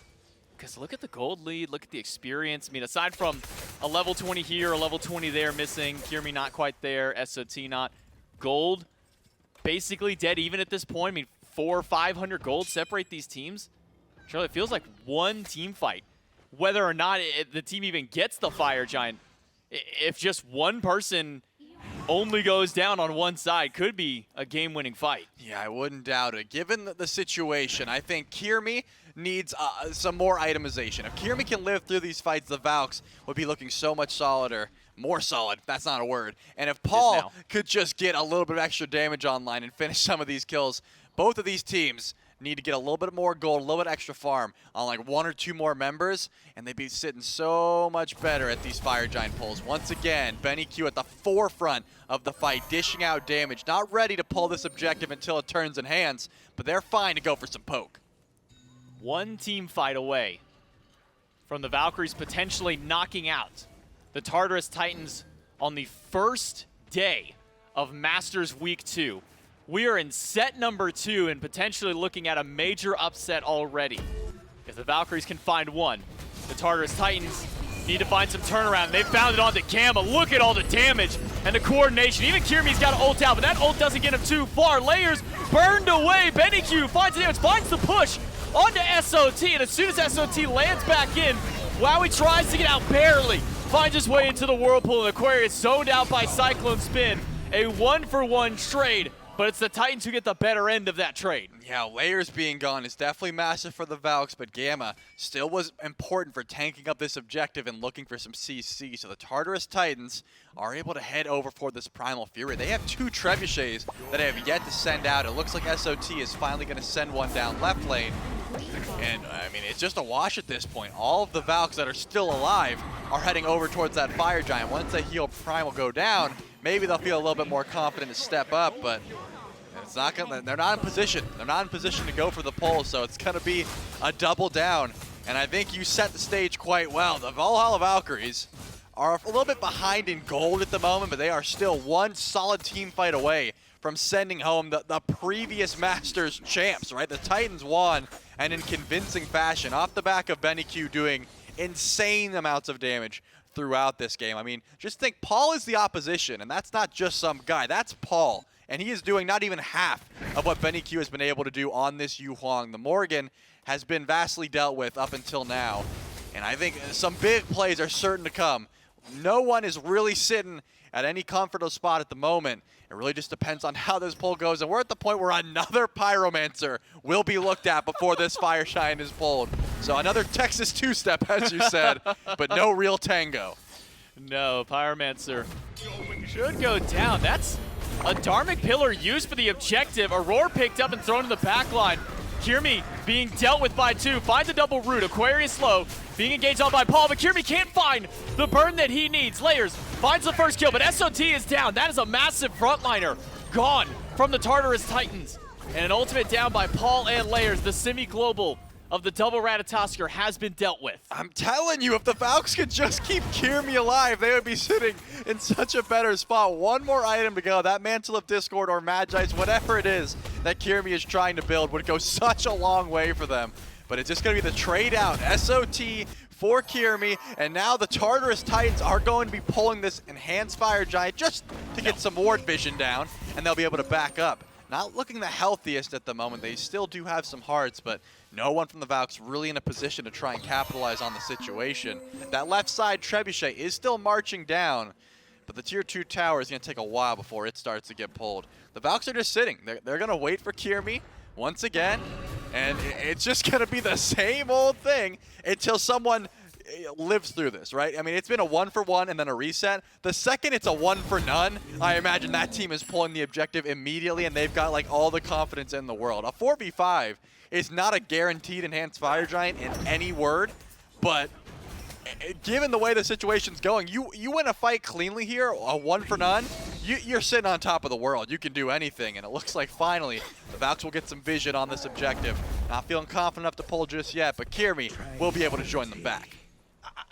Because look at the gold lead, look at the experience. I mean, aside from a level 20 here, a level 20 there missing, Kyrmi not quite there, SOT not. Gold basically dead even at this point. I mean, 400 or 500 gold separate these teams. Charlie, it feels like one team fight. Whether or not the team even gets the Fire Giant, if just one person only goes down on one side, could be a game-winning fight. Yeah, I wouldn't doubt it. Given the situation, I think Kyrmi needs some more itemization. If Kyrmi can live through these fights, the Valks would be looking so much solider. More solid, that's not a word. And if Paul could just get a little bit of extra damage online and finish some of these kills, both of these teams need to get a little bit more gold, a little bit extra farm on like 1 or 2 more members, and they'd be sitting so much better at these Fire Giant pulls. Once again, BennyQ at the forefront of the fight, dishing out damage, not ready to pull this objective until it turns in hands, but they're fine to go for some poke. One team fight away from the Valkyries potentially knocking out the Tartarus Titans on the first day of Masters Week 2. We are in set number 2 and potentially looking at a major upset already. If the Valkyries can find one, the Tartarus Titans need to find some turnaround. They found it onto Gamma. Look at all the damage and the coordination. Even Kyrmi's got an ult out, but that ult doesn't get him too far. Layers burned away. BennyQ finds the damage, finds the push onto SOT, and as soon as SOT lands back in, Wowy tries to get out barely. Finds his way into the Whirlpool, and Aquarius zoned out by CycloneSpin. A 1-for-1 trade, but it's the Titans who get the better end of that trade. Yeah, Layers being gone is definitely massive for the Valks, but Gamma still was important for tanking up this objective and looking for some CC. So the Tartarus Titans are able to head over for this Primal Fury. They have 2 trebuchets that they have yet to send out. It looks like SOT is finally going to send one down left lane. And, I mean, it's just a wash at this point. All of the Valks that are still alive are heading over towards that Fire Giant. Once they heal Primal go down, maybe they'll feel a little bit more confident to step up, but it's not gonna, they're not in position. They're not in position to go for the pull, so it's going to be a double down. And I think you set the stage quite well. The Valhalla Valkyries are a little bit behind in gold at the moment, but they are still one solid team fight away from sending home the previous Masters champs, right? The Titans won, and in convincing fashion, off the back of BennyQ doing insane amounts of damage throughout this game. I mean, just think, Paul is the opposition, and that's not just some guy. That's Paul, and he is doing not even half of what BennyQ has been able to do on this Huang. The Morrigan has been vastly dealt with up until now, and I think some big plays are certain to come. No one is really sitting at any comfortable spot at the moment. It really just depends on how this pull goes, and we're at the point where another Pyromancer will be looked at before this Fire Shine is pulled. So another Texas two-step, as you said, but no real tango. No, Pyromancer should go down. That's a Dharmic Pillar used for the objective. Aror picked up and thrown in the back line. Kyrmi being dealt with by 2, finds a double root. Aquarius low, being engaged on by Paul, but Kyrmi can't find the burn that he needs. Layers finds the first kill, but SOT is down. That is a massive frontliner gone from the Tartarus Titans. And an ultimate down by Paul and Layers. The semi-global of the double Ratatoskr has been dealt with. I'm telling you, if the Valks could just keep Kyrmi alive, they would be sitting in such a better spot. One more item to go. That Mantle of Discord or Magi's, whatever it is that Kyrmi is trying to build, would go such a long way for them. But it's just going to be the trade out. SOT for Kyrmi, and now the Tartarus Titans are going to be pulling this Enhanced Fire Giant just to get some ward vision down, and they'll be able to back up. Not looking the healthiest at the moment. They still do have some hearts, but no one from the Valks really in a position to try and capitalize on the situation. That left side trebuchet is still marching down, but the tier 2 tower is going to take a while before it starts to get pulled. The Valks are just sitting. They're going to wait for Kyrmi once again, and it's just going to be the same old thing until someone lives through this, right? I mean, it's been a 1-for-1 and then a reset. The second it's a 1-for-none, I imagine that team is pulling the objective immediately, and they've got like all the confidence in the world. A 4v5 is not a guaranteed Enhanced Fire Giant in any word, but given the way the situation's going, you win a fight cleanly here, a 1-for-none, you're sitting on top of the world. You can do anything, and it looks like finally the Valks will get some vision on this objective. Not feeling confident enough to pull just yet, but Kyrmi will be able to join them back.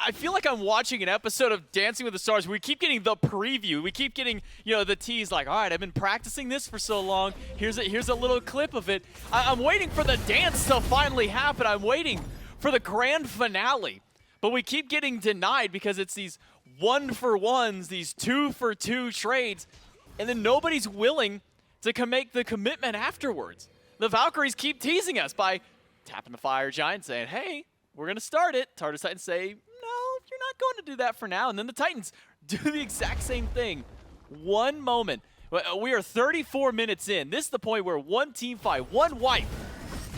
I feel like I'm watching an episode of Dancing with the Stars. We keep getting the preview. We keep getting, you know, the tease like, all right, I've been practicing this for so long. Here's a little clip of it. I'm waiting for the dance to finally happen. I'm waiting for the grand finale. But we keep getting denied because it's these 1-for-1s, these 2-for-2 trades, and then nobody's willing to make the commitment afterwards. The Valkyries keep teasing us by tapping the Fire Giant, saying, hey, we're going to start it. Tartarus Titans say, no, you're not going to do that for now. And then the Titans do the exact same thing. One moment. We are 34 minutes in. This is the point where one team fight, one wipe,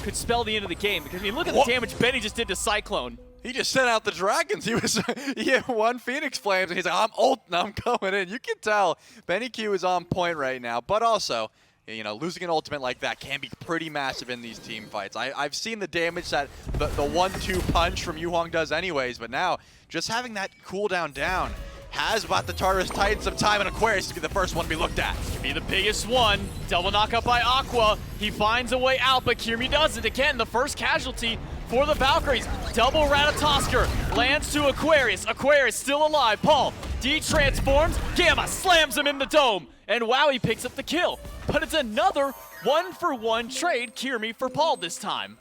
could spell the end of the game. Because, I mean, look at the damage Benny just did to Cyclone. He just sent out the dragons. He had one Phoenix Flames, and he's like, I'm ult and I'm going in. You can tell BennyQ is on point right now. But also, You know, losing an ultimate like that can be pretty massive in these team fights. I've seen the damage that the 1-2 punch from Huang does anyways, but now just having that cooldown down has bought the Tartarus Titans some time, and Aquarius to be the first one to be looked at. Be the biggest one. Double knockup by Aqua. He finds a way out, but Kyrmi doesn't. Again, the first casualty for the Valkyries. Double Ratatoskr lands to Aquarius. Aquarius still alive. Paul de-transforms. Gamma slams him in the dome. And Wowy picks up the kill. But it's another 1-for-1 trade, Kyrmi for Paul this time.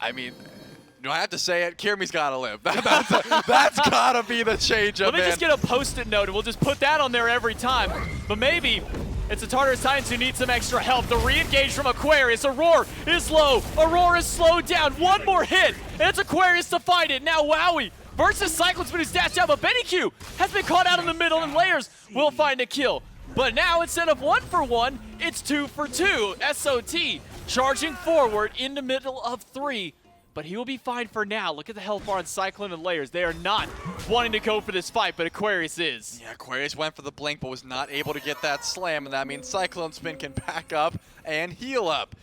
I mean, do I have to say it? Kyrmi's gotta live. That's gotta be the change up. Let me just get a post-it note and we'll just put that on there every time. But maybe it's the Tartarus Titans who need some extra help. The re-engage from Aquarius. Aror is low. Aror is slowed down. One more hit, and it's Aquarius to fight it. Now Wowy versus CycloneSpin who's dashed out, but BennyQ has been caught out in the middle, and Layers will find a kill. But now instead of 1-for-1, it's 2-for-2. SOT charging forward in the middle of 3. But he will be fine for now. Look at the health bar on Cyclone and Layers. They are not wanting to go for this fight, but Aquarius is. Yeah, Aquarius went for the blink, but was not able to get that slam, and that means CycloneSpin can back up and heal up.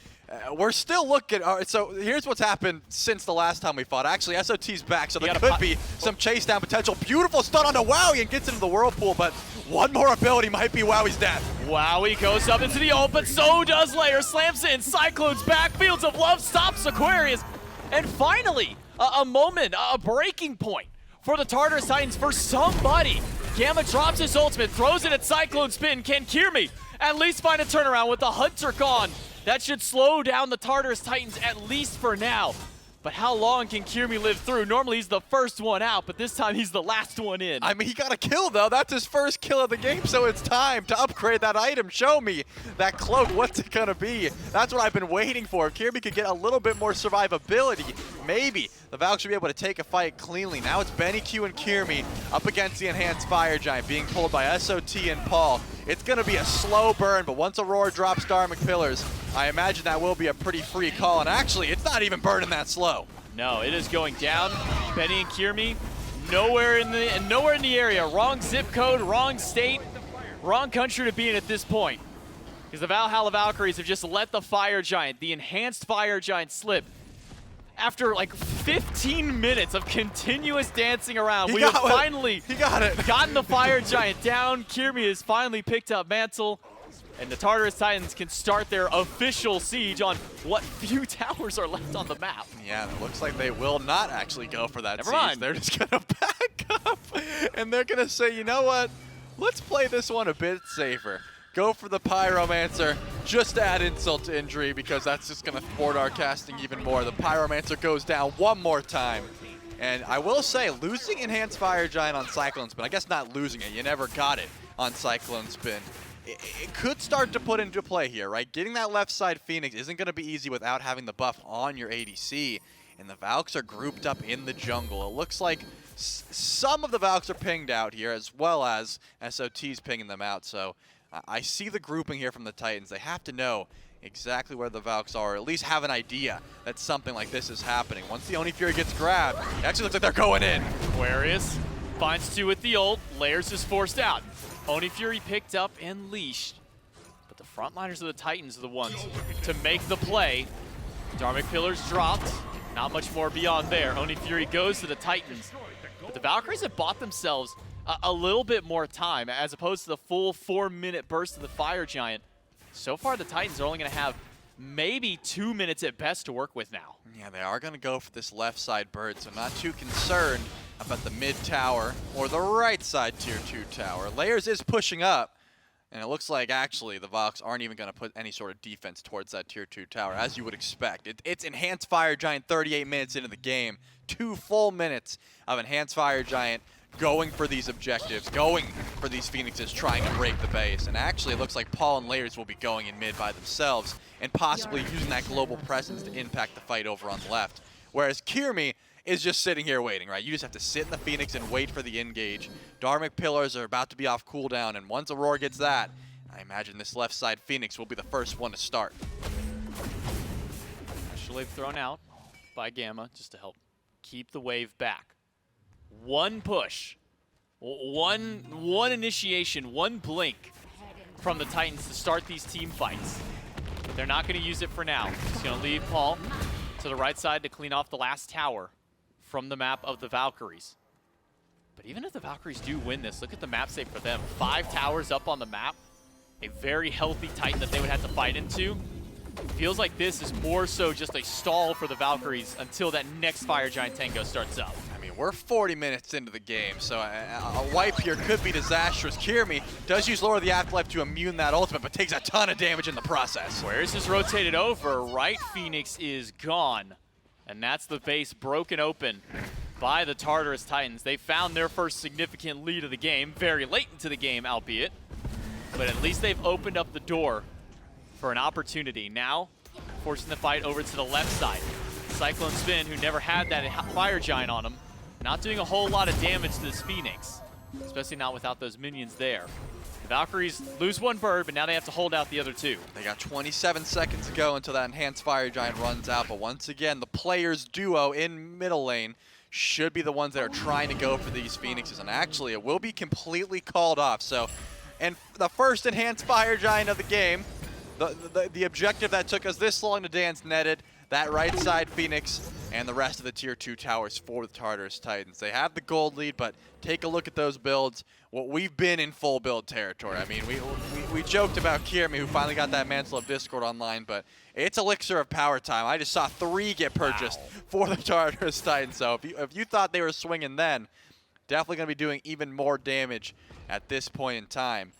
We're still looking. So here's what's happened since the last time we fought. Actually, SOT's back, so there could be some chase down potential. Beautiful stun onto Wowy and gets into the whirlpool, but one more ability might be Wowy's death. Wowy goes up into the ult, but so does Layers. Slams in. Cyclone's back. Fields of Love stops Aquarius. And finally, a moment, a breaking point for the Tartarus Titans for somebody. Gamma drops his ultimate, throws it at CycloneSpin. Can Kyrmi at least find a turnaround with the Hunter gone? That should slow down the Tartarus Titans at least for now. But how long can Kyrmi live through? Normally he's the first one out, but this time he's the last one in. I mean, he got a kill though. That's his first kill of the game, so it's time to upgrade that item. Show me that cloak. What's it gonna be? That's what I've been waiting for. If Kyrmi could get a little bit more survivability, maybe the Valks should be able to take a fight cleanly. Now it's BennyQ and Kyrmi up against the Enhanced Fire Giant, being pulled by SOT and Paul. It's gonna be a slow burn, but once Aror drops Dharmic Pillars, I imagine that will be a pretty free call. And actually, it's not even burning that slow. No, it is going down. Benny and Kyrmi, nowhere in the area. Wrong zip code, wrong state, wrong country to be in at this point. Because the Valhalla Valkyries have just let the Fire Giant, the Enhanced Fire Giant, slip. After like 15 minutes of continuous dancing around, we have finally gotten the Fire Giant down. Kyrmi has finally picked up Mantle. And the Tartarus Titans can start their official siege on what few towers are left on the map. Yeah, it looks like they will not actually go for that siege. Mind. They're just gonna back up, and they're gonna say, you know what? Let's play this one a bit safer. Go for the Pyromancer, just to add insult to injury, because that's just gonna thwart our casting even more. The Pyromancer goes down one more time. And I will say, losing Enhanced Fire Giant on CycloneSpin, I guess not losing it, you never got it on CycloneSpin. It could start to put into play here, right? Getting that left side Phoenix isn't going to be easy without having the buff on your ADC. And the Valks are grouped up in the jungle. It looks like some of the Valks are pinged out here, as well as SOT's pinging them out. So I see the grouping here from the Titans. They have to know exactly where the Valks are, or at least have an idea that something like this is happening. Once the Oni Fury gets grabbed, it actually looks like they're going in. Aquarius finds 2 with the ult. Layers is forced out. Oni Fury picked up and leashed. But the frontliners of the Titans are the ones to make the play. Dharmic Pillars dropped. Not much more beyond there. Oni Fury goes to the Titans. But the Valkyries have bought themselves a little bit more time, as opposed to the full 4-minute burst of the Fire Giant. So far, the Titans are only going to have maybe 2 minutes at best to work with now. Yeah, they are going to go for this left side bird, so not too concerned about the mid tower or the right side tier 2 tower. Layers is pushing up, and it looks like actually the Valks aren't even going to put any sort of defense towards that tier 2 tower, as you would expect. It's Enhanced Fire Giant 38 minutes into the game. 2 full minutes of Enhanced Fire Giant going for these objectives, going for these Phoenixes, trying to break the base. And actually it looks like Paul and Layers will be going in mid by themselves and possibly using that global presence to impact the fight over on the left. Whereas Kyrmi is just sitting here waiting, right? You just have to sit in the Phoenix and wait for the engage. Dharmic Pillars are about to be off cooldown, and once Aror gets that, I imagine this left side Phoenix will be the first one to start. Astral Wave thrown out by Gamma just to help keep the wave back. One push, one initiation, one blink from the Titans to start these team fights. but they're not going to use it for now. He's going to leave Paul to the right side to clean off the last tower from the map of the Valkyries. But even if the Valkyries do win this, look at the map save for them. 5 towers up on the map, a very healthy Titan that they would have to fight into. Feels like this is more so just a stall for the Valkyries until that next Fire Giant Tango starts up. I mean, we're 40 minutes into the game, so a wipe here could be disastrous. Kyrmi does use Lord of the Afterlife to immune that ultimate, but takes a ton of damage in the process. Aquarius is rotated over. Right Phoenix is gone. And that's the base broken open by the Tartarus Titans. They found their first significant lead of the game, very late into the game, albeit. But at least they've opened up the door for an opportunity. Now, forcing the fight over to the left side. CycloneSpin, who never had that Fire Giant on him, not doing a whole lot of damage to this Phoenix, especially not without those minions there. The Valkyries lose one bird, but now they have to hold out the other 2. They got 27 seconds to go until that Enhanced Fire Giant runs out, but once again, the players duo in middle lane should be the ones that are trying to go for these Phoenixes, and actually it will be completely called off. So, and the first Enhanced Fire Giant of the game, the objective that took us this long to dance netted, that right side Phoenix, and the rest of the tier 2 towers for the Tartarus Titans. They have the gold lead, but take a look at those builds. Well, we've been in full build territory. I mean, we joked about Kyrmi, who finally got that Mantle of Discord online, but it's Elixir of Power time. I just saw 3 get purchased for the Tartarus Titans. So if you thought they were swinging then, definitely going to be doing even more damage at this point in time.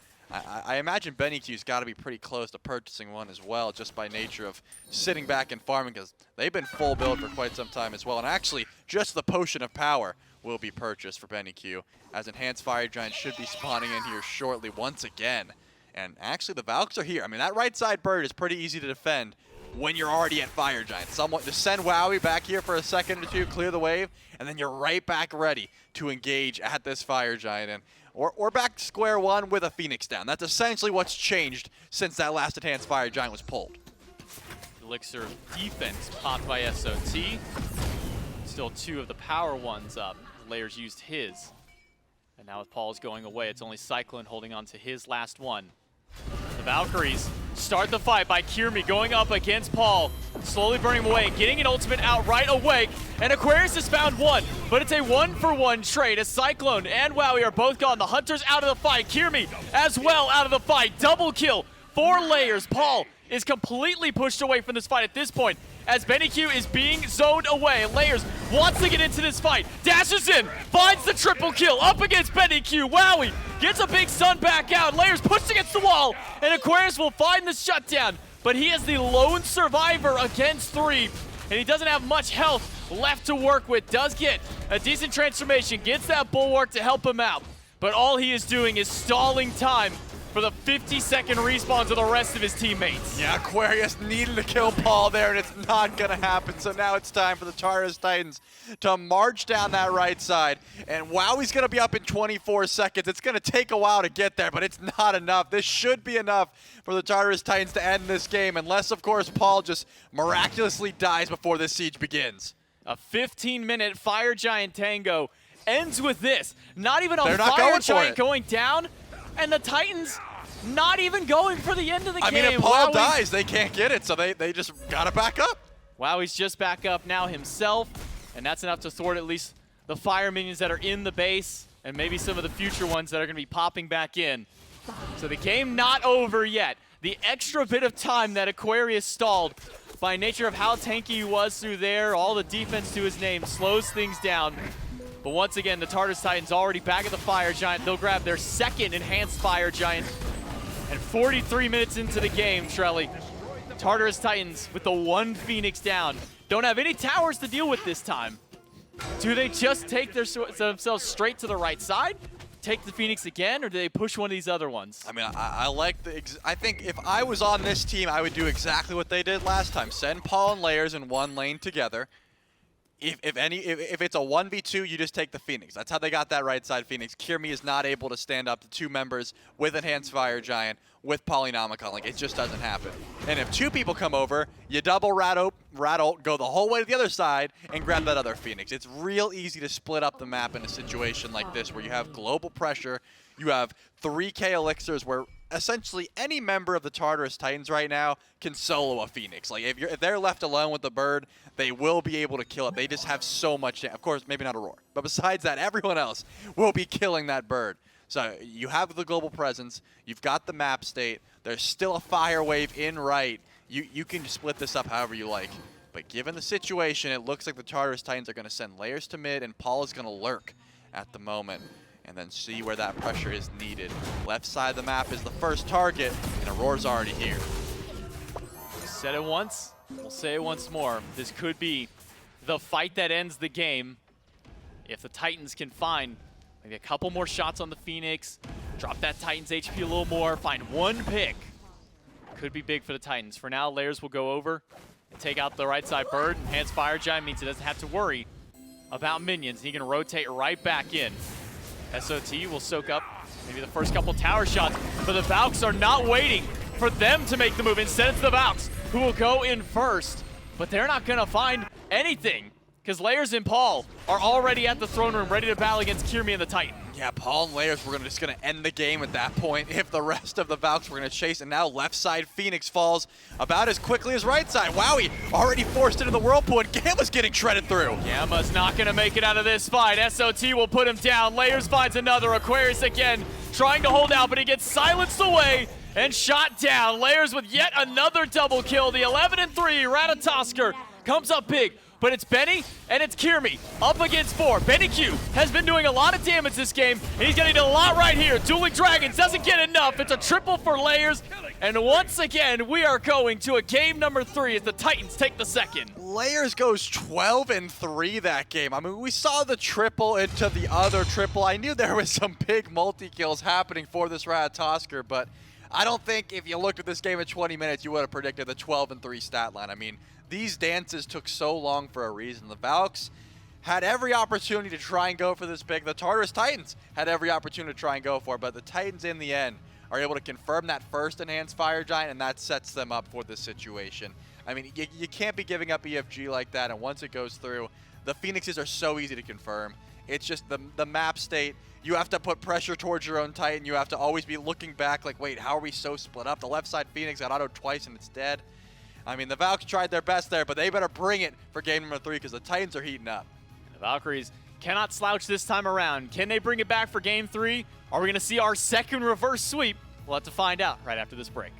I imagine BennyQ's got to be pretty close to purchasing one as well, just by nature of sitting back and farming, because they've been full build for quite some time as well. And actually, just the Potion of Power will be purchased for BennyQ, as Enhanced Fire Giant should be spawning in here shortly once again. And actually, the Valks are here. I mean, that right side bird is pretty easy to defend when you're already at Fire Giant. Somewhat just send Wowy back here for a second or two, clear the wave, and then you're right back ready to engage at this Fire Giant. And or back to square one with a Phoenix down. That's essentially what's changed since that last Enhanced Fire Giant was pulled. Elixir defense popped by SOT. Still 2 of the power ones up. Layers used his. And now with Paul's going away, it's only Cyclone holding on to his last one. The Valkyries start the fight by Kyrmi going up against Paul. Slowly burning him away, getting an ultimate out right away. And Aquarius has found one, but it's a 1-for-1 trade as Cyclone and Wowy are both gone. The Hunter's out of the fight. Kyrmi as well out of the fight. Double kill for Layers. Paul is completely pushed away from this fight at this point as BennyQ is being zoned away. Layers wants to get into this fight, dashes in, finds the triple kill up against BennyQ. Wowy gets a big stun back out. Layers pushed against the wall, and Aquarius will find the shutdown, but he is the lone survivor against 3, and he doesn't have much health left to work with. Does get a decent transformation, gets that bulwark to help him out, but all he is doing is stalling time for the 50-second respawns of the rest of his teammates. Yeah, Aquarius needed to kill Paul there, and it's not going to happen. So now it's time for the Tartarus Titans to march down that right side. And Wowy's going to be up in 24 seconds. It's going to take a while to get there, but it's not enough. This should be enough for the Tartarus Titans to end this game, unless, of course, Paul just miraculously dies before this siege begins. A 15-minute Fire Giant Tango ends with this. Not even a They're not Fire going Giant for it. going down. And the Titans not even going for the end of the game. I mean, if Paul Wowy's dies, they can't get it, so they just got to back up. Wowy's just back up now himself, and that's enough to thwart at least the fire minions that are in the base, and maybe some of the future ones that are going to be popping back in. So the game not over yet. The extra bit of time that Aquarius stalled, by nature of how tanky he was through there, all the defense to his name, slows things down. But once again, the Tartarus Titans already back at the Fire Giant. They'll grab their second Enhanced Fire Giant. And 43 minutes into the game, Trelly, Tartarus Titans with the 1 Phoenix down. Don't have any towers to deal with this time. Do they just take themselves straight to the right side? Take the Phoenix again, or do they push one of these other ones? I mean, I like I think if I was on this team, I would do exactly what they did last time. Send Paul and Layers in one lane together. If it's a 1v2, you just take the Phoenix. That's how they got that right side Phoenix. Kyrmi is not able to stand up to 2 members with Enhanced Fire Giant, with Polynomicon. Like, it just doesn't happen. And if 2 people come over, you double ult, go the whole way to the other side, and grab that other Phoenix. It's real easy to split up the map in a situation like this, where you have global pressure, you have 3k elixirs, where essentially any member of the Tartarus Titans right now can solo a Phoenix. Like if they're left alone with the bird, they will be able to kill it. They just have so much. Of course, maybe not Aror, but besides that, everyone else will be killing that bird. So you have the global presence. You've got the map state. There's still a fire wave in right. You can split this up however you like. But given the situation, it looks like the Tartarus Titans are going to send layers to mid, and Paul is going to lurk at the moment and then see where that pressure is needed. Left side of the map is the first target, and Auror's already here. Said it once, we'll say it once more. This could be the fight that ends the game if the Titans can find maybe a couple more shots on the Phoenix, drop that Titans HP a little more, find one pick. Could be big for the Titans. For now, Layers will go over and take out the right side bird. Enhanced Fire Giant means he doesn't have to worry about minions. He can rotate right back in. SOT will soak up maybe the first couple tower shots, but the Valks are not waiting for them to make the move. Instead, it's the Valks who will go in first, but they're not gonna find anything because Layers and Paul are already at the throne room ready to battle against Kyrmi and the Titan. Yeah, Paul and Layers were just going to end the game at that point if the rest of the Valks were going to chase, and now left side Phoenix falls about as quickly as right side. Wowy already forced into the whirlpool, and Gamma's getting shredded through. Gamma's not going to make it out of this fight. SOT will put him down. Layers finds another. Aquarius again trying to hold out, but he gets silenced away and shot down. Layers with yet another double kill. The 11-3 Ratatoskr comes up big. But it's Benny and it's Kyrmi up against 4. BennyQ has been doing a lot of damage this game, and he's getting a lot right here. Dueling Dragons doesn't get enough. It's a triple for Layers. And once again, we are going to a game number 3 as the Titans take the second. Layers goes 12-3 that game. I mean, we saw the triple into the other triple. I knew there was some big multi-kills happening for this Ratatoskr, but I don't think if you looked at this game at 20 minutes, you would have predicted the 12-3 stat line. I mean, these dances took so long for a reason. The Valks had every opportunity to try and go for this pick. The Tartarus Titans had every opportunity to try and go for it, but the Titans in the end are able to confirm that first enhanced Fire Giant, and that sets them up for this situation. I mean, you can't be giving up EFG like that, and once it goes through, the Phoenixes are so easy to confirm. It's just the map state. You have to put pressure towards your own Titan. You have to always be looking back like, wait, how are we so split up? The left side Phoenix got autoed twice, and it's dead. I mean, the Valks tried their best there, but they better bring it for game number 3 because the Titans are heating up. The Valkyries cannot slouch this time around. Can they bring it back for game 3? Are we going to see our second reverse sweep? We'll have to find out right after this break.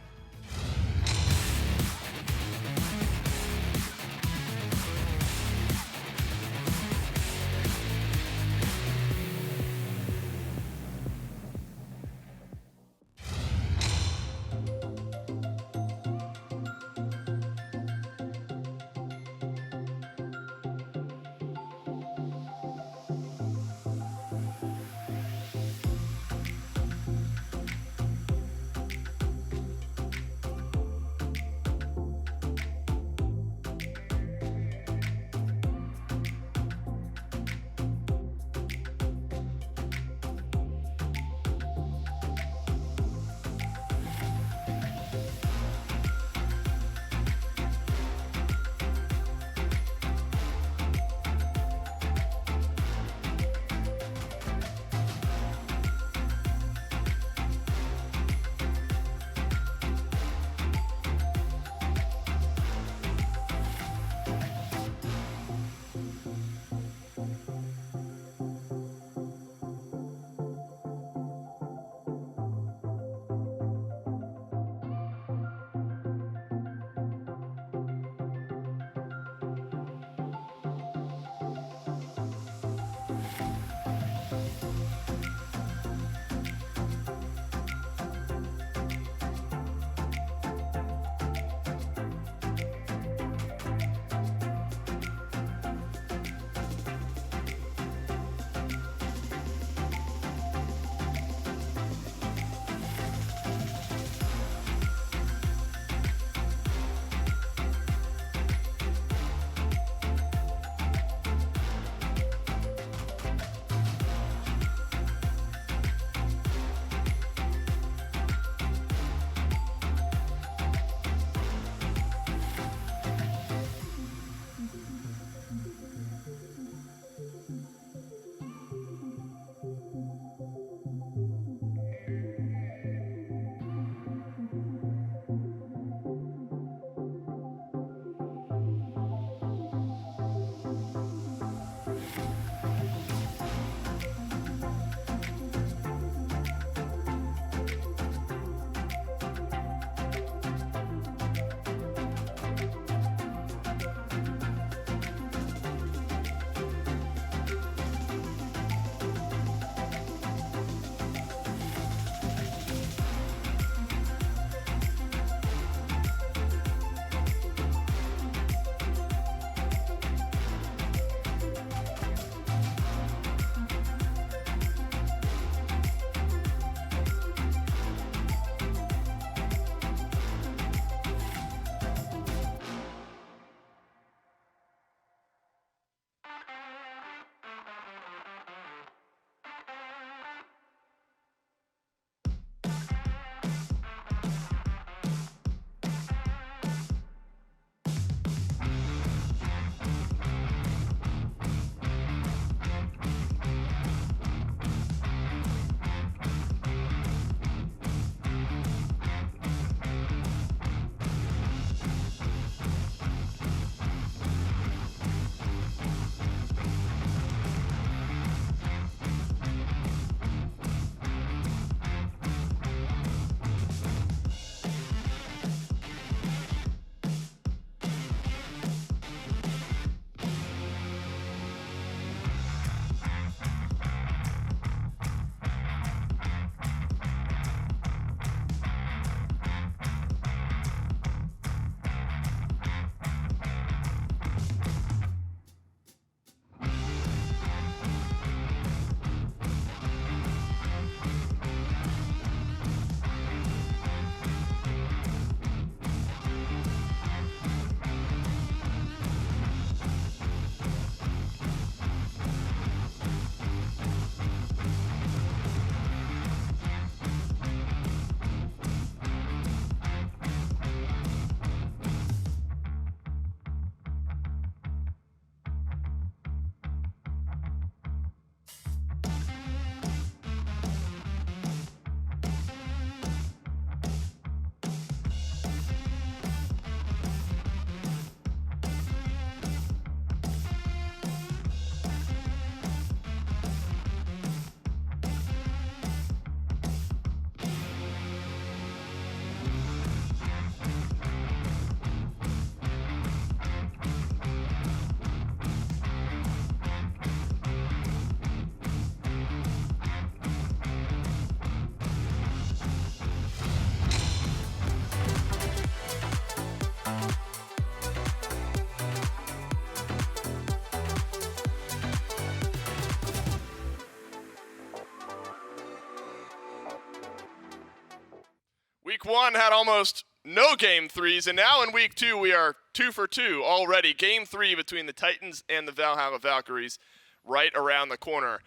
week 1 had almost no game 3s, and now in week 2 we are 2 for 2 already. Game 3 between the Titans and the Valhalla Valkyries right around the corner.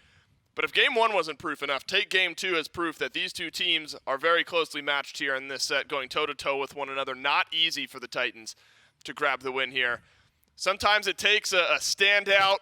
But if game 1 wasn't proof enough, take game 2 as proof that these two teams are very closely matched here in this set, going toe-to-toe with one another. Not easy for the Titans to grab the win here. Sometimes it takes a standout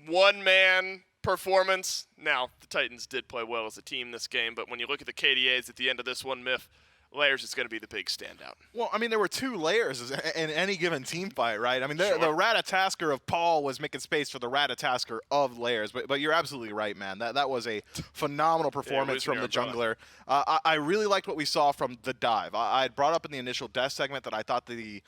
one-man performance. Now, the Titans did play well as a team this game, but when you look at the KDAs at the end of this one, Myth, Layers is going to be the big standout. Well, I mean, there were 2 layers in any given team fight, right? I mean, Sure. the Ratatoskr of Paul was making space for the Ratatoskr of Layers, but you're absolutely right, man. That was a phenomenal performance from the jungler. I really liked what we saw from the dive. I had brought up in the initial death segment that I thought the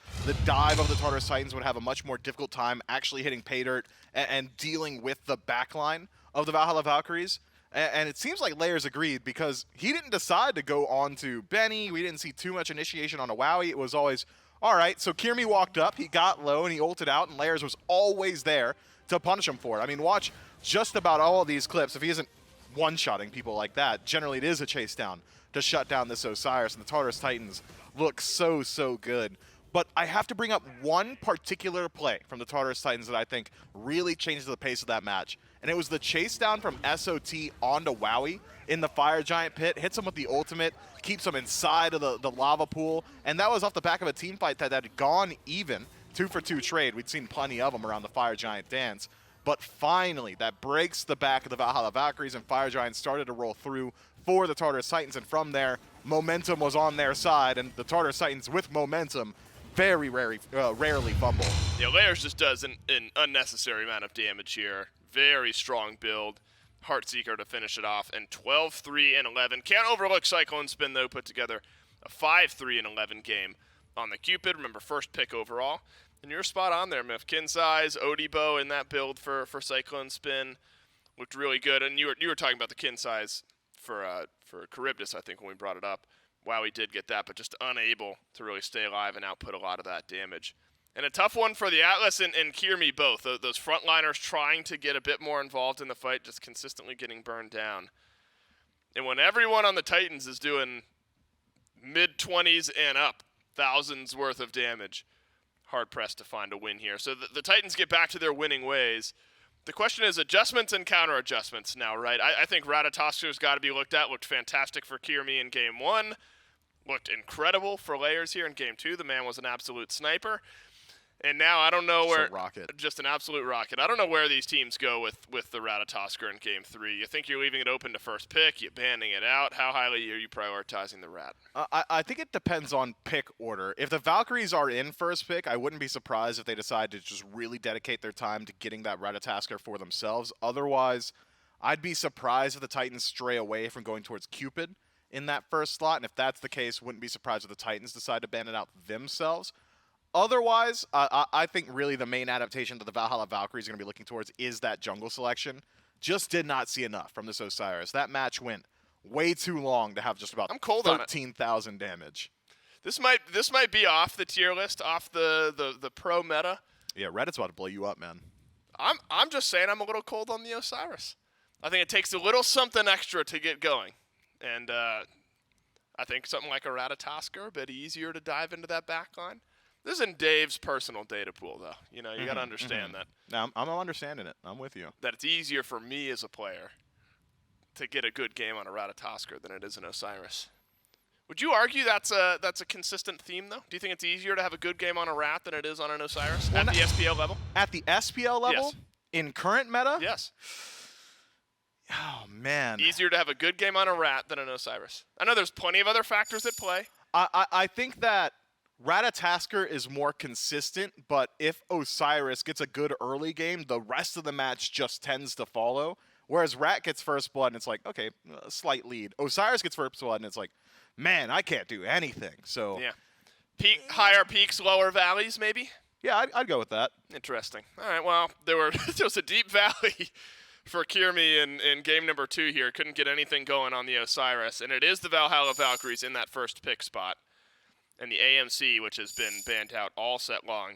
dive of the Tartarus Titans would have a much more difficult time actually hitting pay dirt and dealing with the backline of the Valhalla Valkyries. And it seems like Layers agreed because he didn't decide to go on to Benny. We didn't see too much initiation on a Wowy. It was always, all right, so Kyrmi walked up, he got low, and he ulted out, and Layers was always there to punish him for it. I mean, watch just about all of these clips. If he isn't one-shotting people like that, generally it is a chase down to shut down this Osiris, and the Tartarus Titans look so, so good. But I have to bring up one particular play from the Tartarus Titans that I think really changed the pace of that match. And it was the chase down from SOT onto Wowy in the Fire Giant pit, hits him with the ultimate, keeps him inside of the lava pool, and that was off the back of a team fight that had gone even, 2 for 2 trade. We'd seen plenty of them around the Fire Giant dance. But finally, that breaks the back of the Valhalla Valkyries, and Fire Giant started to roll through for the Tartarus Titans, and from there, momentum was on their side, and the Tartarus Titans with momentum very rarely fumble. Yeah, Layers just does an unnecessary amount of damage here. Very strong build. Heartseeker to finish it off. And 12-3 and 11. Can't overlook CycloneSpin, though, put together a 5-3 and 11 game on the Cupid. Remember, first pick overall. And you're spot on there, Myth. Kinsize, Odibo in that build for CycloneSpin looked really good. And you were talking about the Kinsize for Charybdis, I think, when we brought it up. Wow, he did get that, but just unable to really stay alive and output a lot of that damage. And a tough one for the Atlas and Kyrmi both. Those frontliners trying to get a bit more involved in the fight, just consistently getting burned down. And when everyone on the Titans is doing mid-20s and up, thousands worth of damage, hard-pressed to find a win here. So the Titans get back to their winning ways. The question is adjustments and counter-adjustments now, right? I think Ratatoskr's got to be looked at. Looked fantastic for Kyrmi in Game 1. Looked incredible for Layers here in Game 2. The man was an absolute sniper. And now I don't know where just an absolute rocket. I don't know where these teams go with the Ratatoskr in Game 3. You think you're leaving it open to first pick? You banning it out? How highly are you prioritizing the Rat? I think it depends on pick order. If the Valkyries are in first pick, I wouldn't be surprised if they decide to just really dedicate their time to getting that Ratatoskr for themselves. Otherwise, I'd be surprised if the Titans stray away from going towards Cupid in that first slot. And if that's the case, wouldn't be surprised if the Titans decide to ban it out themselves. Otherwise, I think really the main adaptation that the Valhalla Valkyries are going to be looking towards is that jungle selection. Just did not see enough from this Osiris. That match went way too long to have just about 13,000 damage. This might be off the tier list, off the pro meta. Yeah, Reddit's about to blow you up, man. I'm just saying I'm a little cold on the Osiris. I think it takes a little something extra to get going. And I think something like a Ratatoskr, a bit easier to dive into that backline. This is in Dave's personal data pool, though. You know, you got to understand that. No, I'm understanding it. I'm with you. That it's easier for me as a player to get a good game on a Ratatoskr than it is an Osiris. Would you argue that's a consistent theme, though? Do you think it's easier to have a good game on a Rat than it is on an Osiris at the SPL level? At the SPL level? Yes. In current meta? Yes. Oh, man. Easier to have a good game on a Rat than an Osiris. I know there's plenty of other factors at play. I think that Ratatoskr is more consistent, but if Osiris gets a good early game, the rest of the match just tends to follow. Whereas Rat gets first blood, and it's like, okay, a slight lead. Osiris gets first blood, and it's like, man, I can't do anything. So yeah, higher peaks, lower valleys, maybe. Yeah, I'd go with that. Interesting. All right, well, there was a deep valley for Kyrmi in game number 2 here. Couldn't get anything going on the Osiris, and it is the Valhalla Valkyries in that first pick spot. And the AMC, which has been banned out all set long,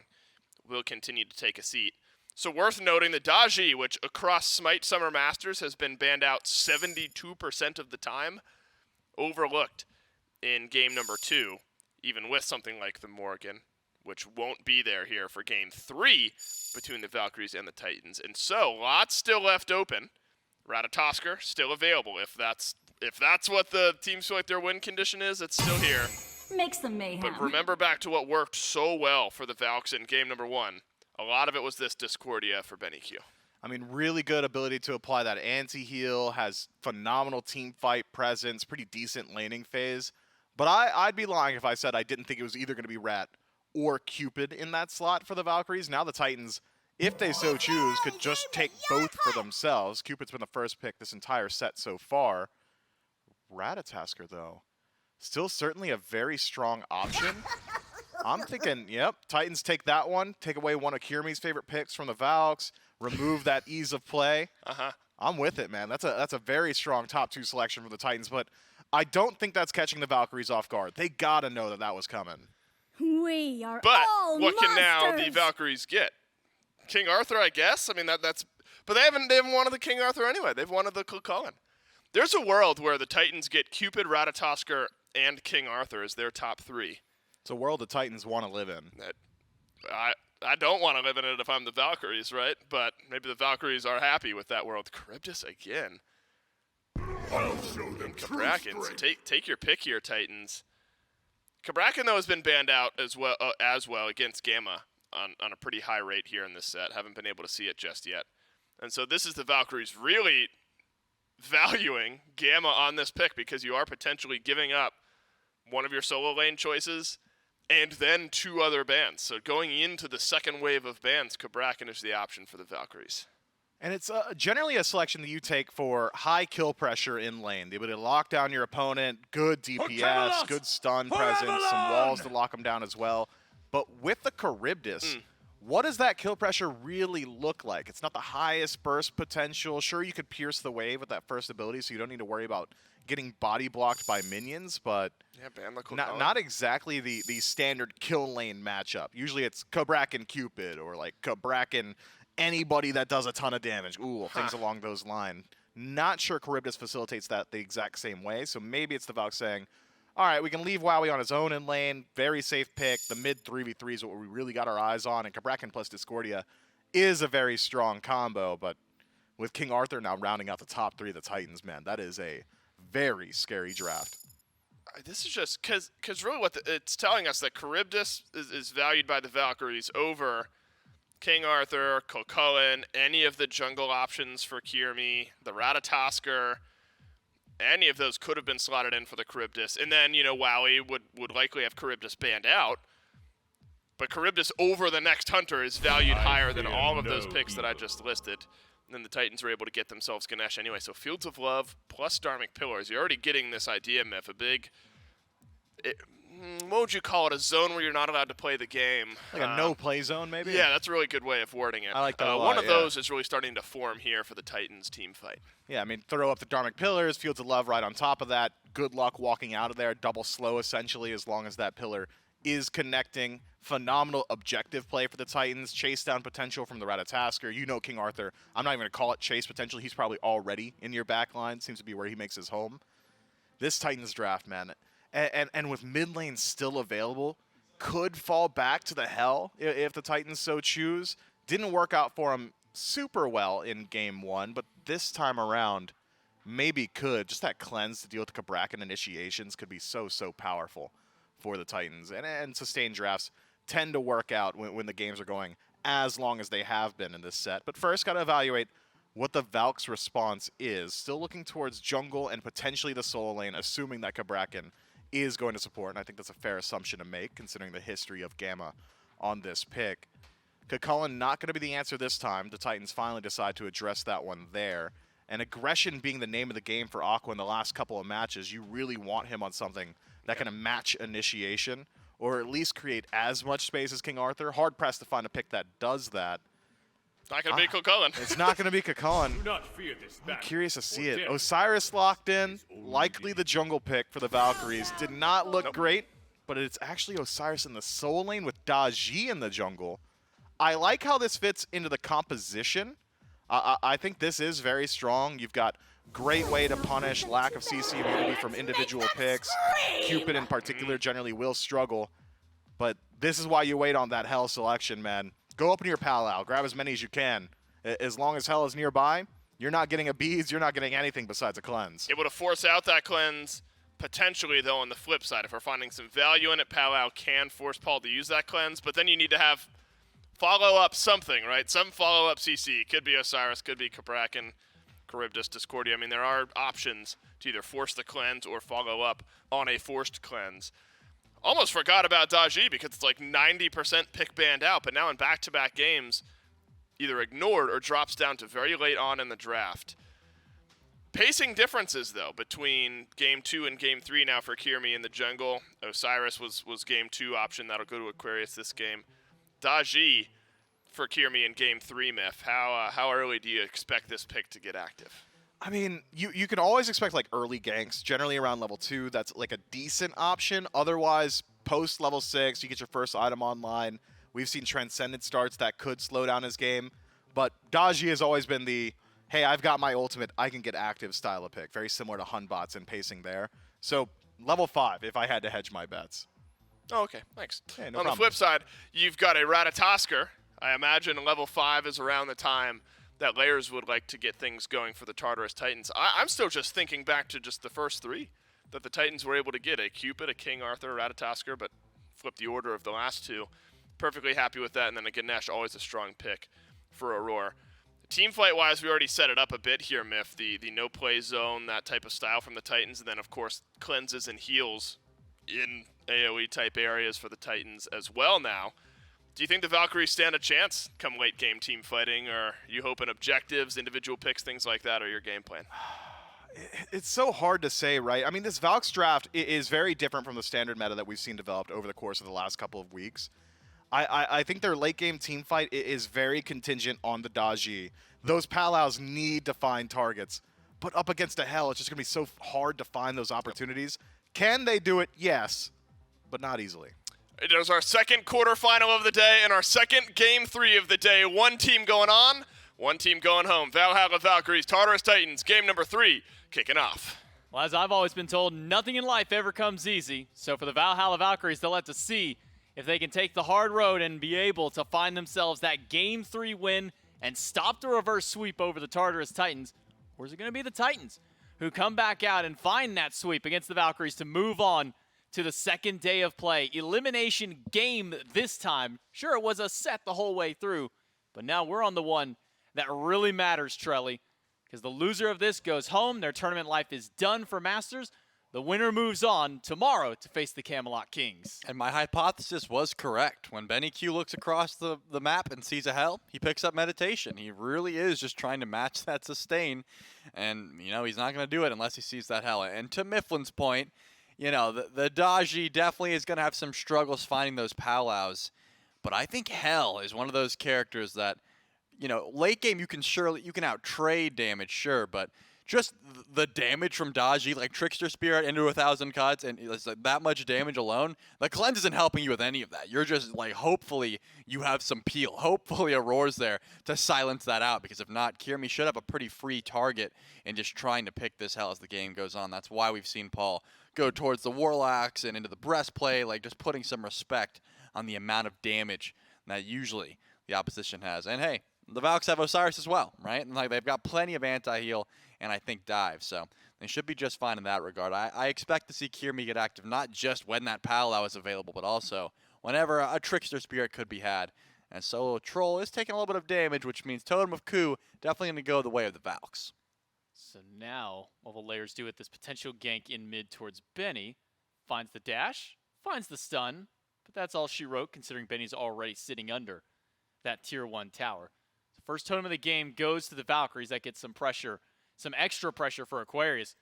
will continue to take a seat. So worth noting the Daji, which across SMITE Summer Masters has been banned out 72% of the time, overlooked in game number 2, even with something like the Morrigan, which won't be there here for game 3 between the Valkyries and the Titans. And so, lots still left open. Ratatoskr still available. If that's what the teams feel like their win condition is, it's still here. Make some mayhem. But remember back to what worked so well for the Valks in game number 1. A lot of it was this Discordia for BennyQ. I mean, really good ability to apply that anti-heal, has phenomenal team fight presence, pretty decent laning phase. But I'd be lying if I said I didn't think it was either going to be Rat or Cupid in that slot for the Valkyries. Now the Titans, if they so choose, could just take both for themselves. Cupid's been the first pick this entire set so far. Ratatoskr, though, still certainly a very strong option. I'm thinking, yep, Titans take that one, take away one of Kyrmi's favorite picks from the Valks, remove that ease of play. I'm with it, man. That's a very strong top 2 selection for the Titans, but I don't think that's catching the Valkyries off guard. They gotta know that that was coming. We are But all what can now the monsters. Valkyries get? King Arthur, I guess. I mean that's. But they haven't wanted the King Arthur anyway. They've wanted the Chulainn. There's a world where the Titans get Cupid, Ratatoskr, and King Arthur as their top 3. It's a world the Titans want to live in. I don't want to live in it if I'm the Valkyries, right? But maybe the Valkyries are happy with that world. Charybdis again. I'll show them true Cabrakan. So strength. take your pick here, Titans. Cabrakan, though, has been banned out as well against Gamma on a pretty high rate here in this set. Haven't been able to see it just yet. And so this is the Valkyries really valuing Gamma on this pick because you are potentially giving up one of your solo lane choices and then 2 other bans. So going into the second wave of bans, Cabrakan is the option for the Valkyries. And it's generally a selection that you take for high kill pressure in lane. The ability to lock down your opponent, good DPS, good stun presence, some walls to lock them down as well. But with the Charybdis, what does that kill pressure really look like? It's not the highest burst potential. Sure, you could pierce the wave with that first ability, so you don't need to worry about getting body blocked by minions, but not exactly the standard kill lane matchup. Usually it's Cabrakan Cupid or like Cabrakan anybody that does a ton of damage. Ooh, things along those lines. Not sure Charybdis facilitates that the exact same way, so maybe it's the Valk saying, all right, we can leave Wowy on his own in lane. Very safe pick. The mid 3v3 is what we really got our eyes on, and Cabrakan plus Discordia is a very strong combo, but with King Arthur now rounding out the top 3 of the Titans, man, that is a very scary draft. This is just because really what it's telling us that Charybdis is valued by the Valkyries over King Arthur, Chulainn, any of the jungle options for Kyrmi, the Ratatoskr. Any of those could have been slotted in for the Charybdis. And then, Wowy would likely have Charybdis banned out. But Charybdis over the next hunter is valued higher than all of those picks that I just listed. And then the Titans were able to get themselves Ganesha anyway. So Fields of Love plus Dharmic Pillars. You're already getting this idea, Myth. A big, what would you call it? A zone where you're not allowed to play the game. Like a no-play zone, maybe? Yeah, that's a really good way of wording it. I like that a lot, one of those is really starting to form here for the Titans team fight. Yeah, I mean, throw up the Dharmic Pillars, Fields of Love right on top of that. Good luck walking out of there. Double slow, essentially, as long as that pillar is connecting. Phenomenal objective play for the Titans. Chase down potential from the Ratatoskr. King Arthur. I'm not even going to call it chase potential. He's probably already in your back line. Seems to be where he makes his home. This Titans draft, man, and with mid lane still available, could fall back to the hell if the Titans so choose. Didn't work out for him super well in game 1, but this time around, maybe could. Just that cleanse to deal with the Cabrakan initiations could be so powerful for the Titans. And sustained drafts tend to work out when the games are going as long as they have been in this set. But first, got to evaluate what the Valk's response is. Still looking towards jungle and potentially the solo lane, assuming that Cabrakan is going to support. And I think that's a fair assumption to make, considering the history of Gamma on this pick. Chulainn not going to be the answer this time. The Titans finally decide to address that one there. And aggression being the name of the game for Aqua in the last couple of matches, you really want him on something that can match initiation, or at least create as much space as King Arthur. Hard-pressed to find a pick that does that. It's not going to be Chulainn. It's not going to be Chulainn. Do not fear this I'm battle. curious to see it. death Osiris locked in, likely the jungle pick for the Valkyries. Did not look great, but it's actually Osiris in the solo lane with Daji in the jungle. I like how this fits into the composition. I think this is very strong. You've got Great way to punish lack of CC immunity from individual picks. Cupid in particular generally will struggle, but this is why you wait on that Hell selection, man. Go open your Pal-Out, grab as many as you can. As long as Hell is nearby, you're not getting a beads, you're not getting anything besides a cleanse. Able to force out that cleanse, potentially, though, on the flip side. If we're finding some value in it, Pal-Out can force Paul to use that cleanse, but then you need to have follow-up something, right? Some follow-up CC. Could be Osiris, could be Cabrakan, Charybdis, Discordia. I mean, there are options to either force the cleanse or follow up on a forced cleanse. Almost forgot about Daji because it's like 90% pick banned out, but now in back-to-back games, either ignored or drops down to very late on in the draft. Pacing differences, though, between Game 2 and Game 3 now for Kyrmi in the jungle. Osiris was Game 2 option. That'll go to Aquarius this game. Daji for Kyrmi in Game 3, Myth. How early do you expect this pick to get active? I mean, you can always expect like early ganks, generally around level 2. That's like a decent option. Otherwise, post level 6, you get your first item online. We've seen Transcendent starts that could slow down his game. But Daji has always been the, hey, I've got my ultimate, I can get active style of pick. Very similar to Hunbots and pacing there. So level 5 if I had to hedge my bets. Oh, okay, thanks. Hey, no on problem. the flip side, you've got a Ratatoskr. I imagine level 5 is around the time that Layers would like to get things going for the Tartarus Titans. I'm still just thinking back to just the first 3 that the Titans were able to get, a Cupid, a King Arthur, a Ratatoskr, but flip the order of the last 2. Perfectly happy with that, and then a Ganesha, always a strong pick for Aror. Team fight-wise, we already set it up a bit here, Myth. The no-play zone, that type of style from the Titans, and then, of course, cleanses and heals in AoE-type areas for the Titans as well now. Do you think the Valkyries stand a chance come late-game team fighting, or are you hoping objectives, individual picks, things like that are your game plan? It's so hard to say, right? I mean, this Valks draft is very different from the standard meta that we've seen developed over the course of the last couple of weeks. I think their late-game team fight is very contingent on the Daji. Those Pal-Outs need to find targets, but up against a Hell, it's just going to be so hard to find those opportunities. Can they do it? Yes, but not easily. It is our second quarterfinal of the day and our second Game 3 of the day. One team going on, one team going home. Valhalla Valkyries, Tartarus Titans, game number 3, kicking off. Well, as I've always been told, nothing in life ever comes easy. So for the Valhalla Valkyries, they'll have to see if they can take the hard road and be able to find themselves that Game 3 win and stop the reverse sweep over the Tartarus Titans. Or is it going to be the Titans who come back out and find that sweep against the Valkyries to move on to the second day of play? Elimination game this time. Sure, it was a set the whole way through, but now we're on the one that really matters, Trelly, because the loser of this goes home. Their tournament life is done for Masters. The winner moves on tomorrow to face the Camelot Kings. And my hypothesis was correct. When BennyQ looks across the map and sees a Hell, he picks up Meditation. He really is just trying to match that sustain. And, you know, he's not going to do it unless he sees that Hell. And to Mifflin's point, you know, the Daji definitely is going to have some struggles finding those Pal-Outs. But I think Hell is one of those characters that, you know, late game you can out-trade damage, sure, but just the damage from Daji, like Trickster Spirit into 1,000 cuts, and it's like that much damage alone, the cleanse isn't helping you with any of that. You're just like, hopefully you have some peel. Hopefully Auror's there to silence that out, because if not, Kyrmi should have a pretty free target in just trying to pick this Hell as the game goes on. That's why we've seen Paul go towards the Warlocks and into the breastplate, like just putting some respect on the amount of damage that usually the opposition has. And hey, the Valks have Osiris as well, right? And like they've got plenty of anti-heal and I think dive, so they should be just fine in that regard. I expect to see Kyrmi get active not just when that Pal-Out is available, but also whenever a Trickster Spirit could be had. And SoloOrTroll is taking a little bit of damage, which means Totem of Ku definitely going to go the way of the Valks. So now, what will Layers do with this potential gank in mid towards Benny? Finds the dash, finds the stun, but that's all she wrote considering Benny's already sitting under that tier 1 tower. So first totem of the game goes to the Valkyries. That gets some pressure, some extra pressure for Aquarius,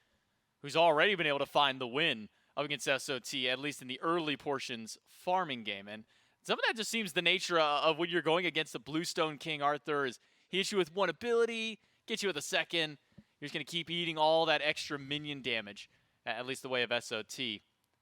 who's already been able to find the win up against SOT, at least in the early portions farming game. And some of that just seems the nature of when you're going against the Bluestone King Arthur is he hits you with one ability, gets you with a second. You're just going to keep eating all that extra minion damage, at least the way of SOT.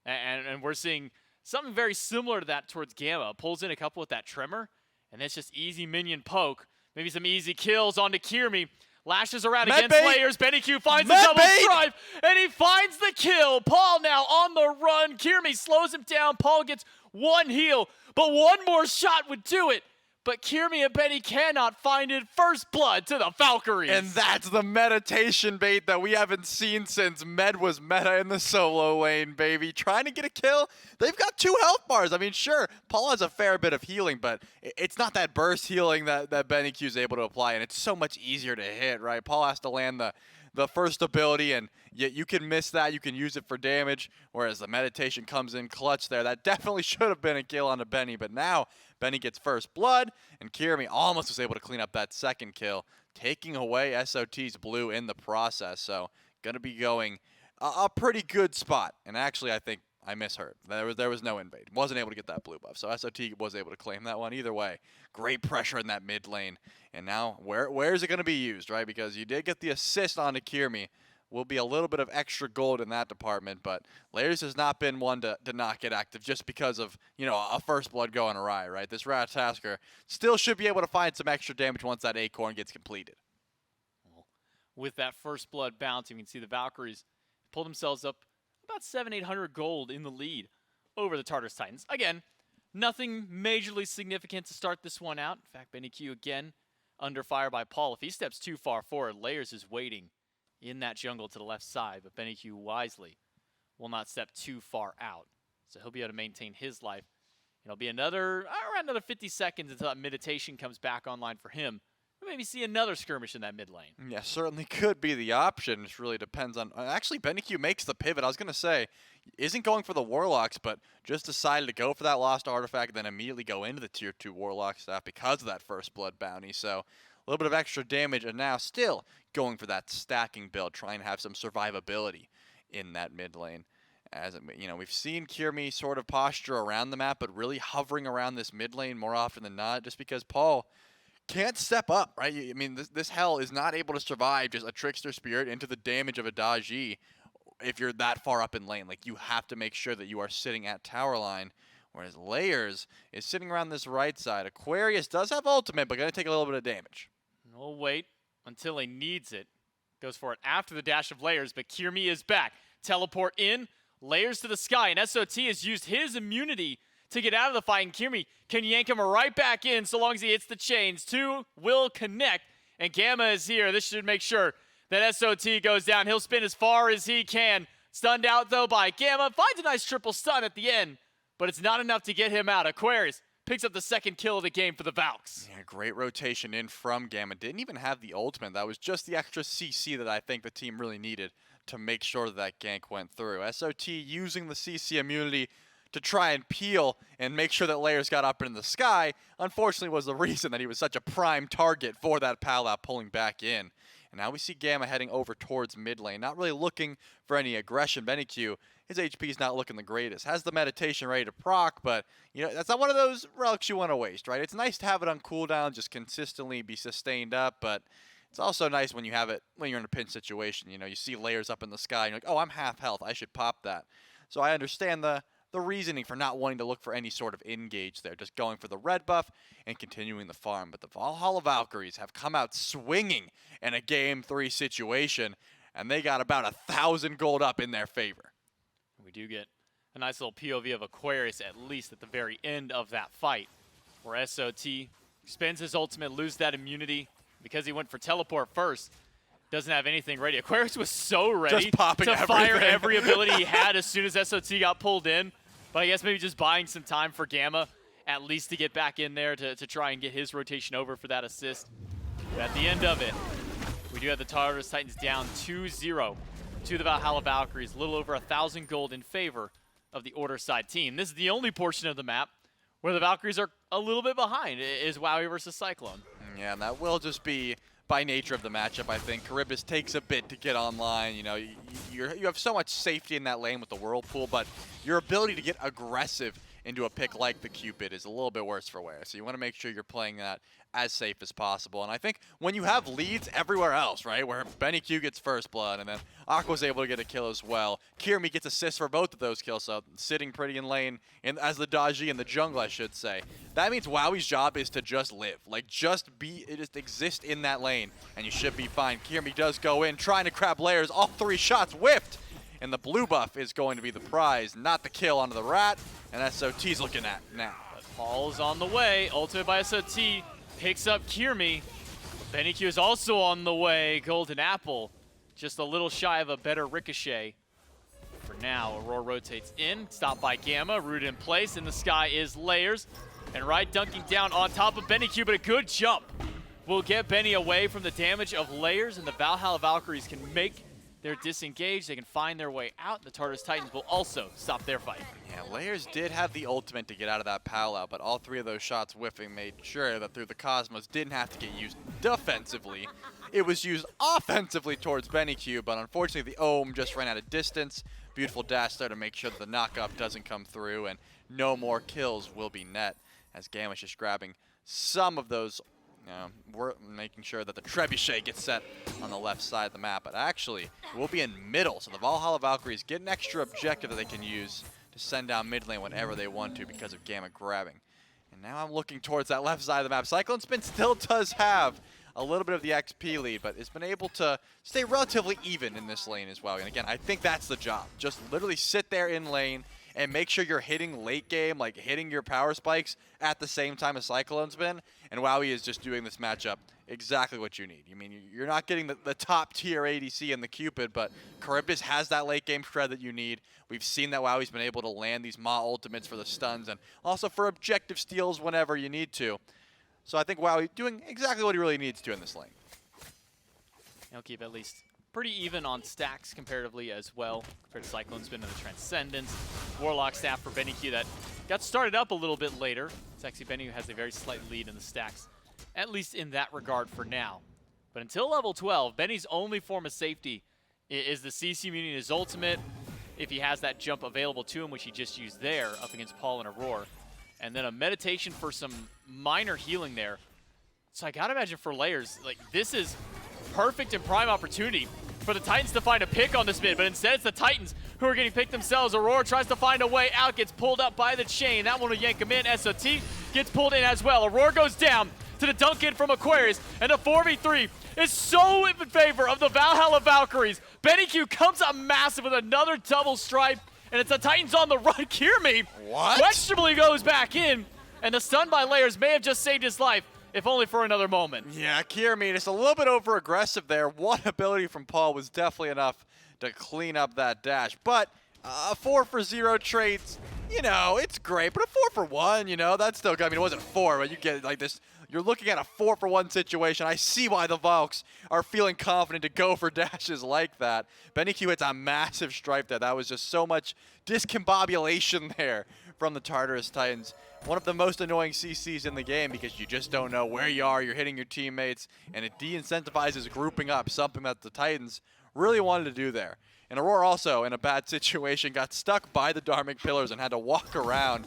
And we're seeing something very similar to that towards Gamma. Pulls in a couple with that Tremor, and it's just easy minion poke. Maybe some easy kills onto Kyrmi. Lashes around Med against bait. Layers. BennyQ finds the Med double bait. stripe, and he finds the kill. Paul now on the run. Kyrmi slows him down. Paul gets one heal, but one more shot would do it. But Kyrmi and Benny cannot find it. First blood to the Valkyries. And that's the meditation bait that we haven't seen since Med was meta in the solo lane, baby. Trying to get a kill. They've got 2 health bars. I mean, sure, Paul has a fair bit of healing, but it's not that burst healing that BennyQ is able to apply, and it's so much easier to hit, right? Paul has to land the first ability, and yet you can miss that. You can use it for damage, whereas the meditation comes in clutch there. That definitely should have been a kill onto Benny, but now Benny gets first blood, and Kyrmi almost was able to clean up that second kill, taking away SOT's blue in the process. So going to be going a pretty good spot. And actually, I think I misheard. There was no invade. Wasn't able to get that blue buff. So SOT was able to claim that one. Either way, great pressure in that mid lane. And now, where is it going to be used, right? Because you did get the assist onto Kyrmi. Will be a little bit of extra gold in that department, but Layers has not been one to not get active just because of, you know, a first blood going awry, right? This Ratatoskr still should be able to find some extra damage once that acorn gets completed. With that first blood bounce, you can see the Valkyries pull themselves up about 700-800 gold in the lead over the Tartarus Titans. Again, nothing majorly significant to start this one out. In fact, BennyQ again under fire by Paul. If he steps too far forward, Layers is waiting in that jungle to the left side, but BennyQ wisely will not step too far out. So he'll be able to maintain his life. It'll be around another 50 seconds until that meditation comes back online for him. We'll maybe see another skirmish in that mid lane. Yeah, certainly could be the option. It really depends on... Actually, BennyQ makes the pivot. I was going to say, isn't going for the Warlocks, but just decided to go for that Lost Artifact and then immediately go into the Tier 2 Warlock staff because of that first blood bounty. So a little bit of extra damage, and now still going for that stacking build, trying to have some survivability in that mid lane. As you know, we've seen Kyrmi sort of posture around the map, but really hovering around this mid lane more often than not, just because Paul can't step up, right? I mean, this hell is not able to survive just a Trickster Spirit into the damage of a Daji if you're that far up in lane. Like, you have to make sure that you are sitting at tower line, whereas Layers is sitting around this right side. Aquarius does have ultimate, but going to take a little bit of damage. We'll wait until he needs it. Goes for it after the dash of Layers, but Kyrmi is back. Teleport in, Layers to the sky, and SOT has used his immunity to get out of the fight, and Kyrmi can yank him right back in so long as he hits the chains. 2 will connect, and Gamma is here. This should make sure that SOT goes down. He'll spin as far as he can. Stunned out, though, by Gamma. Finds a nice triple stun at the end, but it's not enough to get him out. Aquarius picks up the second kill of the game for the Valks. Yeah, great rotation in from Gamma. Didn't even have the ultimate. That was just the extra CC that I think the team really needed to make sure that gank went through. SOT using the CC immunity to try and peel and make sure that Layers got up in the sky, unfortunately was the reason that he was such a prime target for that Pal pulling back in. And now we see Gamma heading over towards mid lane, not really looking for any aggression. BennyQ, his HP is not looking the greatest. Has the meditation ready to proc, but you know that's not one of those relics you want to waste, right? It's nice to have it on cooldown, just consistently be sustained up, but it's also nice when you have it when you're in a pinch situation. You know, you see Layers up in the sky, and you're like, oh, I'm half health, I should pop that. So I understand the reasoning for not wanting to look for any sort of engage there, just going for the red buff and continuing the farm. But the Valhalla Valkyries have come out swinging in a Game 3 situation, and they got about 1,000 gold up in their favor. We do get a nice little POV of Aquarius, at least at the very end of that fight, where SOT spends his ultimate, lose that immunity because he went for teleport first. Doesn't have anything ready. Aquarius was so ready to fire every ability he had as soon as SOT got pulled in. But I guess maybe just buying some time for Gamma, at least to get back in there to try and get his rotation over for that assist. But at the end of it, we do have the Tartarus Titans down 2-0 to the Valhalla Valkyries. A little over 1,000 gold in favor of the Order side team. This is the only portion of the map where the Valkyries are a little bit behind, is Wowy versus Cyclone. Yeah, and that will just be by nature of the matchup, I think. Charybdis takes a bit to get online. You know, you have so much safety in that lane with the Whirlpool, but your ability to get aggressive into a pick like the Cupid is a little bit worse for wear. So you want to make sure you're playing that as safe as possible. And I think when you have leads everywhere else, right, where BennyQ gets first blood and then Aqua's able to get a kill as well, Kyrmi gets assists for both of those kills, so sitting pretty in lane and as the Daji in the jungle, I should say. That means Wowy's job is to just live, like just exist in that lane, and you should be fine. Kyrmi does go in, trying to grab layers, all 3 shots whiffed. And the blue buff is going to be the prize, not the kill onto the rat. And SOT's looking at now. But Paul's on the way. Ultimate by SOT picks up Kyrmi. BennyQ is also on the way. Golden Apple, just a little shy of a better ricochet. For now, Aror rotates in, stopped by Gamma, rooted in place. In the sky is Layers. And right dunking down on top of BennyQ, but a good jump will get Benny away from the damage of Layers, and the Valhalla Valkyries can make they're disengaged, they can find their way out. The Tartarus Titans will also stop their fight. Yeah, Layers did have the ultimate to get out of that powwow, but all 3 of those shots whiffing made sure that through the Cosmos didn't have to get used defensively. It was used offensively towards BennyQ, but unfortunately the Ohm just ran out of distance. Beautiful dash there to make sure that the knockup doesn't come through, and no more kills will be net, as Ganesha just grabbing some of those. We're making sure that the Trebuchet gets set on the left side of the map, but actually we'll be in middle, so the Valhalla Valkyries get an extra objective that they can use to send down mid lane whenever they want to because of Gamma grabbing. And now I'm looking towards that left side of the map. CycloneSpin still does have a little bit of the XP lead, but it's been able to stay relatively even in this lane as well. And again, I think that's the job. Just literally sit there in lane and make sure you're hitting late game, like hitting your power spikes at the same time as CycloneSpin. And Wowy is just doing this matchup exactly what you need. I mean, you're not getting the top tier ADC in the Cupid, but Charybdis has that late game shred that you need. We've seen that Wowy's been able to land these Ma ultimates for the stuns and also for objective steals whenever you need to. So I think Wowy doing exactly what he really needs to in this lane. He'll keep at least pretty even on stacks comparatively as well, compared to CycloneSpin and the Transcendence. Warlock staff for BennyQ that got started up a little bit later. It's actually BennyQ has a very slight lead in the stacks, at least in that regard for now. But until level 12, Benny's only form of safety is the CC immunity in his ultimate, if he has that jump available to him, which he just used there up against Paul and Aror. And then a meditation for some minor healing there. So I gotta imagine for Layers, like this is perfect and prime opportunity for the Titans to find a pick on this mid, but instead it's the Titans who are getting picked themselves. Aurora tries to find a way out, gets pulled up by the chain. That one will yank him in. SOT gets pulled in as well. Aurora goes down to the dunk in from Aquarius, and the 4v3 is so in favor of the Valhalla Valkyries. BennyQ comes up massive with another double stripe, and it's the Titans on the run. Kyrmi questionably goes back in, and the stun by Layers may have just saved his life, if only for another moment. Yeah, Kyrmi just a little bit over-aggressive there. One ability from Paul was definitely enough to clean up that dash. But a 4-for-0 trades, you know, it's great. But a 4-for-1, you know, that's still good. I mean, it wasn't 4, but you get like this. You're looking at a 4-for-1 situation. I see why the Valks are feeling confident to go for dashes like that. BennyQ hits a massive stripe there. That was just so much discombobulation there from the Tartarus Titans. One of the most annoying CCs in the game because you just don't know where you are. You're hitting your teammates, and it de-incentivizes grouping up, something that the Titans really wanted to do there. And Aurora also, in a bad situation, got stuck by the Dharmic Pillars and had to walk around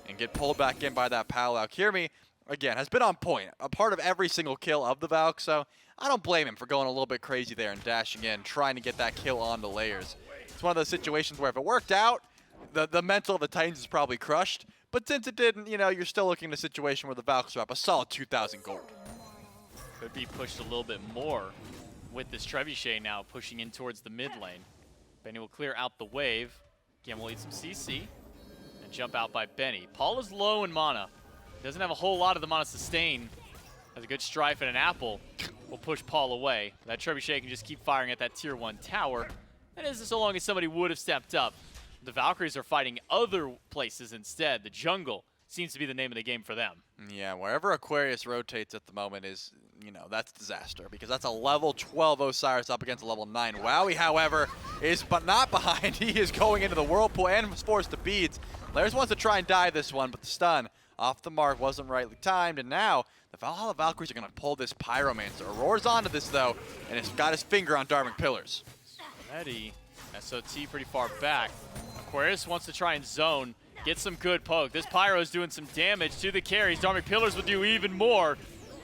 and get pulled back in by that powwow. Kyrmi, again, has been on point, a part of every single kill of the Valk, so I don't blame him for going a little bit crazy there and dashing in, trying to get that kill onto Layers. It's one of those situations where if it worked out, the mental of the Titans is probably crushed, but since it didn't, you know, you're still looking at a situation where the Valks are up a solid 2,000 gold. Could be pushed a little bit more with this Trebuchet now pushing in towards the mid lane. Benny will clear out the wave. Again, we'll eat some CC and jump out by Benny. Paul is low in mana. Doesn't have a whole lot of the mana sustain. Has a good strife and an apple. Will push Paul away. That Trebuchet can just keep firing at that tier 1 tower. That is so long as somebody would have stepped up. The Valkyries are fighting other places instead. The jungle seems to be the name of the game for them. Yeah, wherever Aquarius rotates at the moment is, you know, that's disaster because that's a level 12 Osiris up against a level 9. Wowy, however, is but not behind. He is going into the whirlpool and was forced to beads. Layers wants to try and die this one, but the stun off the mark wasn't rightly timed, and now the Valhalla Valkyries are going to pull this Pyromancer. Aurora's onto this, though, and has got his finger on Dharmic Pillars. Ready. SOT pretty far back. Aquarius wants to try and zone Get some good poke. This Pyro's doing some damage to the carries. Dharmic Pillars will do even more.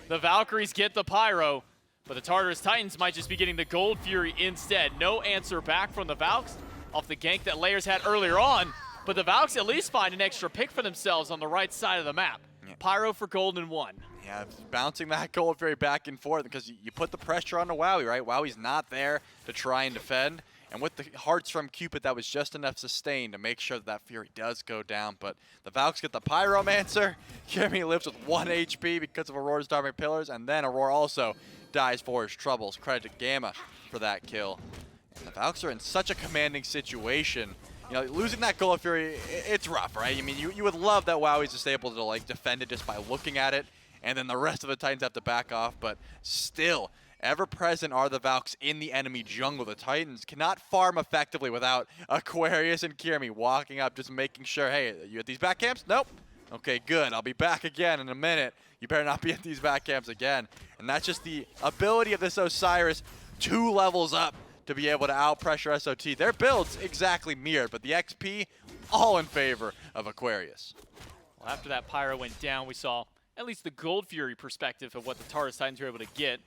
The Valkyries get the Pyro, but the Tartarus Titans might just be getting the Gold Fury instead. No answer back from the Valks off the gank that Layers had earlier on, but the Valks at least find an extra pick for themselves on the right side of the map. Yeah. Pyro for gold and 1. Yeah, bouncing that Gold Fury back and forth because you put the pressure on the Wowy, right? Wowy's not there to try and defend. And with the hearts from Cupid, that was just enough sustain to make sure that Fury does go down. But the Valks get the Pyromancer. Kyrmi lives with 1 HP because of Aurora's Dharmic Pillars. And then Aurora also dies for his troubles. Credit to Gamma for that kill. And the Valks are in such a commanding situation. You know, losing that Gold Fury, it's rough, right? I mean, you would love that Wowie's just able to, like, defend it just by looking at it. And then the rest of the Titans have to back off. But still, ever present are the Valks in the enemy jungle. The Titans cannot farm effectively without Aquarius and Kyrmi walking up, just making sure, hey, you at these back camps? Nope. Okay, good. I'll be back again in a minute. You better not be at these back camps again. And that's just the ability of this Osiris 2 levels up to be able to out-pressure SOT. Their builds exactly mirrored, but the XP all in favor of Aquarius. Well, after that Pyro went down, we saw at least the Gold Fury perspective of what the Tartarus Titans were able to get.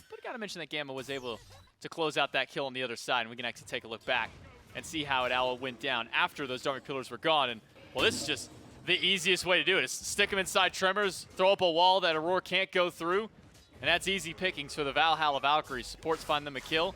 But I gotta mention that Gamma was able to close out that kill on the other side, and we can actually take a look back and see how it all went down after those Dharmic Pillars were gone. And, well, this is just the easiest way to do it. Is stick them inside Tremors, throw up a wall that Aurora can't go through, and that's easy pickings for the Valhalla Valkyries. Supports find them a kill.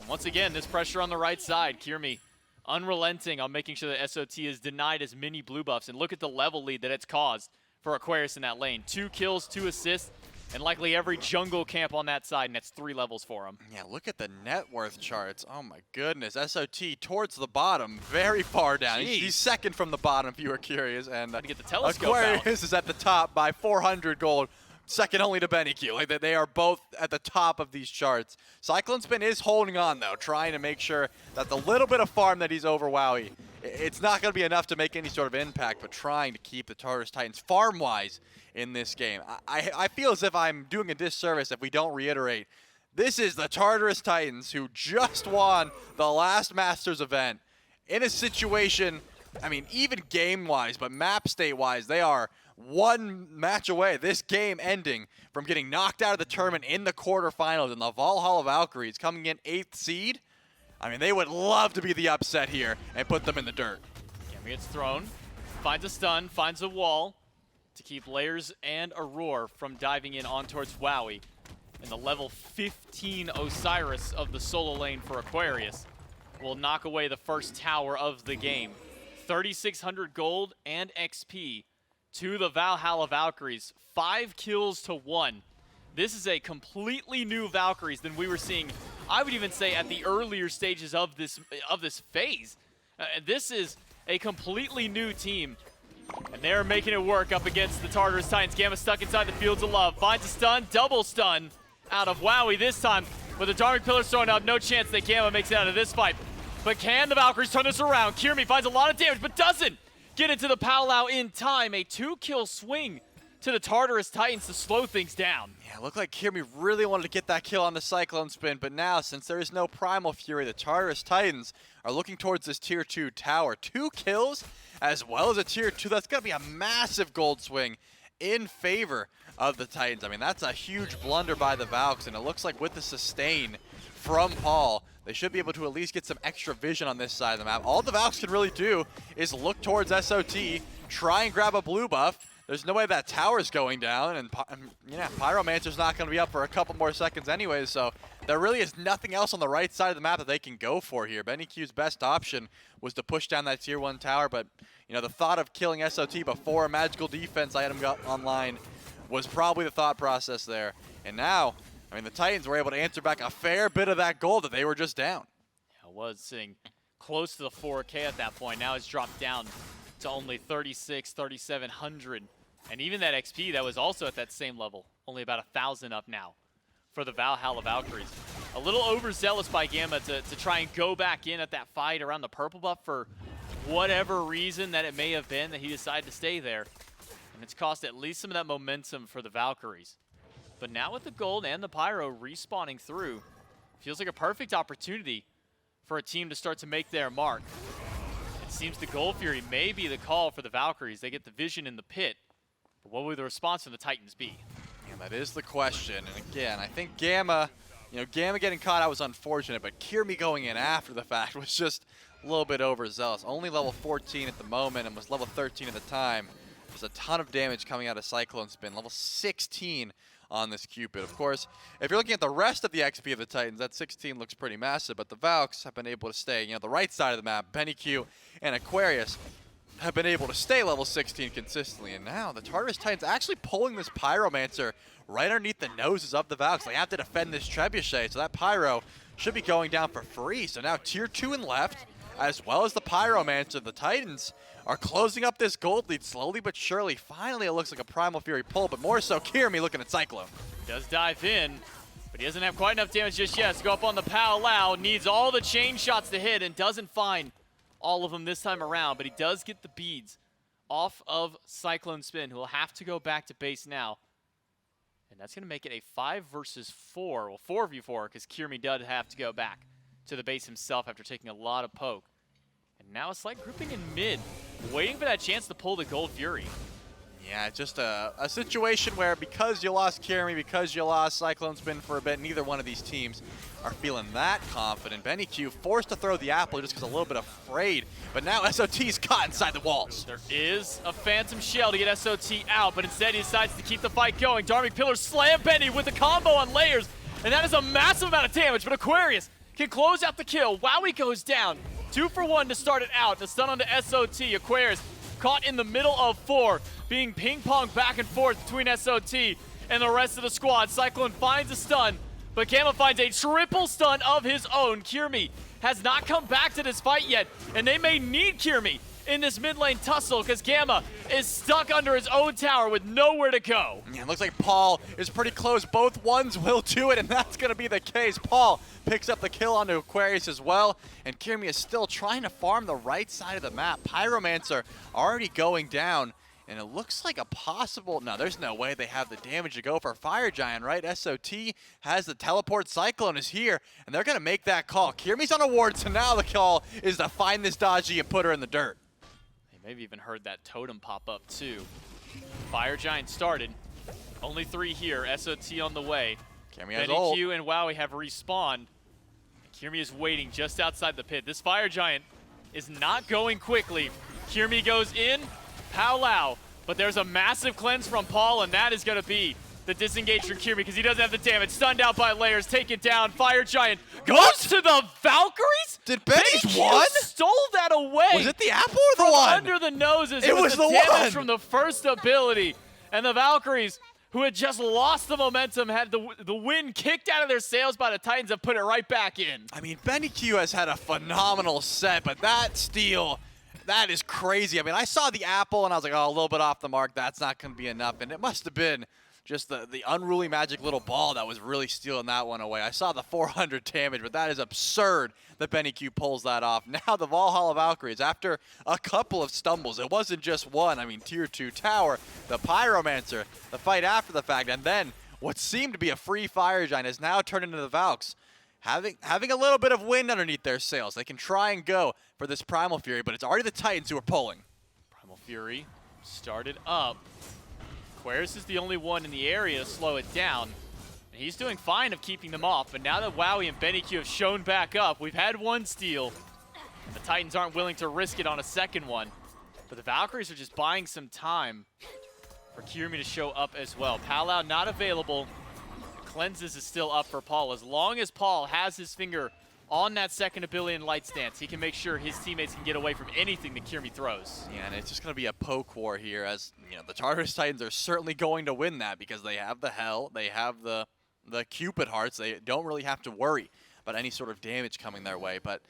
And once again, this pressure on the right side. Kyrmi unrelenting on making sure that SOT is denied as many blue buffs. And look at the level lead that it's caused for Aquarius in that lane. 2 kills, 2 assists, and likely every jungle camp on that side, and that's 3 levels for him. Yeah, look at the net worth charts. Oh my goodness. SOT towards the bottom, very far down. He's second from the bottom, if you were curious. And to get the telescope Aquarius out. is at the top by 400 gold. Second only to BennyQ. Like, they are both at the top of these charts. CycloneSpin is holding on, though, trying to make sure that the little bit of farm that he's over Wowy, it's not going to be enough to make any sort of impact, but trying to keep the Tartarus Titans farm-wise in this game. I feel as if I'm doing a disservice if we don't reiterate. This is the Tartarus Titans who just won the last Masters event in a situation, I mean, even game-wise, but map state-wise, they are 1 match away, this game ending, from getting knocked out of the tournament in the quarterfinals, and the Valhalla Valkyries coming in 8th seed. I mean, they would love to be the upset here and put them in the dirt. Gamma gets thrown, finds a stun, finds a wall to keep Layers and Aror from diving in on towards Wowy. And the level 15 Osiris of the solo lane for Aquarius will knock away the first tower of the game. 3,600 gold and XP to the Valhalla Valkyries. 5 kills to 1. This is a completely new Valkyries than we were seeing, I would even say, at the earlier stages of this phase. This is a completely new team, and they're making it work up against the Tartarus Titans. Gamma stuck inside the Fields of Love. Finds a stun, double stun out of Wowy this time. With the Dharmic Pillars thrown up, no chance that Gamma makes it out of this fight. But can the Valkyries turn this around? Kyrmi finds a lot of damage, but doesn't get into the powwow in time. A 2-kill swing to the Tartarus Titans to slow things down. Yeah, it looked like Kyrmi really wanted to get that kill on the CycloneSpin, but now, since there is no Primal Fury, the Tartarus Titans are looking towards this Tier 2 tower. 2 kills, as well as a Tier 2. That's going to be a massive gold swing in favor of the Titans. I mean, that's a huge blunder by the Valks, and it looks like with the sustain from Paul, they should be able to at least get some extra vision on this side of the map. All the Valks can really do is look towards SOT, try and grab a blue buff. There's no way that tower's going down, and yeah, Pyromancer's not going to be up for a couple more seconds anyways, so there really is nothing else on the right side of the map that they can go for here. BennyQ's best option was to push down that Tier 1 tower, but you know, the thought of killing SOT before a magical defense item got online was probably the thought process there. And now, I mean, the Titans were able to answer back a fair bit of that gold that they were just down. Yeah, it was sitting close to the 4K at that point. Now it's dropped down to only 3,700. And even that XP that was also at that same level, only about 1,000 up now for the Valhalla Valkyries. A little overzealous by Gamma to try and go back in at that fight around the purple buff for whatever reason that it may have been that he decided to stay there. And it's cost at least some of that momentum for the Valkyries. But now with the gold and the Pyro respawning through, feels like a perfect opportunity for a team to start to make their mark. And It seems the Gold Fury may be the call for the Valkyries. They get the vision in the pit. But what will the response from the Titans be? And that is the question. And again, I think Gamma, Gamma getting caught out was unfortunate, but Kyrmi going in after the fact was just a little bit overzealous. Only level 14 at the moment and was level 13 at the time. There's a ton of damage coming out of CycloneSpin, level 16 on this Cupid. Of course, if you're looking at the rest of the XP of the Titans, that 16 looks pretty massive, but the Valks have been able to stay, the right side of the map, BennyQ and Aquarius have been able to stay level 16 consistently, and now the Tartarus Titans actually pulling this Pyromancer right underneath the noses of the Valks. They have to defend this Trebuchet, so that Pyro should be going down for free. So now tier 2 and left, as well as the Pyromancer, the Titans are closing up this gold lead slowly but surely. Finally, it looks like a Primal Fury pull, but more so Kyrmi looking at Cyclone. He does dive in, but he doesn't have quite enough damage just yet to go up on the Pow Lao. Needs all the chain shots to hit and doesn't find all of them this time around, but he does get the beads off of CycloneSpin, who will have to go back to base now. And that's going to make it a 5 versus 4. Well, 4v4, because Kyrmi does have to go back to the base himself after taking a lot of poke. And now a slight grouping in mid, waiting for that chance to pull the Gold Fury. Yeah, it's just a situation where because you lost Kyrmi, because you lost CycloneSpin for a bit, neither one of these teams are feeling that confident. BennyQ forced to throw the apple just because a little bit afraid, but now SOT's caught inside the walls. There is a Phantom Shell to get SOT out, but instead he decides to keep the fight going. Dharmic Pillar slam Benny with a combo on layers, and that is a massive amount of damage, but Aquarius can close out the kill. Wowy goes down. 2 for 1 to start it out. The stun onto SOT. Aquarius caught in the middle of 4, being ping-ponged back and forth between SOT and the rest of the squad. Cyclone finds a stun, but Gamma finds a triple stun of his own. Kyrmi has not come back to this fight yet, and they may need Kyrmi in this mid lane tussle because Gamma is stuck under his own tower with nowhere to go. Yeah, it looks like Paul is pretty close. Both ones will do it, and that's going to be the case. Paul picks up the kill onto Aquarius as well, and Kyrmi is still trying to farm the right side of the map. Pyromancer already going down, and it looks like a possible... No, there's no way they have the damage to go for Fire Giant, right? SOT has the teleport. Cyclone is here, and they're going to make that call. Kyrmi's on a ward, so now the call is to find this Dodgy and put her in the dirt. Maybe even heard that totem pop up too. Fire Giant started. Only 3 here. SOT on the way. BennyQ and Wowy have respawned. Kyrmi is waiting just outside the pit. This Fire Giant is not going quickly. Kyrmi goes in. Pow Lao. But there's a massive cleanse from Paul, and that is going to be the disengage from Kyrmi because he doesn't have the damage. Stunned out by layers. Taken down. Fire Giant goes to the Valkyries? Did Benny's one? Stole that away. Was it the apple or the one? Under the noses. It was the damage one from the first ability. And the Valkyries, who had just lost the momentum, had the wind kicked out of their sails by the Titans and put it right back in. I mean, BennyQ has had a phenomenal set, but that steal, that is crazy. I mean, I saw the apple and I was like, oh, a little bit off the mark. That's not going to be enough. And it must have been just the unruly magic little ball that was really stealing that one away. I saw the 400 damage, but that is absurd that BennyQ pulls that off. Now the Valhalla Valkyries, after a couple of stumbles, it wasn't just one. I mean, tier 2 tower, the Pyromancer, the fight after the fact, and then what seemed to be a free Fire Giant has now turned into the Valks. Having a little bit of wind underneath their sails. They can try and go for this Primal Fury, but it's already the Titans who are pulling. Primal Fury started up. Aquarius is the only one in the area to slow it down. And he's doing fine of keeping them off, but now that Wowy and BennyQ have shown back up, we've had one steal. And the Titans aren't willing to risk it on a second one. But the Valkyries are just buying some time for Kyrmi to show up as well. Pow Lao not available. The Cleanses is still up for Paul. As long as Paul has his finger on that second ability in Light Stance, he can make sure his teammates can get away from anything that Kyrmi throws. Yeah, and it's just going to be a poke war here, as the Tartarus Titans are certainly going to win that because they have the Hell, they have the Cupid hearts. They don't really have to worry about any sort of damage coming their way. But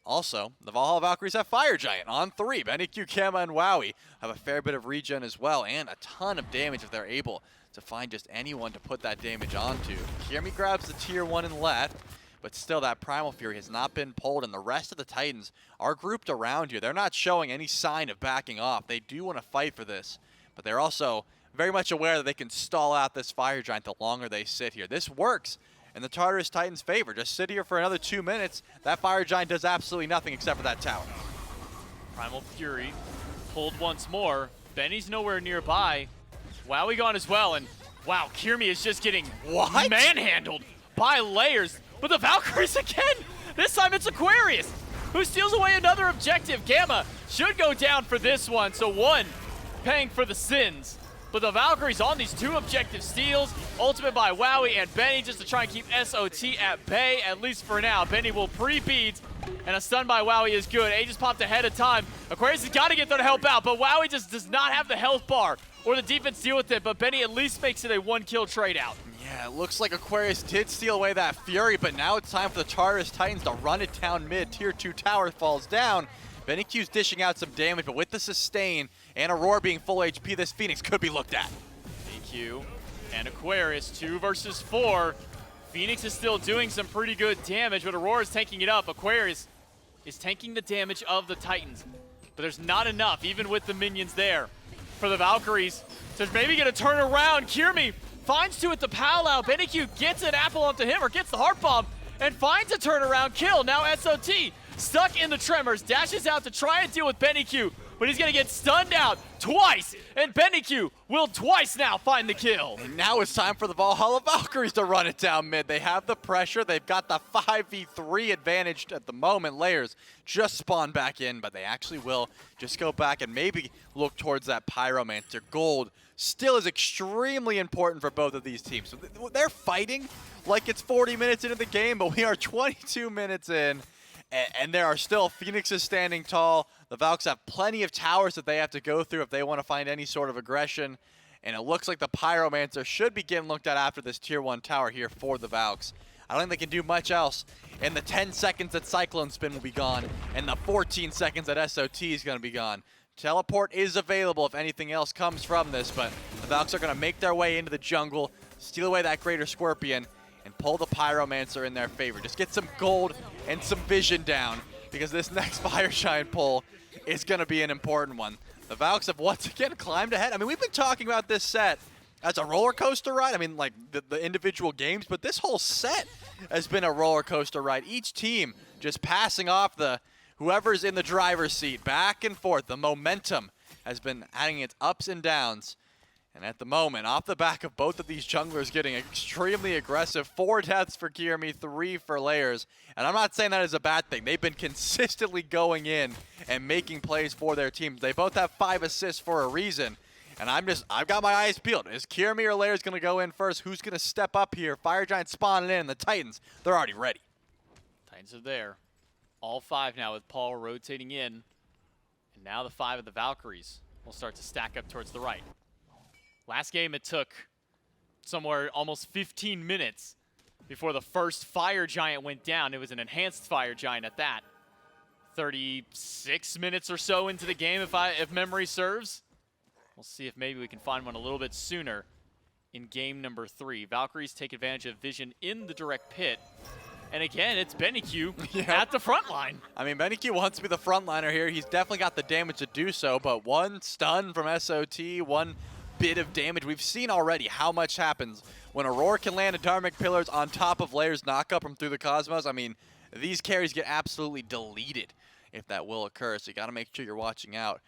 also, the Valhalla Valkyries have Fire Giant on 3. BennyQ, Gamma, and Wowy have a fair bit of regen as well, and a ton of damage if they're able to find just anyone to put that damage onto. Kyrmi grabs the tier 1 and left. But still, that Primal Fury has not been pulled, and the rest of the Titans are grouped around here. They're not showing any sign of backing off. They do want to fight for this, but they're also very much aware that they can stall out this Fire Giant the longer they sit here. This works in the Tartarus Titans' favor. Just sit here for another 2 minutes. That Fire Giant does absolutely nothing except for that tower. Primal Fury pulled once more. Benny's nowhere nearby. Wowy gone as well, and wow, Kyrmi is just getting manhandled by layers. But the Valkyries again! This time it's Aquarius, who steals away another objective. Gamma should go down for this one, so one paying for the sins. But the Valkyries on these 2 objective steals, ultimate by Wowy and Benny just to try and keep SOT at bay, at least for now. Benny will pre-beat, and a stun by Wowy is good. Aegis popped ahead of time. Aquarius has got to get there to help out, but Wowy just does not have the health bar or the defense to deal with it, but Benny at least makes it a 1-kill trade out. Yeah, it looks like Aquarius did steal away that Fury, but now it's time for the Tartarus Titans to run it down mid. Tier 2 tower falls down. BennyQ's dishing out some damage, but with the sustain and Aror being full HP, this Phoenix could be looked at. BennyQ and Aquarius, 2 versus 4. Phoenix is still doing some pretty good damage, but Aror is tanking it up. Aquarius is tanking the damage of the Titans, but there's not enough, even with the minions there, for the Valkyries. So they're maybe gonna turn around. Kyrmi finds 2 at the Palau. BennyQ gets an apple onto him, or gets the heart bomb, and finds a turnaround kill. Now SOT stuck in the tremors, dashes out to try and deal with BennyQ, but he's gonna get stunned out twice, and BennyQ will twice now find the kill. And now it's time for the Valhalla Valkyries to run it down mid. They have the pressure, they've got the 5v3 advantage at the moment. Layers just spawn back in, but they actually will just go back and maybe look towards that Pyromancer. Gold still is extremely important for both of these teams. So they're fighting like it's 40 minutes into the game, but we are 22 minutes in. And there are still Phoenixes standing tall. The Valks have plenty of towers that they have to go through if they want to find any sort of aggression. And it looks like the Pyromancer should be getting looked at after this tier 1 tower here for the Valks. I don't think they can do much else. And the 10 seconds that CycloneSpin will be gone, and the 14 seconds that SOT is going to be gone. Teleport is available if anything else comes from this, but the Valks are going to make their way into the jungle, steal away that Greater Scorpion, and pull the Pyromancer in their favor. Just get some gold and some vision down, because this next Fire Giant pull is going to be an important one. The Valks have once again climbed ahead. I mean, we've been talking about this set as a roller coaster ride. I mean, like the individual games, but this whole set has been a roller coaster ride. Each team just passing off the whoever's in the driver's seat back and forth. The momentum has been adding its ups and downs. And at the moment, off the back of both of these junglers getting extremely aggressive, 4 deaths for Kyrmi, 3 for Layers. And I'm not saying that is a bad thing. They've been consistently going in and making plays for their teams. They both have 5 assists for a reason. And I've got my eyes peeled. Is Kyrmi or Layers going to go in first? Who's going to step up here? Fire Giant spawning in, and the Titans, they're already ready. Titans are there. All 5 now with Paul rotating in. And now the 5 of the Valkyries will start to stack up towards the right. Last game, it took somewhere almost 15 minutes before the first Fire Giant went down. It was an enhanced Fire Giant at that. 36 minutes or so into the game, if memory serves. We'll see if maybe we can find one a little bit sooner in game number 3. Valkyries take advantage of vision in the direct pit. And again, it's BennyQ at the front line. I mean, BennyQ wants to be the frontliner here. He's definitely got the damage to do so, but one stun from SOT, one bit of damage. We've seen already how much happens when Aror can land a Dharmic Pillars on top of Layers knockup from through the Cosmos. I mean, these carries get absolutely deleted if that will occur, so you got to make sure you're watching out.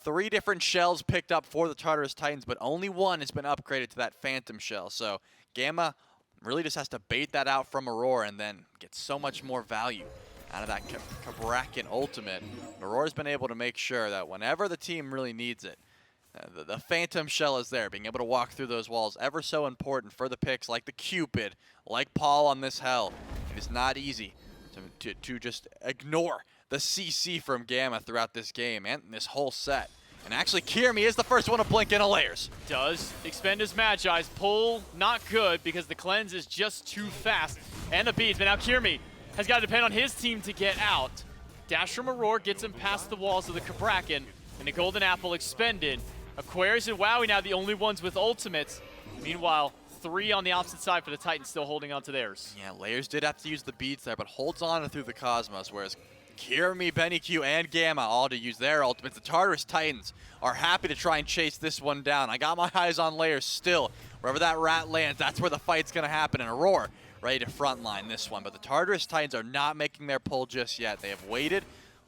3 different shells picked up for the Tartarus Titans, but only one has been upgraded to that Phantom Shell. So Gamma really just has to bait that out from Aror and then get so much more value out of that Kabrakan ultimate. Auror's been able to make sure that whenever the team really needs it, the Phantom Shell is there. Being able to walk through those walls, ever so important for the picks like the Cupid, like Paul on this hell. It is not easy to just ignore the CC from Gamma throughout this game and this whole set. And actually, Kyrmi is the first one to blink into Layers. Does expend his Magi's. Pull, not good, because the cleanse is just too fast. And the beads, but now Kyrmi has got to depend on his team to get out. Dash from Aror gets him past the walls of the Kabrakan, and a golden apple expended. Aquarius and Wowy now the only ones with ultimates. Meanwhile, 3 on the opposite side for the Titans still holding on to theirs. Yeah, Layers did have to use the beads there, but holds on through the Cosmos, whereas Kyrmi, BennyQ, and Gamma all to use their ultimates. The Tartarus Titans are happy to try and chase this one down. I got my eyes on Layers still. Wherever that rat lands, that's where the fight's going to happen. And Aror ready to frontline this one. But the Tartarus Titans are not making their pull just yet. They have waited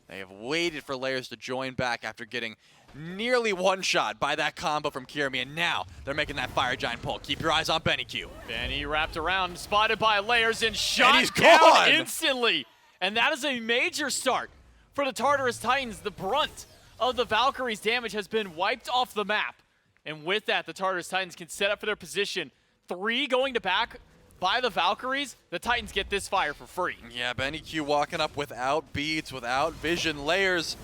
They have waited for Layers to join back after getting nearly one-shot by that combo from Kyrmi, and now they're making that Fire Giant pull. Keep your eyes on BennyQ. Benny wrapped around, spotted by Layers, and shot And he's down gone! instantly. And that is a major start for the Tartarus Titans. The brunt of the Valkyries' damage has been wiped off the map. And with that, the Tartarus Titans can set up for their position. 3 going to back by the Valkyries. The Titans get this fire for free. Yeah, BennyQ walking up without beats, without vision. Layers,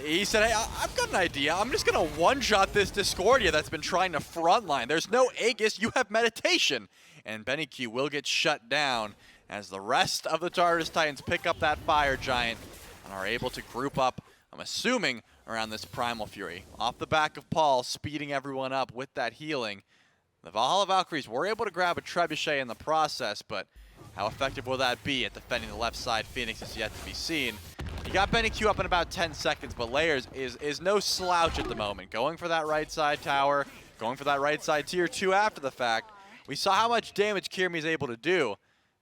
he said, hey, I've got an idea. I'm just going to one-shot this Discordia that's been trying to frontline. There's no Aegis, you have meditation. And BennyQ will get shut down as the rest of the Tartarus Titans pick up that Fire Giant and are able to group up, I'm assuming, around this Primal Fury. Off the back of Paul, speeding everyone up with that healing. The Valhalla Valkyries were able to grab a Trebuchet in the process, but how effective will that be at defending the left side Phoenix is yet to be seen. You got BennyQ up in about 10 seconds, but Layers is no slouch at the moment. Going for that right side tower, going for that right side tier 2 after the fact. We saw how much damage Kyrmi is able to do,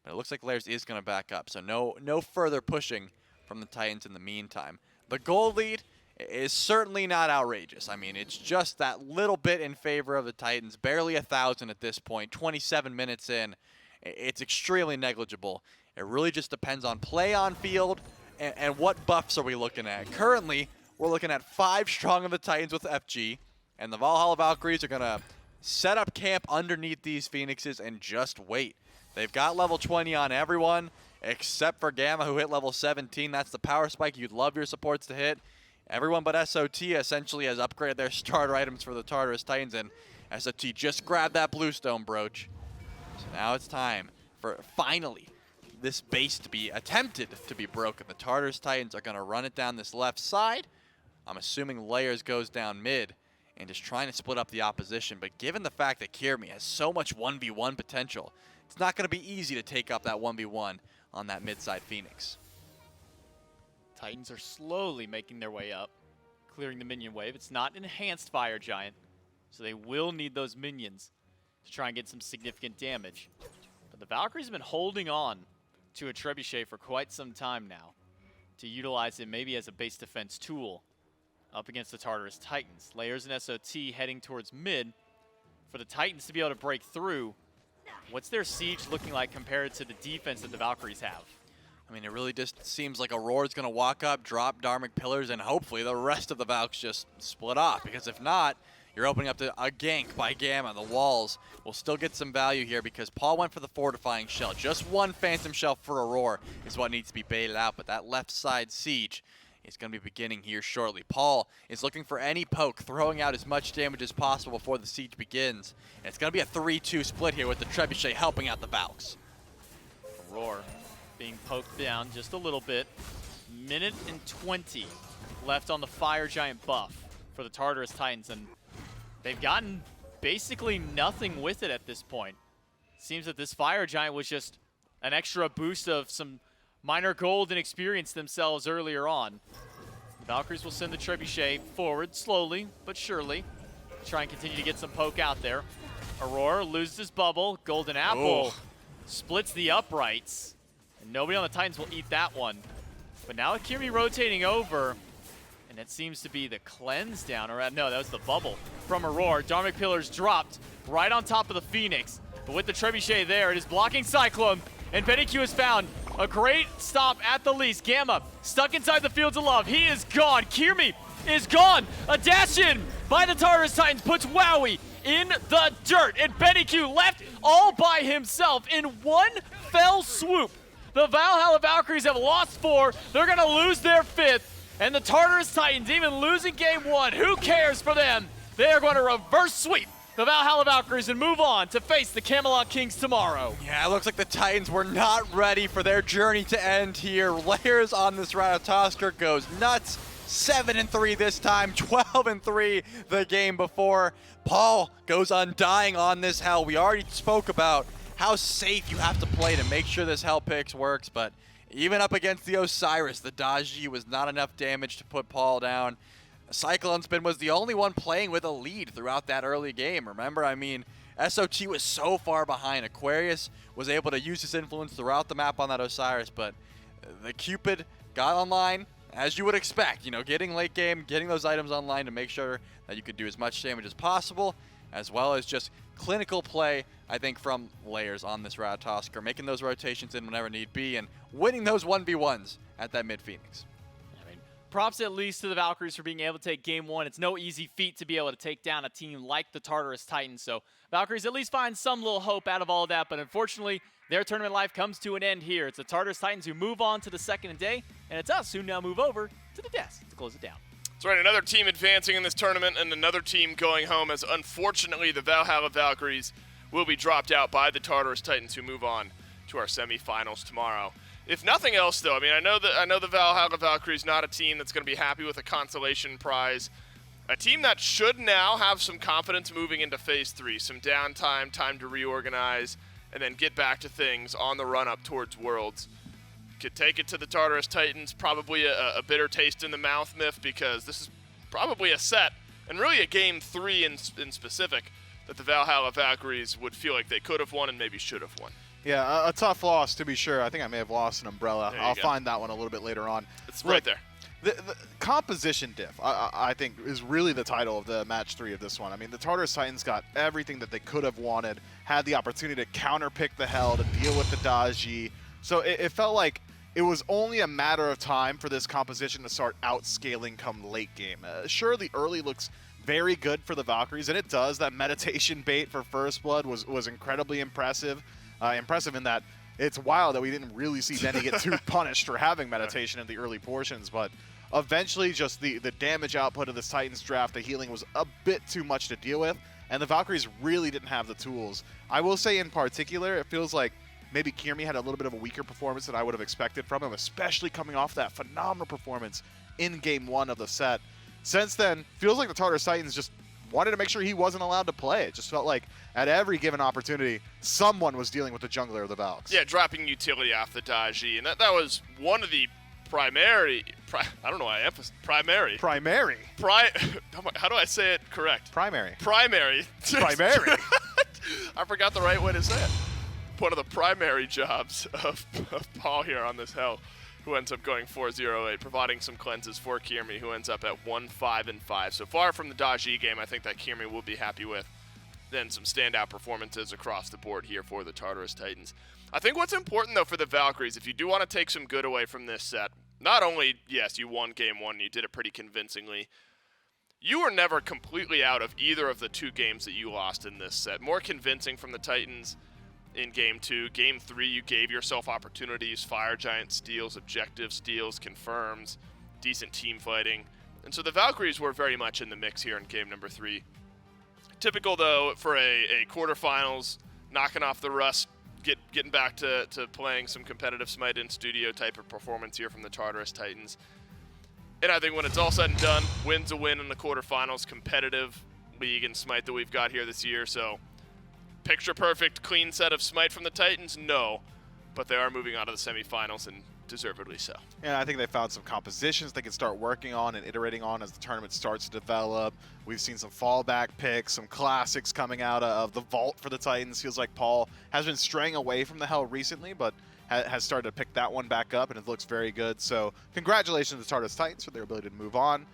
but it looks like Layers is going to back up, so no further pushing from the Titans in the meantime. The gold lead is certainly not outrageous. I mean, it's just that little bit in favor of the Titans, barely 1,000 at this point, 27 minutes in. It's extremely negligible. It really just depends on play on field and what buffs are we looking at. Currently, we're looking at 5 strong of the Titans with FG, and the Valhalla Valkyries are going to set up camp underneath these Phoenixes and just wait. They've got level 20 on everyone, except for Gamma, who hit level 17. That's the power spike you'd love your supports to hit. Everyone but SOT essentially has upgraded their starter items for the Tartarus Titans, and SOT just grabbed that Bluestone brooch. So now it's time for, finally, this base to be attempted to be broken. The Tartarus Titans are going to run it down this left side. I'm assuming Layers goes down mid and is trying to split up the opposition, but given the fact that Kyrmi has so much 1v1 potential, it's not going to be easy to take up that 1v1 on that mid-side Phoenix. Titans are slowly making their way up, clearing the minion wave. It's not enhanced Fire Giant, so they will need those minions to try and get some significant damage. But the Valkyries have been holding on to a Trebuchet for quite some time now to utilize it maybe as a base defense tool up against the Tartarus Titans. Layers and SOT heading towards mid for the Titans to be able to break through. What's their siege looking like compared to the defense that the Valkyries have? I mean, it really just seems like Auror's going to walk up, drop Dharmic Pillars, and hopefully the rest of the Valks just split off. Because if not, you're opening up to a gank by Gamma. The walls will still get some value here because Paul went for the Fortifying Shell. Just one Phantom Shell for Auror is what needs to be baited out, but that left side siege is going to be beginning here shortly. Paul is looking for any poke, throwing out as much damage as possible before the siege begins. And it's going to be a 3-2 split here with the Trebuchet helping out the Valks. Auror being poked down just a little bit. Minute and 20 left on the Fire Giant buff for the Tartarus Titans, and they've gotten basically nothing with it at this point. Seems that this Fire Giant was just an extra boost of some minor gold and experience themselves earlier on. The Valkyries will send the Trebuchet forward slowly but surely. Try and continue to get some poke out there. Aror loses his bubble. Golden Apple splits the uprights. And nobody on the Titans will eat that one. But now with Kyrmi rotating over, and it seems to be the cleanse down, or no, that was the bubble from Aror. Dharmic Pillars dropped right on top of the Phoenix. But with the Trebuchet there, it is blocking Cyclone. And BennyQ has found a great stop at the least. Gamma stuck inside the Fields of Love. He is gone. Kyrmi is gone. A dash in by the Tartarus Titans puts Wowy in the dirt. And BennyQ left all by himself in one fell swoop. The Valhalla Valkyries have lost 4. They're going to lose their 5th. And the Tartarus Titans, even losing game 1, who cares for them? They are going to reverse sweep the Valhalla Valkyries and move on to face the Camelot Kings tomorrow. Yeah, it looks like the Titans were not ready for their journey to end here. Layers on this Ratatoskr goes nuts. 7-3 this time, 12-3 the game before. Paul goes undying on this hell. We already spoke about how safe you have to play to make sure this hell picks works, but even up against the Osiris, the Daji was not enough damage to put Paul down. CycloneSpin was the only one playing with a lead throughout that early game. Remember, I mean, SOT was so far behind. Aquarius was able to use his influence throughout the map on that Osiris, but the Cupid got online, as you would expect, you know, getting late game, getting those items online to make sure that you could do as much damage as possible, as well as just clinical play, I think, from layers on this Ratatoskr, making those rotations in whenever need be, and winning those 1v1s at that mid-Phoenix. Props at least to the Valkyries for being able to take game one. It's no easy feat to be able to take down a team like the Tartarus Titans. So Valkyries at least find some little hope out of all of that. But unfortunately, their tournament life comes to an end here. It's the Tartarus Titans who move on to the second day. And it's us who now move over to the desk to close it down. That's right, another team advancing in this tournament and another team going home, as unfortunately the Valhalla Valkyries will be dropped out by the Tartarus Titans, who move on to our semifinals tomorrow. If nothing else, though, I mean, I know the Valhalla Valkyries not a team that's going to be happy with a consolation prize. A team that should now have some confidence moving into Phase 3, some downtime, time to reorganize, and then get back to things on the run-up towards Worlds. Could take it to the Tartarus Titans, probably a bitter taste in the mouth, Myth, because this is probably a set, and really a Game 3 in specific, that the Valhalla Valkyries would feel like they could have won and maybe should have won. Yeah, a tough loss, to be sure. I think I may have lost an umbrella. I'll find that one a little bit later on. It's right there. The composition diff, I think, is really the title of the match 3 of this one. I mean, the Tartarus Titans got everything that they could have wanted, had the opportunity to counterpick the Hell, to deal with the Daji. So it felt like it was only a matter of time for this composition to start outscaling come late game. Sure, the early looks very good for the Valkyries, and it does. That meditation bait for First Blood was incredibly impressive. Impressive in that it's wild that we didn't really see Benny get too punished for having meditation in the early portions, but eventually just the damage output of this Titans draft, the healing was a bit too much to deal with, and the Valkyries really didn't have the tools. I will say in particular, it feels like maybe Kyrmi had a little bit of a weaker performance than I would have expected from him, especially coming off that phenomenal performance in Game 1 of the set. Since then, feels like the Tartarus Titans just wanted to make sure he wasn't allowed to play. It just felt like at every given opportunity, someone was dealing with the jungler of the Valks. Yeah, dropping utility off the Daji, and that was one of the primary. I don't know why I emphasize primary. Primary. How do I say it correct? Primary. Primary. Primary. I forgot the right way to say it. One of the primary jobs of Paul here on this Hell, who ends up going 4-0-8, providing some cleanses for Kyrmi, who ends up at 1-5-5. So far from the Daji game, I think that Kyrmi will be happy with. Then some standout performances across the board here for the Tartarus Titans. I think what's important, though, for the Valkyries, if you do want to take some good away from this set, not only, yes, you won Game 1, you did it pretty convincingly, you were never completely out of either of the 2 games that you lost in this set. More convincing from the Titans in Game 2. Game 3, you gave yourself opportunities, Fire Giant steals, Objective steals, confirms, decent team fighting. And so the Valkyries were very much in the mix here in Game number 3. Typical, though, for a quarterfinals, knocking off the rust, getting back to playing some competitive SMITE in studio type of performance here from the Tartarus Titans. And I think when it's all said and done, win's a win in the quarterfinals, competitive league in SMITE that we've got here this year. So picture perfect, clean set of SMITE from the Titans? No. But they are moving on to the semifinals, and deservedly so. And I think they found some compositions they can start working on and iterating on as the tournament starts to develop. We've seen some fallback picks, some classics coming out of the vault for the Titans. Feels like Paul has been straying away from the Hell recently, but has started to pick that one back up, and it looks very good. So congratulations to the Tartarus Titans for their ability to move on.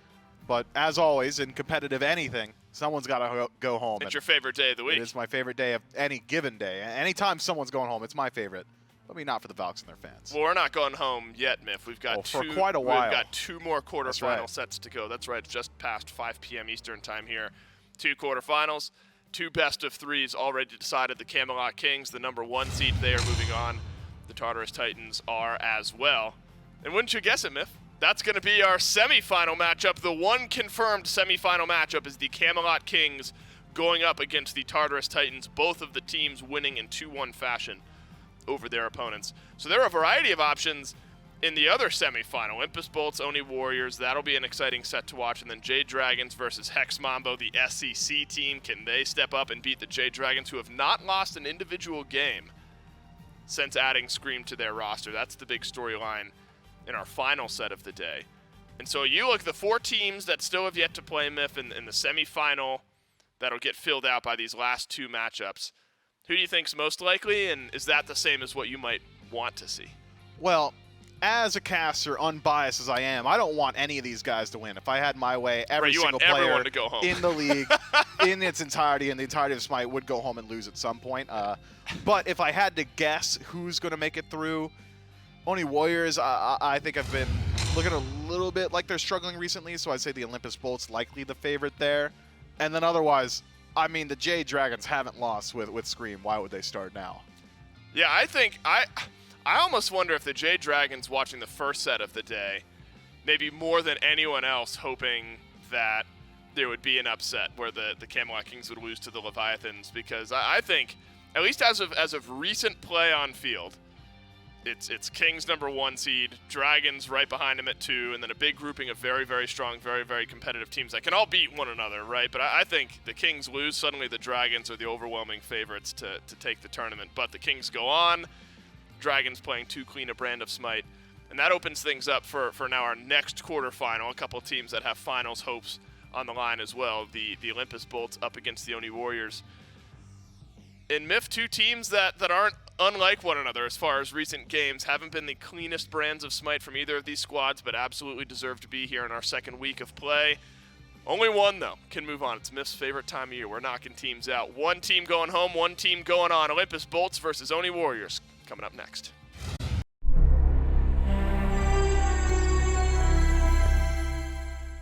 But as always, in competitive anything, someone's got to go home. It's your favorite day of the week. It is my favorite day of any given day. Anytime someone's going home, it's my favorite. But maybe not for the Valks and their fans. Well, we're not going home yet, Miff. We've got for quite a while. We've got 2 more quarterfinal sets to go. That's right. It's just past 5 p.m. Eastern time here. 2 quarterfinals, 2 best of 3s already decided. The Camelot Kings, the number 1 seed, they are moving on. The Tartarus Titans are as well. And wouldn't you guess it, Miff? That's going to be our semifinal matchup. The one confirmed semifinal matchup is the Camelot Kings going up against the Tartarus Titans, both of the teams winning in 2-1 fashion over their opponents. So there are a variety of options in the other semifinal. Impus Bolts, Oni Warriors, that'll be an exciting set to watch. And then Jade Dragons versus Hex Mambo, the SEC team. Can they step up and beat the Jade Dragons, who have not lost an individual game since adding Scream to their roster? That's the big storyline in our final set of the day. And so you look at the 4 teams that still have yet to play Myth in the semifinal that'll get filled out by these last 2 matchups. Who do you think's most likely, and is that the same as what you might want to see? Well, as a caster, unbiased as I am, I don't want any of these guys to win. If I had my way, every you single want everyone player to go home. in the league, in its entirety, and the entirety of SMITE would go home and lose at some point. But if I had to guess who's going to make it through, Oni Warriors, I think have been looking a little bit like they're struggling recently, so I'd say the Olympus Bolt's likely the favorite there. And then otherwise, I mean, the Jade Dragons haven't lost with Scream. Why would they start now? Yeah, I think I almost wonder if the Jade Dragons watching the first set of the day, maybe more than anyone else, hoping that there would be an upset where the Camelot Kings would lose to the Leviathans, because I think, at least as of recent play on field, it's Kings #1 seed, Dragons right behind him at 2, and then a big grouping of very, very strong, very, very competitive teams that can all beat one another, right? But I think the Kings lose, suddenly the Dragons are the overwhelming favorites to take the tournament. But the Kings go on, Dragons playing too clean a brand of SMITE, and that opens things up for now our next quarterfinal, a couple of teams that have finals hopes on the line as well. The Olympus Bolts up against the Oni Warriors. In MIF, two teams that aren't unlike one another as far as recent games, haven't been the cleanest brands of SMITE from either of these squads, but absolutely deserve to be here in our second week of play. Only one, though, can move on. It's MIF's favorite time of year. We're knocking teams out. One team going home, one team going on. Olympus Bolts versus Oni Warriors coming up next.